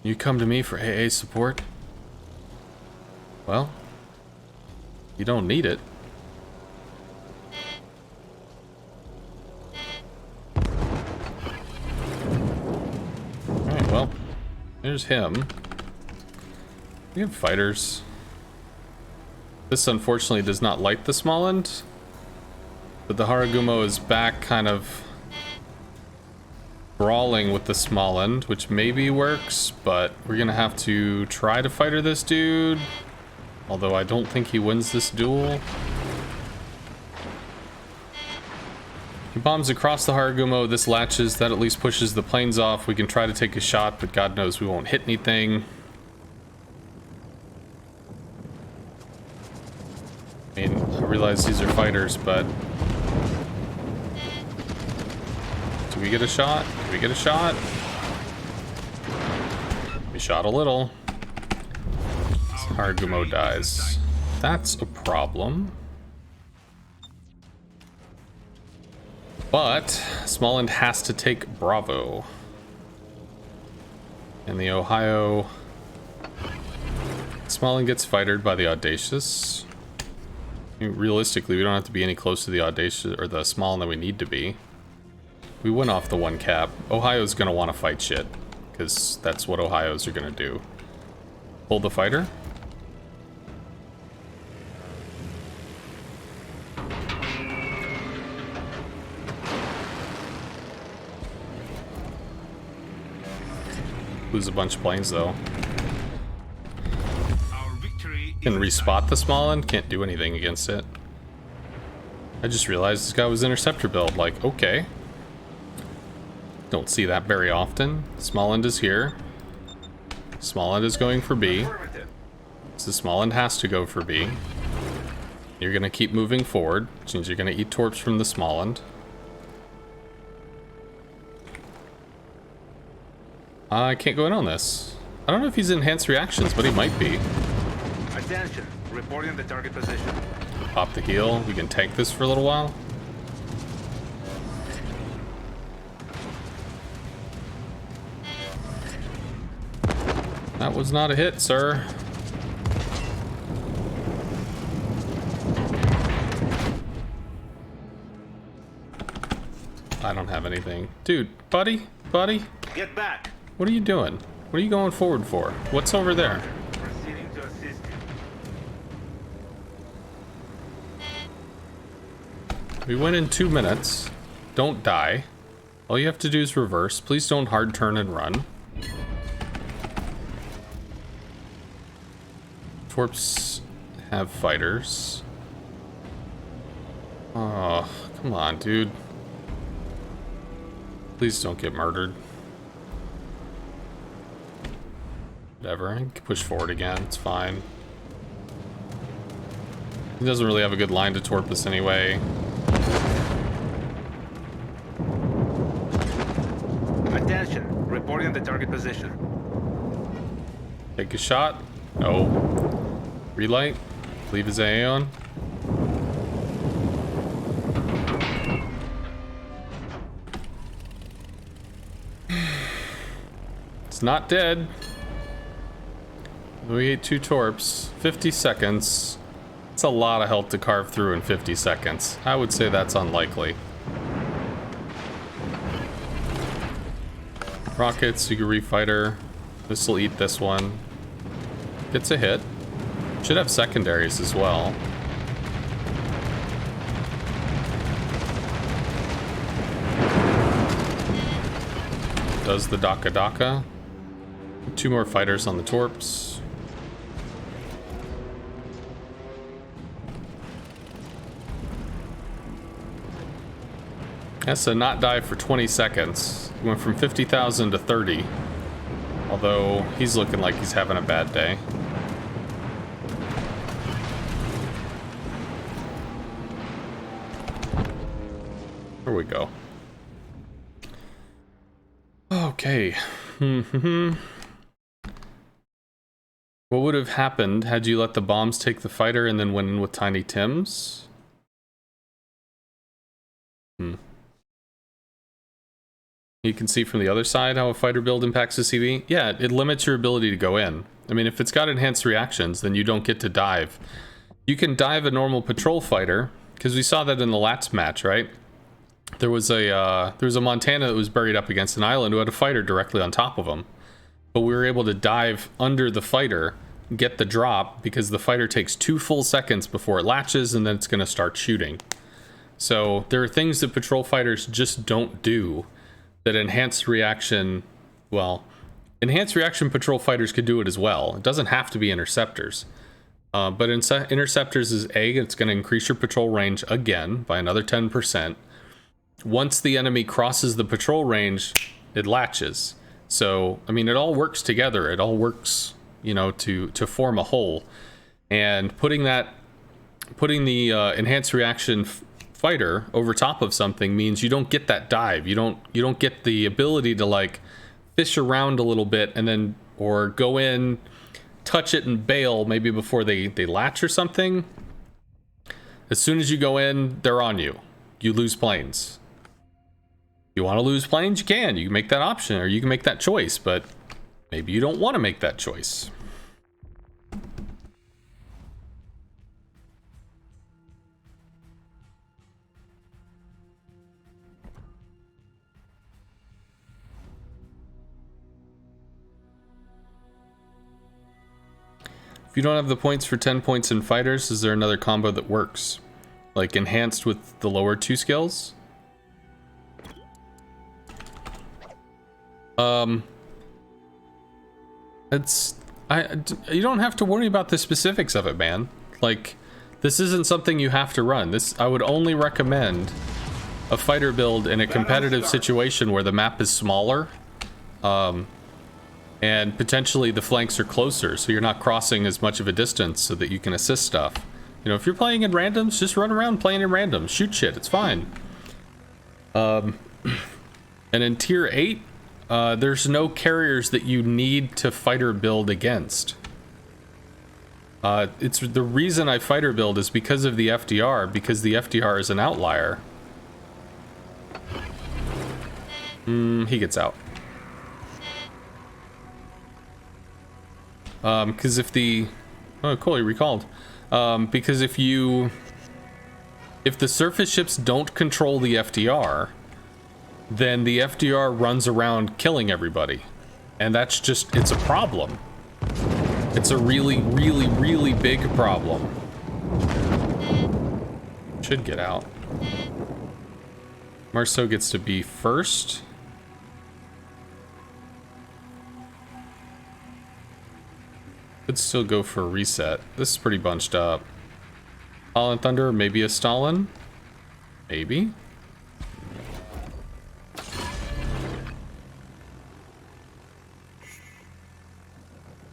You come to me for AA support? Well, you don't need it. Alright, well, There's him. We have fighters. This unfortunately does not light the small end, but the Haragumo is back kind of brawling with the small end, which maybe works, but we're gonna have to try to fighter this dude, although I don't think he wins this duel. He bombs across the Haragumo, this latches, that at least pushes the planes off. We can try to take a shot, but God knows we won't hit anything. I mean, I realize these are fighters, but... Do we get a shot? Do we get a shot? We shot a little. Haragumo dies. That's a problem. But Smallland has to take Bravo. And the Ohio... Smallland gets fightered by the Audacious. I mean, realistically, we don't have to be any close to the Audacious or the Smallland that we need to be. We went off the one cap. Ohio's gonna want to fight shit, because that's what Ohio's are gonna do. Pull the fighter. Lose a bunch of planes though. Can respot the small end, can't do anything against it. I just realized this guy was interceptor build, like, okay. Don't see that very often. Small end is here. Small end is going for B. So small end has to go for B. You're gonna keep moving forward, which means you're gonna eat torps from the small end. I can't go in on this. I don't know if he's enhanced reactions, but he might be. Attention, reporting the target position. Pop the heal. We can tank this for a little while. That was not a hit, sir. I don't have anything. Dude, buddy? Get back. What are you doing? What are you going forward for? What's over there? Proceeding to assist you. We win in 2 minutes. Don't die. All you have to do is reverse. Please don't hard turn and run. Torps have fighters. Oh, come on, dude. Please don't get murdered. Whatever, I can push forward again, it's fine. He doesn't really have a good line to torp us anyway. Attention, reporting the target position. Take a shot. No. Relight. Leave his AA on. It's not dead. We ate 2 torps. 50 seconds. It's a lot of health to carve through in 50 seconds. I would say that's unlikely. Rockets, you can refighter. This will eat this one. Gets a hit. Should have secondaries as well. Does the Daka Daka. 2 more fighters on the torps. Has to not die for 20 seconds. Went from 50,000 to 30. Although he's looking like he's having a bad day. Here we go. Okay. What would have happened had you let the bombs take the fighter and then went in with Tiny Tims? You can see from the other side how a fighter build impacts the CV. Yeah, it limits your ability to go in. I mean, if it's got enhanced reactions, then you don't get to dive. You can dive a normal patrol fighter, because we saw that in the last match, right? There was a Montana that was buried up against an island who had a fighter directly on top of him. but we were able to dive under the fighter, get the drop, because the fighter takes 2 full seconds before it latches, and then it's going to start shooting. So there are things that patrol fighters just don't do that enhanced reaction, well, enhanced reaction patrol fighters could do it as well. It doesn't have to be interceptors. But interceptors is it's going to increase your patrol range again by another 10%. Once the enemy crosses the patrol range, it latches. So, I mean, it all works together. It all works, you know, to form a whole. And putting the enhanced reaction fighter over top of something means you don't get that dive. You don't get the ability to like fish around a little bit and then, or go in, touch it and bail maybe before they latch or something. As soon as you go in, they're on you. You lose planes. You want to lose planes? You can. You can make that option, or you can make that choice, but maybe you don't want to make that choice. If you don't have the points for 10 points in fighters, is there another combo that works? Like enhanced with the lower 2 skills? You don't have to worry about the specifics of it, man. Like, this isn't something you have to run. I would only recommend a fighter build in a competitive situation where the map is smaller, and potentially the flanks are closer, so you're not crossing as much of a distance so that you can assist stuff. You know, if you're playing in randoms, just run around playing in randoms. Shoot shit, it's fine. And in tier 8, there's no carriers that you need to fighter build against. It's the reason I fighter build is because of the FDR, because the FDR is an outlier. He gets out. Because if the... Oh, cool, he recalled. Because if the surface ships don't control the FDR, then the FDR runs around killing everybody. And that's just, it's a problem. It's a really, really, really big problem. Should get out. Marceau gets to be first. Could still go for a reset. This is pretty bunched up. Holland Thunder, maybe a Stalin? Maybe?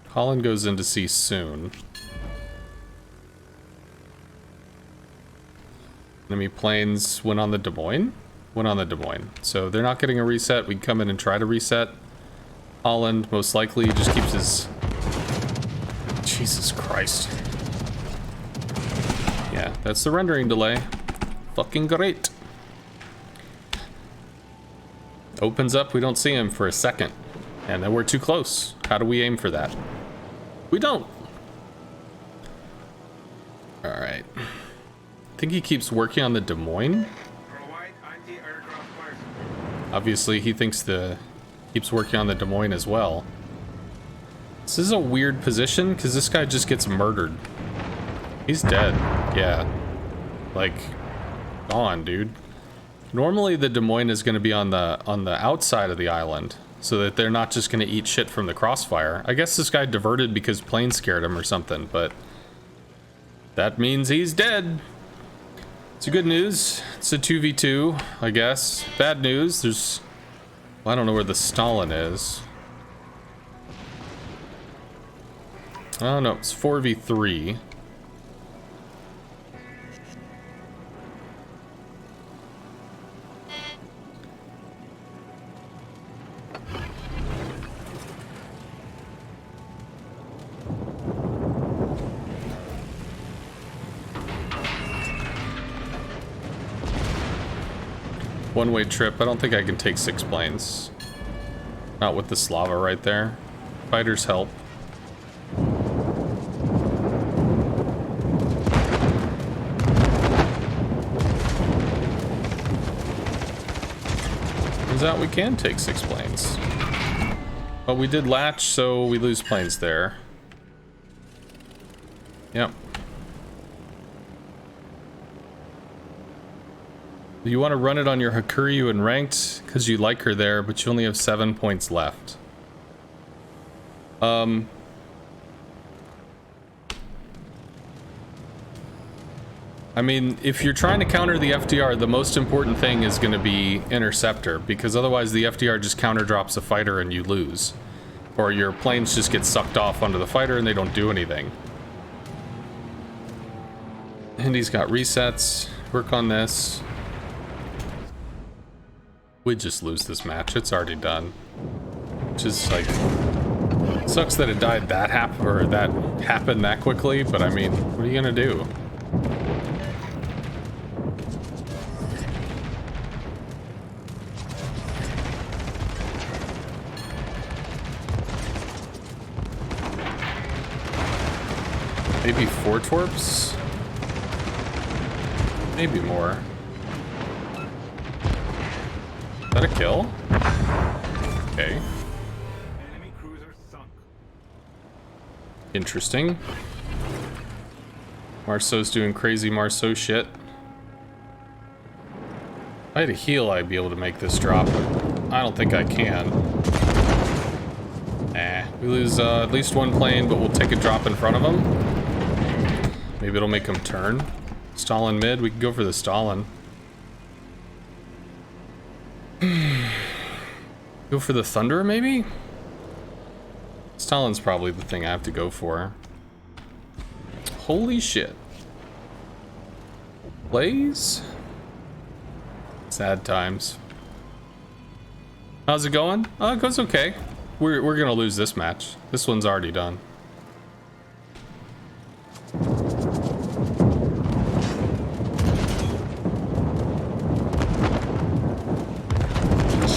Holland goes in to see soon. Enemy planes went on the Des Moines? Went on the Des Moines. So they're not getting a reset. We can come in and try to reset. Holland most likely just keeps his... Jesus Christ. Yeah, that's the rendering delay. Fucking great. Opens up, we don't see him for a second. And then we're too close. How do we aim for that? We don't. Alright. I think he keeps working on the Des Moines. Obviously, he thinks keeps working on the Des Moines as well. This is a weird position, because this guy just gets murdered. He's dead. Yeah. Like, gone, dude. Normally, the Des Moines is going to be on the outside of the island, so that they're not just going to eat shit from the crossfire. I guess this guy diverted because planes scared him or something, but that means he's dead. It's a good news. It's a 2v2, I guess. Bad news, well, I don't know where the Stalin is. Oh no, it's 4v3. One-way trip. I don't think I can take 6 planes. Not with the Slava right there. Fighters help. Turns out we can take 6 planes. But we did latch, so we lose planes there. Yep. You want to run it on your Hakuryu in ranked because you like her there, but you only have 7 points left. I mean, if you're trying to counter the FDR, the most important thing is going to be Interceptor, because otherwise the FDR just counter drops a fighter and you lose. Or your planes just get sucked off onto the fighter and they don't do anything. Indy's got resets. Work on this. We just lose this match. It's already done. Just like, sucks that it died that happened that quickly, but I mean, what are you gonna do? Maybe 4 torps? Maybe more. Is that a kill? Okay. Enemy cruiser sunk. Interesting. Marceau's doing crazy Marceau shit. If I had a heal, I'd be able to make this drop, but I don't think I can. Nah. We lose at least 1 plane, but we'll take a drop in front of them. Maybe it'll make him turn. Stalin mid, we can go for the Stalin. Go for the Thunderer, maybe? Stalin's probably the thing I have to go for. Holy shit. Plays? Sad times. How's it going? Oh, it goes okay. We're gonna lose this match. This one's already done.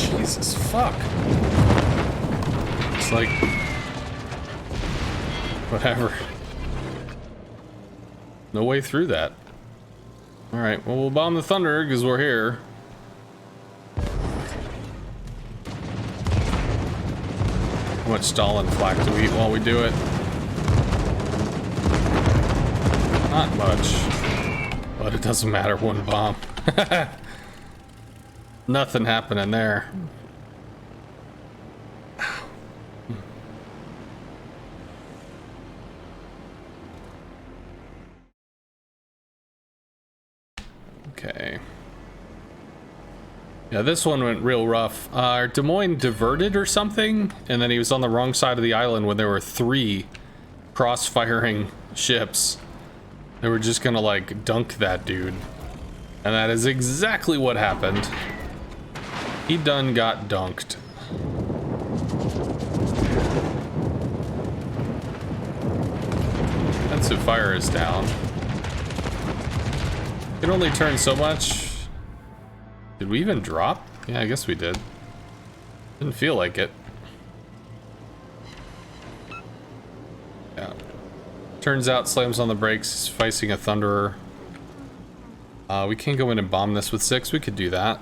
Jesus fuck. It's like whatever. No way through that. Alright, well we'll bomb the Thunder because we're here. How much Stalin flak to eat while we do it? Not much. But it doesn't matter, 1 bomb. Nothing happening there. Okay. Yeah, this one went real rough. Des Moines diverted or something, and then he was on the wrong side of the island when there were 3 cross-firing ships. They were just gonna like dunk that dude. And that is exactly what happened. He done got dunked. Defensive fire is down. Can only turn so much. Did we even drop? Yeah, I guess we did. Didn't feel like it. Yeah. Turns out slams on the brakes, facing a Thunderer. We can go in and bomb this with 6. We could do that.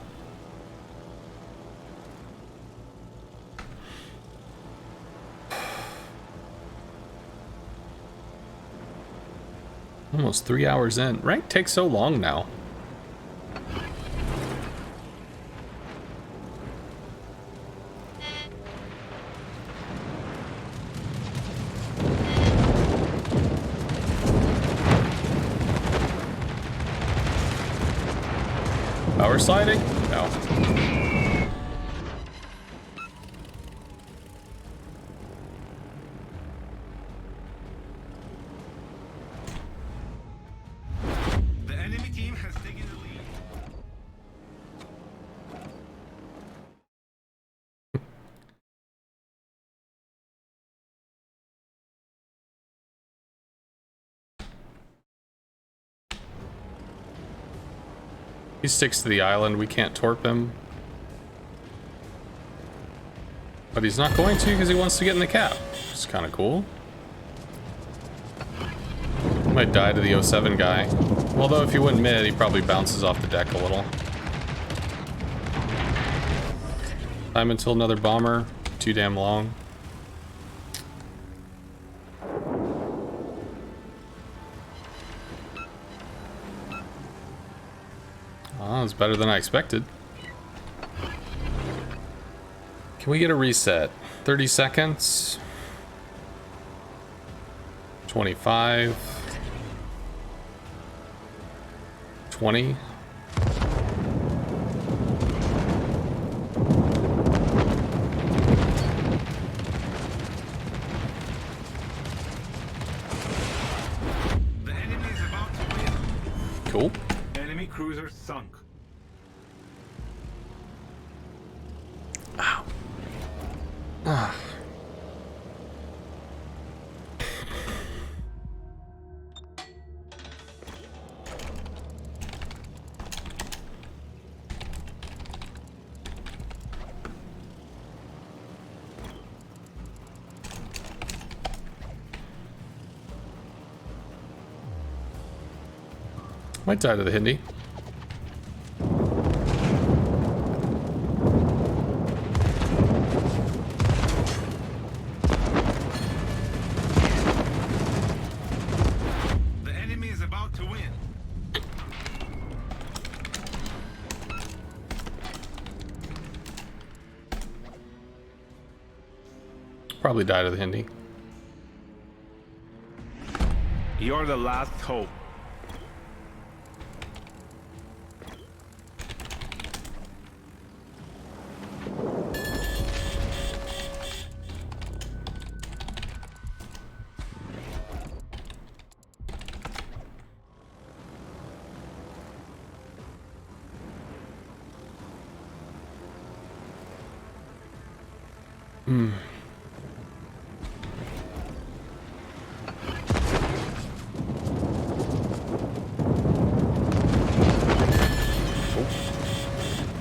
Almost 3 hours in. Rank takes so long now. Power sliding? No. The enemy team has taken the lead. He sticks to the island, we can't torp him. But he's not going to because he wants to get in the cap. It's kind of cool. He might die to the 07 guy. Although if he went mid, he probably bounces off the deck a little. Time until another bomber. Too damn long. Oh, it's better than I expected. Can we get a reset? 30 seconds. 25. 20. The enemy is about to win. Cool. Enemy cruiser sunk. Ow. Ah. Might die to the Hindi. The enemy is about to win. Probably die to the Hindi. You're the last hope.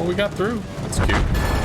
Well, we got through. That's cute.